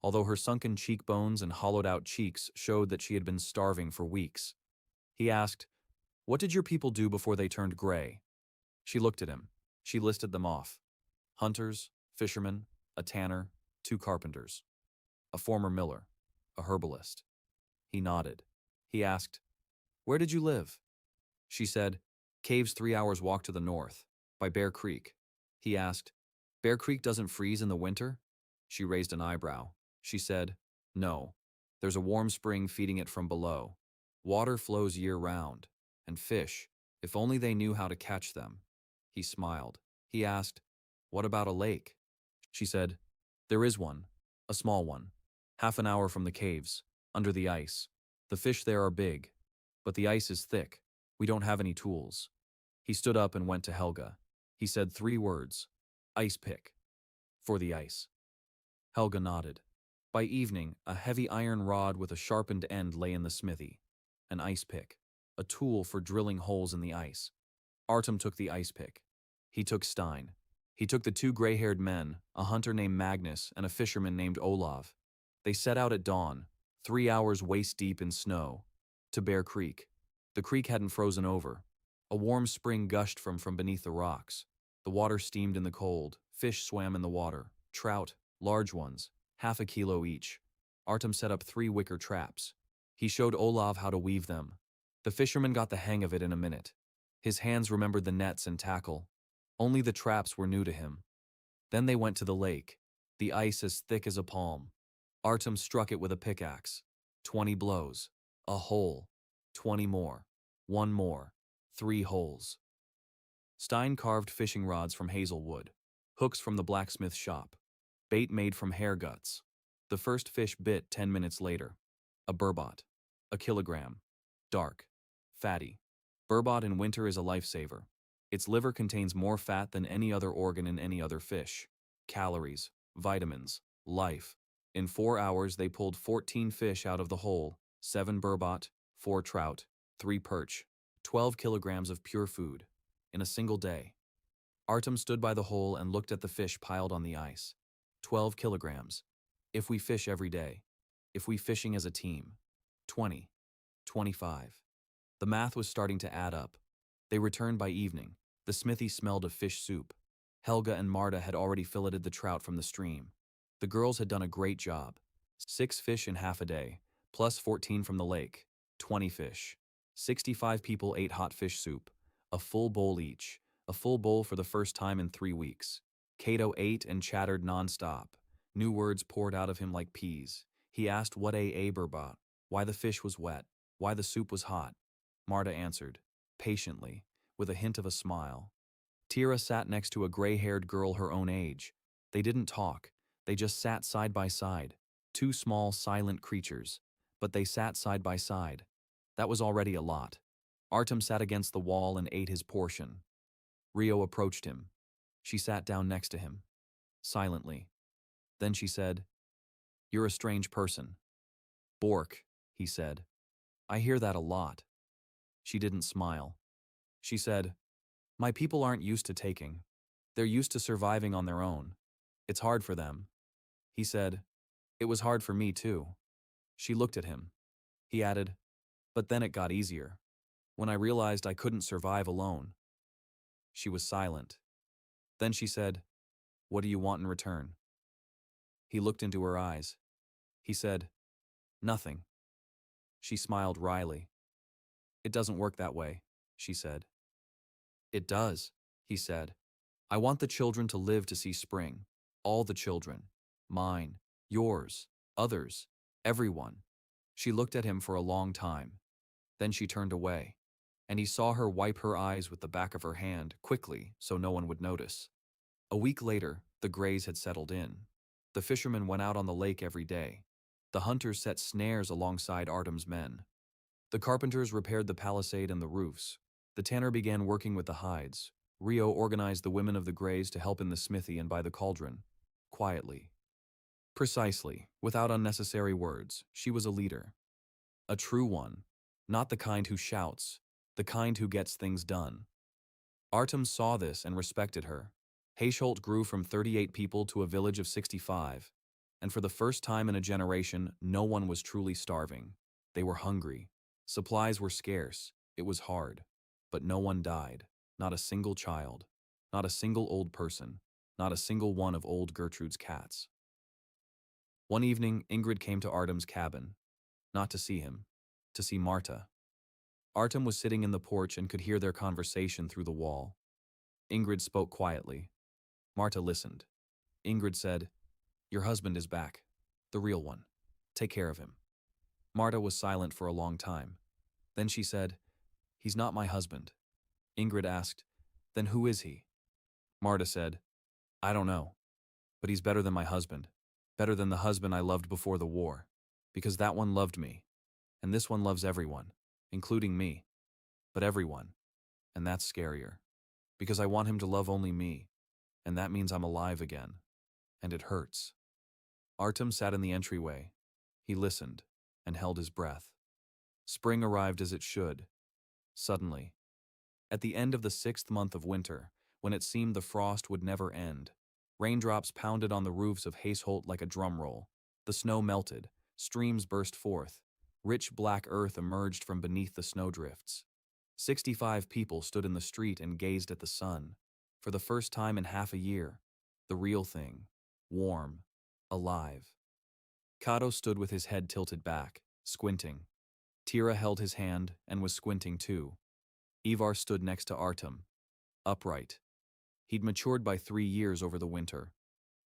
although her sunken cheekbones and hollowed-out cheeks showed that she had been starving for weeks. He asked, "What did your people do before they turned gray?" She looked at him. She listed them off. Hunters, fishermen, a tanner, 2 carpenters. A former miller, a herbalist. He nodded. He asked, "Where did you live?" She said, "Caves 3 hours walk to the north, by Bear Creek." He asked, "Bear Creek doesn't freeze in the winter?" She raised an eyebrow. She said, "No. There's a warm spring feeding it from below. Water flows year-round. And fish, if only they knew how to catch them." He smiled. He asked, "What about a lake?" She said, "There is one. A small one. Half an hour from the caves, under the ice. The fish there are big, but the ice is thick. We don't have any tools. He stood up and went to Helga. He said 3 words. Ice pick. For the ice. Helga nodded. By evening, a heavy iron rod with a sharpened end lay in the smithy. An ice pick. A tool for drilling holes in the ice. Artem took the ice pick. He took Stein. He took the 2 gray-haired men, a hunter named Magnus and a fisherman named Olav. They set out at dawn, 3 hours waist-deep in snow, to Bear Creek. The creek hadn't frozen over. A warm spring gushed from beneath the rocks. The water steamed in the cold. Fish swam in the water. Trout, large ones, half a kilo each. Artem set up 3 wicker traps. He showed Olav how to weave them. The fisherman got the hang of it in a minute. His hands remembered the nets and tackle. Only the traps were new to him. Then they went to the lake, the ice as thick as a palm. Artem struck it with a pickaxe. 20 blows. A hole. 20 more. 1 more. 3 holes. Stein carved fishing rods from hazel wood, hooks from the blacksmith shop, bait made from hair guts. The first fish bit 10 minutes later. A burbot. A kilogram. Dark. Fatty. Burbot in winter is a lifesaver. Its liver contains more fat than any other organ in any other fish. Calories, vitamins, life. In 4 hours they pulled 14 fish out of the hole, 7 burbot, 4 trout, 3 perch, 12 kilograms of pure food, in a single day. Artem stood by the hole and looked at the fish piled on the ice. 12 kilograms. If we fish every day. If we fishing as a team. 20. 25. The math was starting to add up. They returned by evening. The smithy smelled of fish soup. Helga and Marta had already filleted the trout from the stream. The girls had done a great job. 6 fish in half a day, plus 14 from the lake. 20 fish. 65 people ate hot fish soup. A full bowl each. A full bowl for the first time in 3 weeks. Cato ate and chattered non-stop. New words poured out of him like peas. He asked what a burbot, why the fish was wet, why the soup was hot. Marta answered, patiently, with a hint of a smile. Tira sat next to a gray-haired girl her own age. They didn't talk. They just sat side by side. 2 small, silent creatures. But they sat side by side. That was already a lot. Artem sat against the wall and ate his portion. Rio approached him. She sat down next to him. Silently. Then she said, "You're a strange person." "Bork," he said. "I hear that a lot." She didn't smile. She said, "My people aren't used to taking. They're used to surviving on their own. It's hard for them." He said, "It was hard for me too." She looked at him. He added, "But then it got easier. When I realized I couldn't survive alone." She was silent. Then she said, "What do you want in return?" He looked into her eyes. He said, "Nothing." She smiled wryly. "It doesn't work that way," she said. "It does," he said. "I want the children to live to see spring. All the children. Mine, yours, others, everyone." She looked at him for a long time. Then she turned away, and he saw her wipe her eyes with the back of her hand, quickly, so no one would notice. A week later, the grays had settled in. The fishermen went out on the lake every day. The hunters set snares alongside Artem's men. The carpenters repaired the palisade and the roofs. The tanner began working with the hides. Rio organized the women of the Greys to help in the smithy and by the cauldron. Quietly. Precisely, without unnecessary words, she was a leader. A true one. Not the kind who shouts, the kind who gets things done. Artem saw this and respected her. Haysholt grew from 38 people to a village of 65. And for the first time in a generation, no one was truly starving. They were hungry. Supplies were scarce. It was hard. But no one died. Not a single child. Not a single old person. Not a single one of old Gertrude's cats. One evening, Ingrid came to Artem's cabin. Not to see him. To see Marta. Artem was sitting in the porch and could hear their conversation through the wall. Ingrid spoke quietly. Marta listened. Ingrid said, "Your husband is back. The real one. Take care of him." Marta was silent for a long time. Then she said, "He's not my husband." Ingrid asked, "Then who is he?" Marta said, "I don't know, but he's better than my husband." Better than the husband I loved before the war. Because that one loved me. And this one loves everyone, including me. But everyone. And that's scarier. Because I want him to love only me. And that means I'm alive again. And it hurts. Artem sat in the entryway. He listened and held his breath. Spring arrived as it should. Suddenly. At the end of the 6th month of winter, when it seemed the frost would never end, raindrops pounded on the roofs of Haseholt like a drum roll. The snow melted, streams burst forth, rich black earth emerged from beneath the snowdrifts. 65 people stood in the street and gazed at the sun. For the first time in half a year, the real thing, warm, alive. Kato stood with his head tilted back, squinting. Tira held his hand and was squinting too. Ivar stood next to Artem, upright. He'd matured by 3 years over the winter.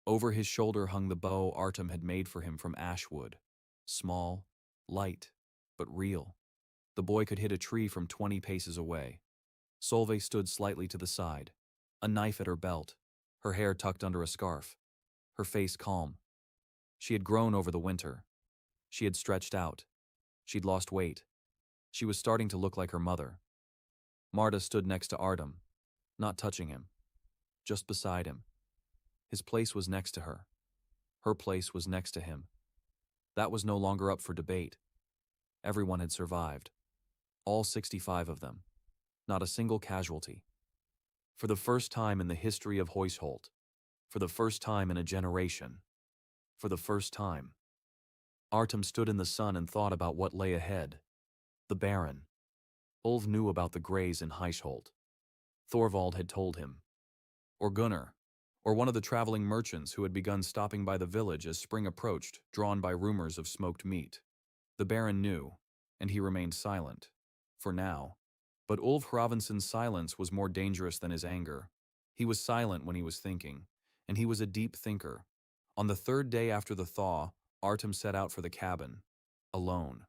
Over his shoulder hung the bow Artem had made for him from ash wood. Small, light, but real. The boy could hit a tree from 20 paces away. Solveig stood slightly to the side, a knife at her belt, her hair tucked under a scarf, her face calm. She had grown over the winter. She had stretched out. She'd lost weight. She was starting to look like her mother. Marta stood next to Artem, not touching him, just beside him. His place was next to her. Her place was next to him. That was no longer up for debate. Everyone had survived. All 65 of them. Not a single casualty. For the first time in the history of Haseholt. For the first time in a generation. For the first time. Artem stood in the sun and thought about what lay ahead. The Baron. Ulf knew about the Greys in Haseholt. Thorvald had told him. Or Gunnar. Or one of the traveling merchants who had begun stopping by the village as spring approached, drawn by rumors of smoked meat. The Baron knew, and he remained silent. For now. But Ulf Hravinson's silence was more dangerous than his anger. He was silent when he was thinking, and he was a deep thinker. On the 3rd day after the thaw, Artem set out for the cabin. Alone.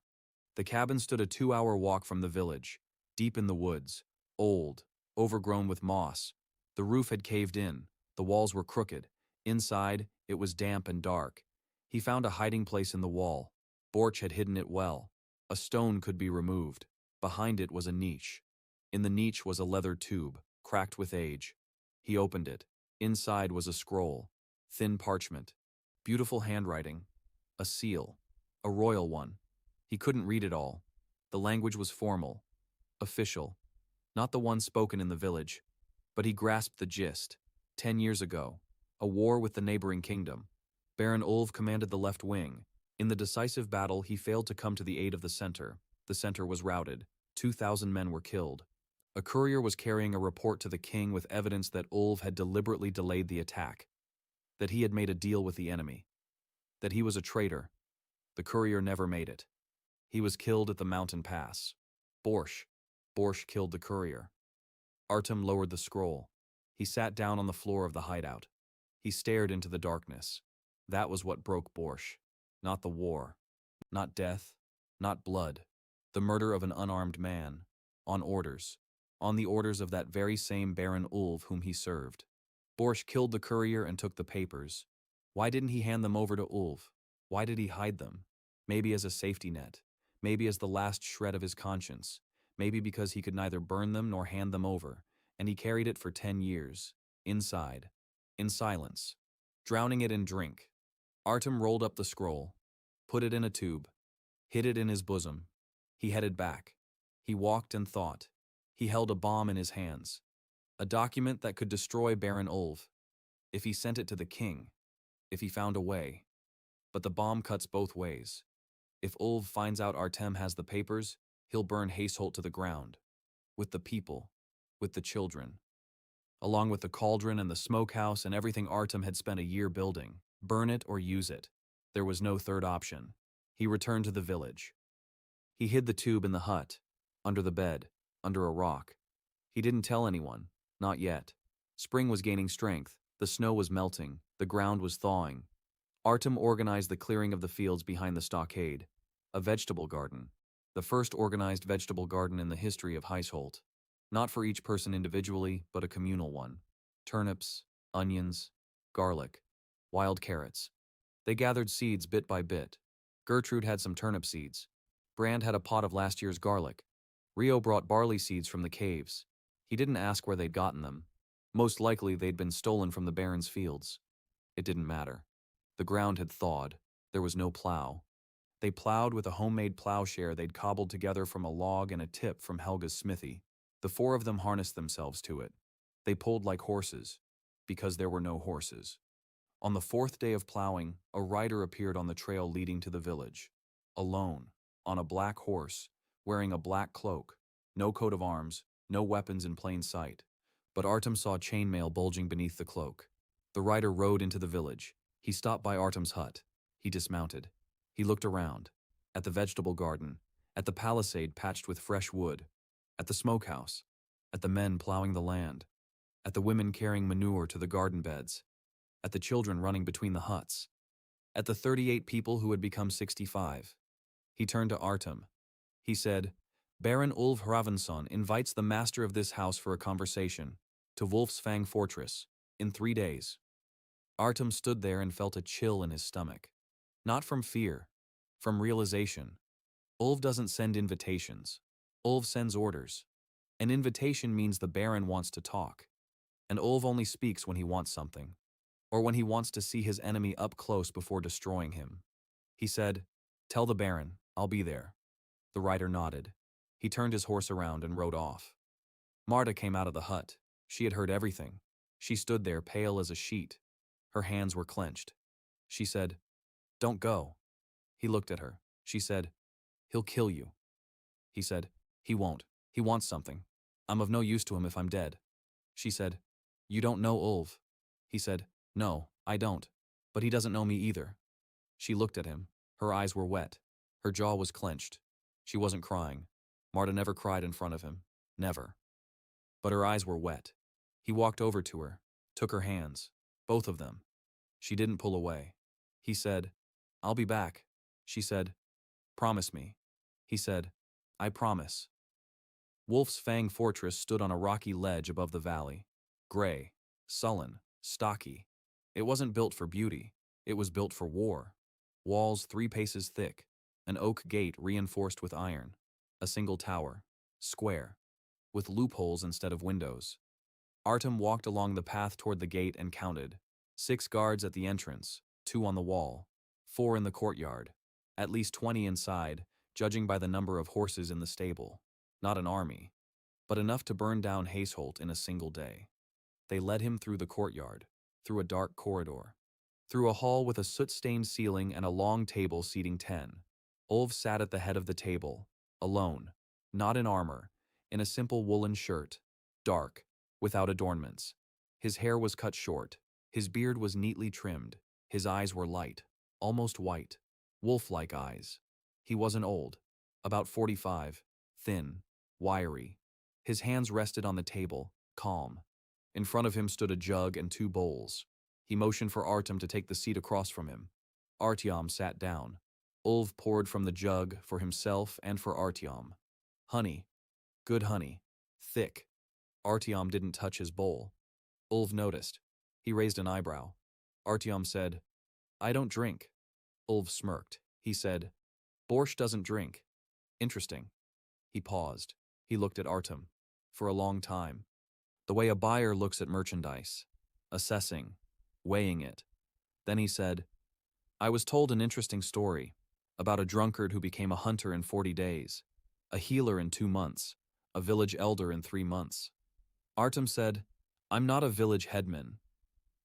The cabin stood a 2-hour walk from the village, deep in the woods, old, overgrown with moss. The roof had caved in, the walls were crooked. Inside, it was damp and dark. He found a hiding place in the wall. Borch had hidden it well. A stone could be removed. Behind it was a niche. In the niche was a leather tube, cracked with age. He opened it. Inside was a scroll. Thin parchment. Beautiful handwriting. A seal. A royal one. He couldn't read it all. The language was formal. Official. Not the one spoken in the village. But he grasped the gist. 10 years ago. A war with the neighboring kingdom. Baron Ulf commanded the left wing. In the decisive battle, he failed to come to the aid of the center. The center was routed. 2,000 men were killed. A courier was carrying a report to the king with evidence that Ulf had deliberately delayed the attack. That he had made a deal with the enemy. That he was a traitor. The courier never made it. He was killed at the mountain pass. Borch killed the courier. Artem lowered the scroll. He sat down on the floor of the hideout. He stared into the darkness. That was what broke Borch. Not the war. Not death. Not blood. The murder of an unarmed man. On orders. On the orders of that very same Baron Ulf whom he served. Borch killed the courier and took the papers. Why didn't he hand them over to Ulf? Why did he hide them? Maybe as a safety net. Maybe as the last shred of his conscience. Maybe because he could neither burn them nor hand them over, and he carried it for 10 years. Inside. In silence. Drowning it in drink. Artem rolled up the scroll. Put it in a tube. Hid it in his bosom. He headed back. He walked and thought. He held a bomb in his hands. A document that could destroy Baron Ulf. If he sent it to the king. If he found a way. But the bomb cuts both ways. If Ulf finds out Artem has the papers, he'll burn Haseholt to the ground. With the people. With the children. Along with the cauldron and the smokehouse and everything Artem had spent a year building. Burn it or use it. There was no third option. He returned to the village. He hid the tube in the hut. Under the bed. Under a rock. He didn't tell anyone. Not yet. Spring was gaining strength. The snow was melting. The ground was thawing. Artem organized the clearing of the fields behind the stockade. A vegetable garden. The first organized vegetable garden in the history of Haseholt. Not for each person individually, but a communal one. Turnips, onions, garlic, wild carrots. They gathered seeds bit by bit. Gertrude had some turnip seeds. Brand had a pot of last year's garlic. Rio brought barley seeds from the caves. He didn't ask where they'd gotten them. Most likely they'd been stolen from the Baron's fields. It didn't matter. The ground had thawed. There was no plow. They plowed with a homemade plowshare they'd cobbled together from a log and a tip from Helga's smithy. The four of them harnessed themselves to it. They pulled like horses, because there were no horses. On the fourth day of plowing, a rider appeared on the trail leading to the village. Alone, on a black horse, wearing a black cloak, no coat of arms, no weapons in plain sight. But Artem saw chainmail bulging beneath the cloak. The rider rode into the village. He stopped by Artem's hut. He dismounted. He looked around, at the vegetable garden, at the palisade patched with fresh wood, at the smokehouse, at the men plowing the land, at the women carrying manure to the garden beds, at the children running between the huts, at the 38 people who had become 65. He turned to Artem. He said, "Baron Ulf Hravenson invites the master of this house for a conversation, to Wolf's Fang Fortress, in 3 days." Artem stood there and felt a chill in his stomach. Not from fear, from realization. Ulf doesn't send invitations. Ulf sends orders. An invitation means the Baron wants to talk. And Ulf only speaks when he wants something, or when he wants to see his enemy up close before destroying him. He said, "Tell the Baron, I'll be there." The rider nodded. He turned his horse around and rode off. Marta came out of the hut. She had heard everything. She stood there pale as a sheet. Her hands were clenched. She said, "Don't go." He looked at her. She said, "He'll kill you." He said, "He won't. He wants something. I'm of no use to him if I'm dead." She said, "You don't know Ulf." He said, "No, I don't. But he doesn't know me either." She looked at him. Her eyes were wet. Her jaw was clenched. She wasn't crying. Marta never cried in front of him. Never. But her eyes were wet. He walked over to her, took her hands, both of them. She didn't pull away. He said, "I'll be back." She said, "Promise me." He said, "I promise." Wolf's Fang Fortress stood on a rocky ledge above the valley. Gray, sullen, stocky. It wasn't built for beauty. It was built for war. Walls 3 paces thick. An oak gate reinforced with iron. A single tower. Square. With loopholes instead of windows. Artem walked along the path toward the gate and counted. 6 guards at the entrance, 2 on the wall, 4 in the courtyard, at least 20 inside, judging by the number of horses in the stable. Not an army, but enough to burn down Hazeholt in a single day. They led him through the courtyard, through a dark corridor, through a hall with a soot-stained ceiling and a long table seating 10. Ulf sat at the head of the table, alone, not in armor, in a simple woolen shirt, dark, without adornments. His hair was cut short. His beard was neatly trimmed. His eyes were light, almost white, wolf-like eyes. He wasn't old, about 45, thin, wiry. His hands rested on the table, calm. In front of him stood a jug and 2 bowls. He motioned for Artem to take the seat across from him. Artyom sat down. Ulf poured from the jug for himself and for Artyom. Honey. Good honey. Thick. Artyom didn't touch his bowl. Ulf noticed. He raised an eyebrow. Artyom said, "I don't drink." Ulf smirked. He said, "Borscht doesn't drink. Interesting." He paused. He looked at Artem. For a long time. The way a buyer looks at merchandise. Assessing. Weighing it. Then he said, "I was told an interesting story. About a drunkard who became a hunter in 40 days. A healer in 2 months. A village elder in 3 months." Artem said, "I'm not a village headman."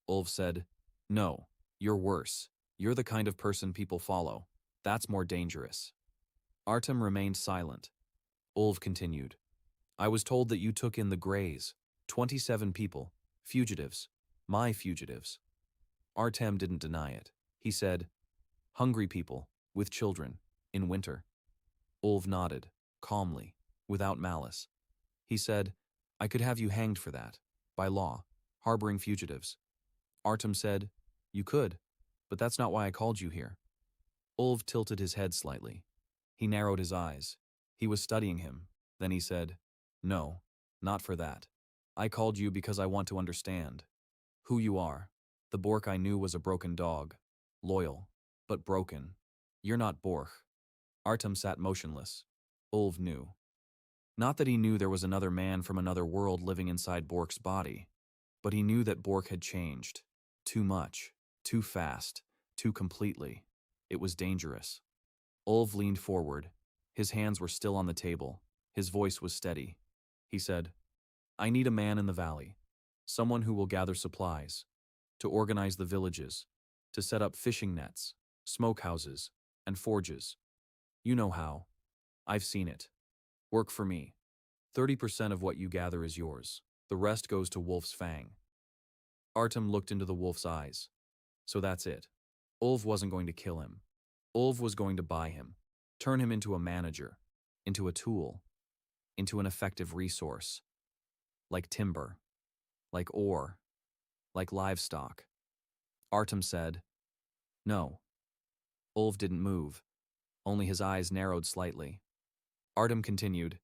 Ulf said, "No, you're worse. You're the kind of person people follow. That's more dangerous." Artem remained silent. Ulf continued, "I was told that you took in the Greys, 27 people, fugitives, my fugitives." Artem didn't deny it. He said, "Hungry people, with children, in winter." Ulf nodded, calmly, without malice. He said, "I could have you hanged for that, by law, harboring fugitives." Artem said, "You could, but that's not why I called you here." Ulf tilted his head slightly. He narrowed his eyes. He was studying him. Then he said, "No, not for that. I called you because I want to understand who you are." The Bork I knew was a broken dog, loyal, but broken. You're not Borch. Artem sat motionless. Ulv knew. Not that he knew there was another man from another world living inside Borch's body, but he knew that Borch had changed. Too much, too fast, too completely. It was dangerous. Ulv leaned forward. His hands were still on the table. His voice was steady. He said, I need a man in the valley. Someone who will gather supplies, to organize the villages, to set up fishing nets, smokehouses, and forges. You know how. I've seen it. Work for me. 30% of what you gather is yours. The rest goes to Wolf's Fang. Artem looked into the wolf's eyes. So that's it. Ulv wasn't going to kill him. Ulv was going to buy him, turn him into a manager, into a tool, into an effective resource. Like timber, like ore, like livestock. Artem said, no. Ulv didn't move. Only his eyes narrowed slightly. Artem continued,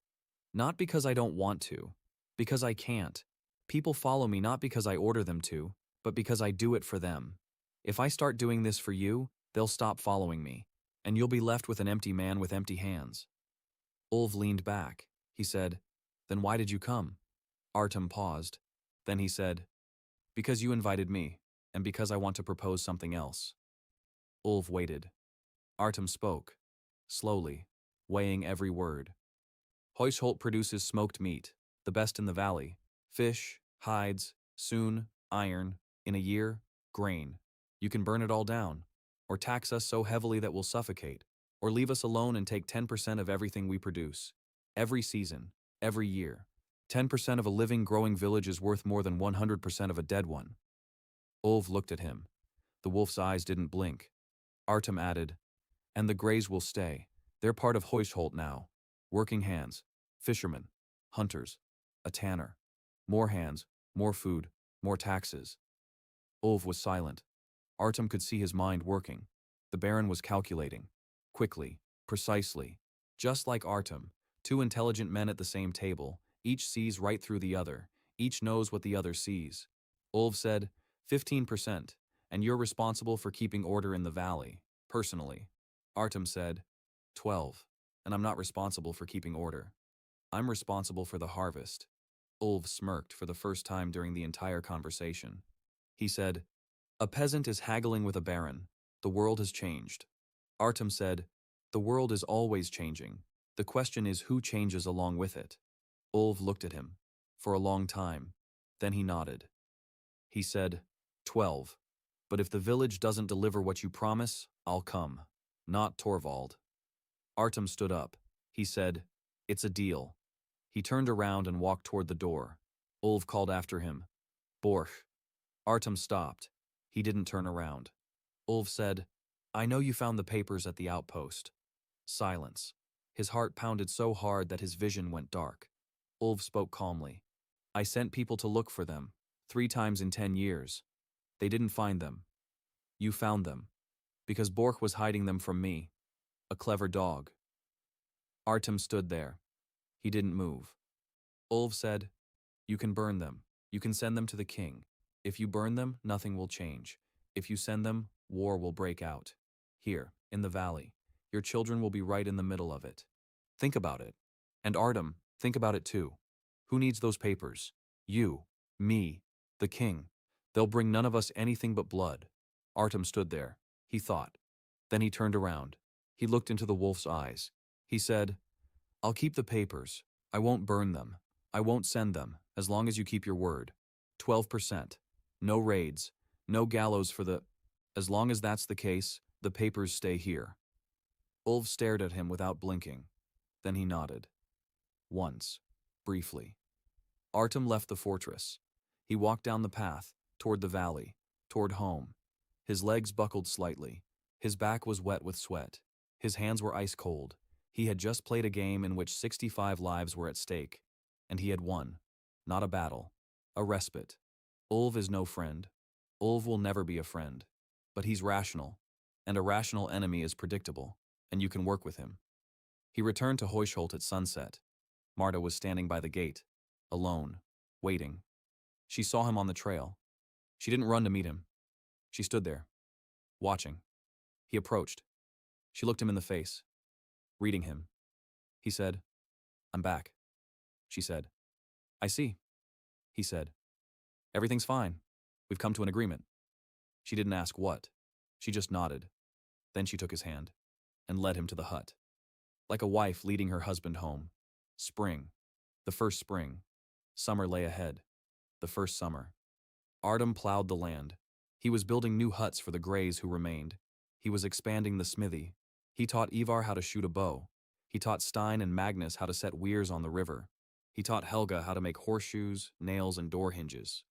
not because I don't want to, because I can't. People follow me not because I order them to, but because I do it for them. If I start doing this for you, they'll stop following me, and you'll be left with an empty man with empty hands. Ulv leaned back. He said, then why did you come? Artem paused. Then he said, because you invited me, and because I want to propose something else. Ulv waited. Artem spoke, slowly, weighing every word. Huisholt produces smoked meat, the best in the valley. Fish, hides, soon, iron, in a year, grain. You can burn it all down, or tax us so heavily that we'll suffocate, or leave us alone and take 10% of everything we produce. Every season, every year. 10% of a living, growing village is worth more than 100% of a dead one. Ulv looked at him. The wolf's eyes didn't blink. Artem added, and the Greys will stay. They're part of Huisholt now. Working hands, fishermen, hunters, a tanner. More hands, more food, more taxes. Ulv was silent. Artem could see his mind working. The Baron was calculating. Quickly, precisely. Just like Artem, two intelligent men at the same table, each sees right through the other, each knows what the other sees. Ulv said, 15%, and you're responsible for keeping order in the valley, personally. Artem said, 12, and I'm not responsible for keeping order. I'm responsible for the harvest. Ulv smirked for the first time during the entire conversation. He said, a peasant is haggling with a baron. The world has changed. Artem said, the world is always changing. The question is who changes along with it. Ulv looked at him for a long time. Then he nodded. He said, 12. But if the village doesn't deliver what you promise, I'll come. Not Torvald. Artem stood up. He said, it's a deal. He turned around and walked toward the door. Ulv called after him, Borch. Artem stopped. He didn't turn around. Ulv said, I know you found the papers at the outpost. Silence. His heart pounded so hard that his vision went dark. Ulv spoke calmly. I sent people to look for them, 3 times in 10 years. They didn't find them. You found them. Because Borch was hiding them from me. A clever dog. Artem stood there. He didn't move. Ulv said, you can burn them. You can send them to the king. If you burn them, nothing will change. If you send them, war will break out. Here, in the valley. Your children will be right in the middle of it. Think about it. And Artem, think about it too. Who needs those papers? You, me, the king. They'll bring none of us anything but blood. Artem stood there. He thought. Then he turned around. He looked into the wolf's eyes. He said, I'll keep the papers. I won't burn them. I won't send them, as long as you keep your word. 12%. No raids. No gallows for the... As long as that's the case, the papers stay here. Ulv stared at him without blinking. Then he nodded. Once. Briefly. Artem left the fortress. He walked down the path, toward the valley, toward home. His legs buckled slightly. His back was wet with sweat. His hands were ice cold. He had just played a game in which 65 lives were at stake. And he had won. Not a battle. A respite. Ulv is no friend. Ulv will never be a friend. But he's rational. And a rational enemy is predictable. And you can work with him. He returned to Huisholt at sunset. Marta was standing by the gate. Alone. Waiting. She saw him on the trail. She didn't run to meet him. She stood there. Watching. He approached. She looked him in the face, reading him. He said, "I'm back." She said, "I see." He said, "Everything's fine. We've come to an agreement." She didn't ask what. She just nodded. Then she took his hand and led him to the hut. Like a wife leading her husband home. Spring. The first spring. Summer lay ahead. The first summer. Artem plowed the land. He was building new huts for the Greys who remained. He was expanding the smithy. He taught Ivar how to shoot a bow. He taught Stein and Magnus how to set weirs on the river. He taught Helga how to make horseshoes, nails, and door hinges.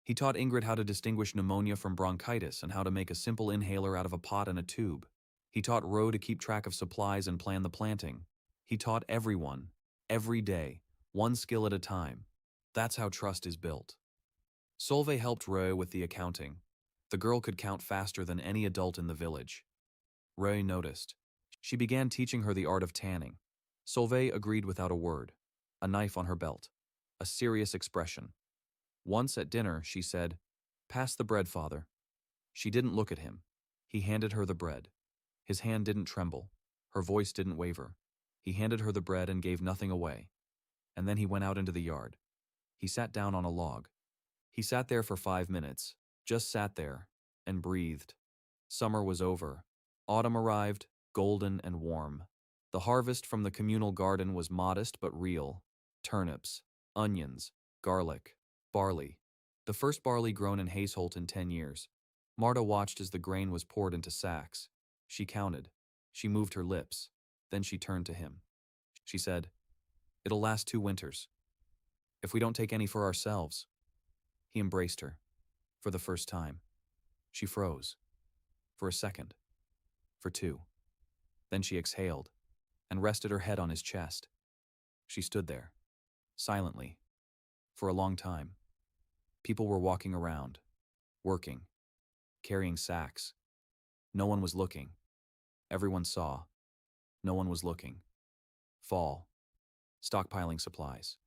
He taught Ingrid how to distinguish pneumonia from bronchitis and how to make a simple inhaler out of a pot and a tube. He taught Ro to keep track of supplies and plan the planting. He taught everyone, every day, one skill at a time. That's how trust is built. Solveig helped Ro with the accounting. The girl could count faster than any adult in the village. Ro noticed. She began teaching her the art of tanning. Solveig agreed without a word, a knife on her belt, a serious expression. Once at dinner, she said, "Pass the bread, father." She didn't look at him. He handed her the bread. His hand didn't tremble. Her voice didn't waver. He handed her the bread and gave nothing away. And then he went out into the yard. He sat down on a log. He sat there for 5 minutes, just sat there, and breathed. Summer was over. Autumn arrived, golden and warm. The harvest from the communal garden was modest but real. Turnips, onions, garlic, barley. The first barley grown in Hazeholt in 10 years. Marta watched as the grain was poured into sacks. She counted. She moved her lips. Then she turned to him. She said, "It'll last 2 winters. If we don't take any for ourselves." He embraced her. For the first time. She froze. For a second. For 2. Then she exhaled and rested her head on his chest. She stood there, silently, for a long time. People were walking around, working, carrying sacks. No one was looking. Everyone saw. No one was looking. Fall. Stockpiling supplies.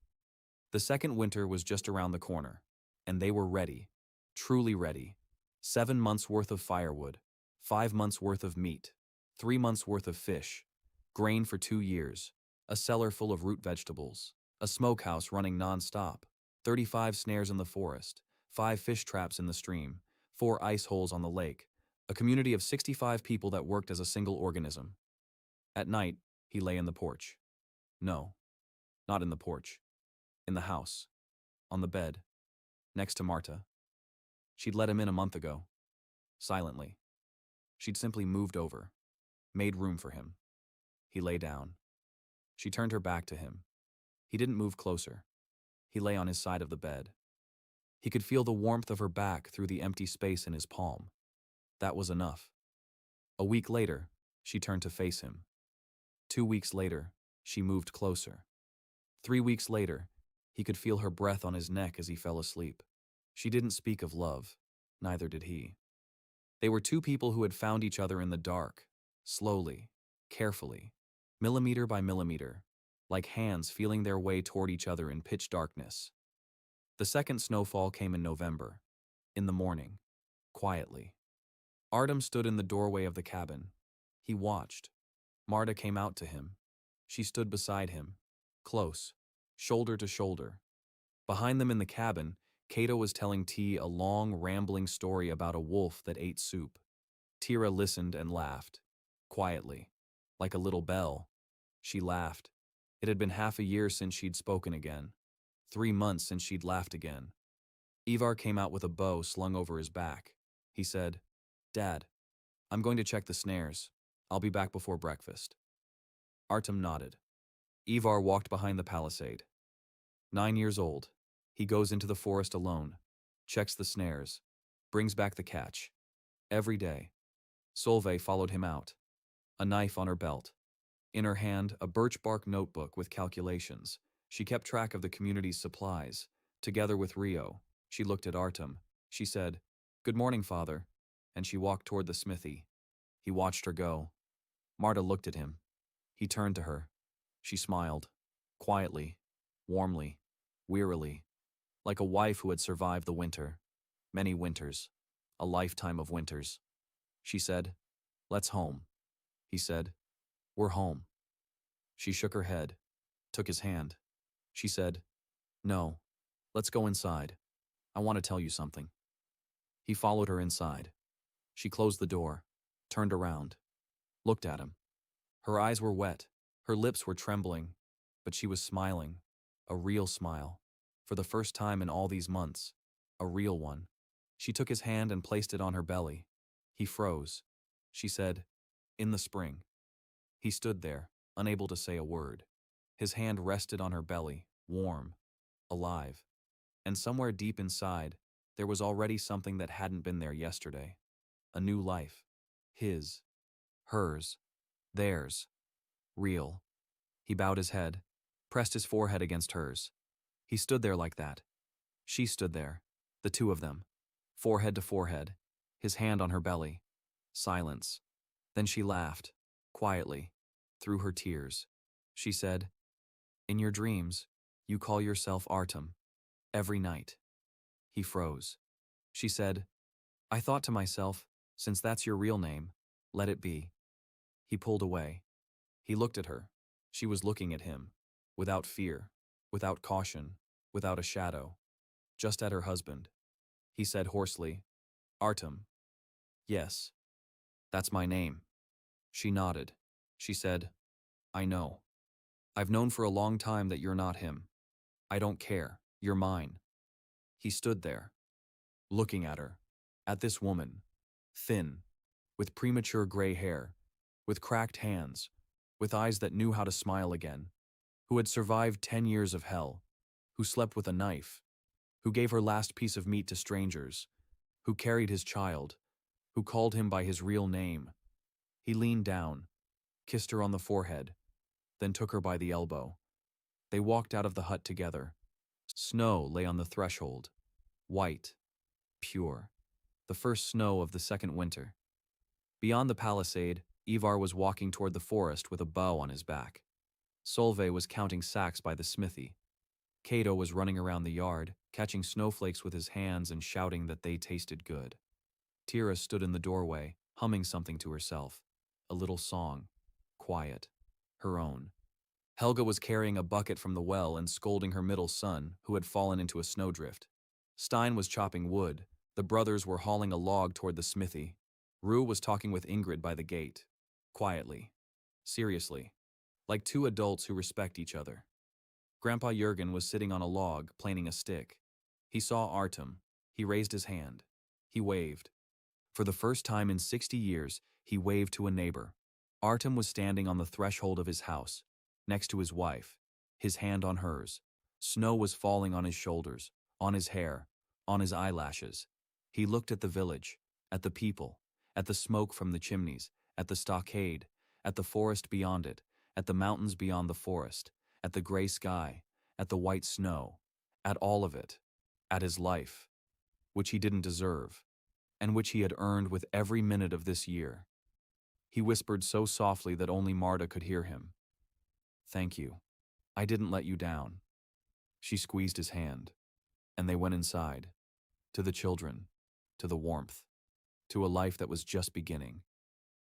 The second winter was just around the corner, and they were ready, truly ready. 7 months' worth of firewood, 5 months' worth of meat, 3 months' worth of fish, grain for 2 years, a cellar full of root vegetables, a smokehouse running non-stop, 35 snares in the forest, 5 fish traps in the stream, 4 ice holes on the lake, a community of 65 people that worked as a single organism. At night, he lay in the porch. No, not in the porch. In the house. On the bed. Next to Marta. She'd let him in a month ago. Silently. She'd simply moved over. Made room for him. He lay down. She turned her back to him. He didn't move closer. He lay on his side of the bed. He could feel the warmth of her back through the empty space in his palm. That was enough. A week later, she turned to face him. 2 weeks later, she moved closer. 3 weeks later, he could feel her breath on his neck as he fell asleep. She didn't speak of love, neither did he. They were 2 people who had found each other in the dark, slowly, carefully, millimeter by millimeter, like hands feeling their way toward each other in pitch darkness. The second snowfall came in November, in the morning, quietly. Artem stood in the doorway of the cabin. He watched. Marta came out to him. She stood beside him, close, shoulder to shoulder. Behind them in the cabin, Cato was telling T a long, rambling story about a wolf that ate soup. Tira listened and laughed, quietly, like a little bell. She laughed. It had been half a year since she'd spoken again, 3 months since she'd laughed again. Ivar came out with a bow slung over his back. He said, "Dad, I'm going to check the snares. I'll be back before breakfast." Artem nodded. Ivar walked behind the palisade. 9 years old. He goes into the forest alone, checks the snares, brings back the catch. Every day. Solveig followed him out, a knife on her belt. In her hand, a birch bark notebook with calculations. She kept track of the community's supplies. Together with Rio, she looked at Artem. She said, "Good morning, father," and she walked toward the smithy. He watched her go. Marta looked at him. He turned to her. She smiled, quietly, warmly, wearily, like a wife who had survived the winter. Many winters. A lifetime of winters. She said, Let's home, he said. We're home. She shook her head, took his hand. She said, No, let's go inside. I want to tell you something. He followed her inside. She closed the door, turned around, looked at him. Her eyes were wet, her lips were trembling, but she was smiling, a real smile. For the first time in all these months, a real one. She took his hand and placed it on her belly. He froze. She said, In the spring. He stood there, unable to say a word. His hand rested on her belly, warm, alive. And somewhere deep inside, there was already something that hadn't been there yesterday. A new life. His. Hers. Theirs. Real. He bowed his head, pressed his forehead against hers. He stood there like that. She stood there, the two of them, forehead to forehead, his hand on her belly. Silence. Then she laughed, quietly, through her tears. She said, In your dreams, you call yourself Artem. Every night. He froze. She said, I thought to myself, since that's your real name, let it be. He pulled away. He looked at her. She was looking at him, without fear, without caution, without a shadow, just at her husband. He said hoarsely, Artem. Yes, that's my name. She nodded. She said, I know. I've known for a long time that you're not him. I don't care. You're mine. He stood there, looking at her, at this woman, thin, with premature gray hair, with cracked hands, with eyes that knew how to smile again, who had survived 10 years of hell, who slept with a knife, who gave her last piece of meat to strangers, who carried his child, who called him by his real name. He leaned down, kissed her on the forehead, then took her by the elbow. They walked out of the hut together. Snow lay on the threshold, white, pure, the first snow of the second winter. Beyond the palisade, Ivar was walking toward the forest with a bow on his back. Solveig was counting sacks by the smithy. Cato was running around the yard, catching snowflakes with his hands and shouting that they tasted good. Tira stood in the doorway, humming something to herself. A little song, quiet, her own. Helga was carrying a bucket from the well and scolding her middle son, who had fallen into a snowdrift. Stein was chopping wood. The brothers were hauling a log toward the smithy. Rue was talking with Ingrid by the gate. Quietly. Seriously. Like two adults who respect each other. Grandpa Jurgen was sitting on a log, planing a stick. He saw Artem. He raised his hand. He waved. For the first time in 60 years, he waved to a neighbor. Artem was standing on the threshold of his house, next to his wife, his hand on hers. Snow was falling on his shoulders, on his hair, on his eyelashes. He looked at the village, at the people, at the smoke from the chimneys, at the stockade, at the forest beyond it, at the mountains beyond the forest, at the gray sky, at the white snow, at all of it, at his life, which he didn't deserve, and which he had earned with every minute of this year. He whispered so softly that only Marta could hear him. Thank you. I didn't let you down. She squeezed his hand, and they went inside, to the children, to the warmth, to a life that was just beginning.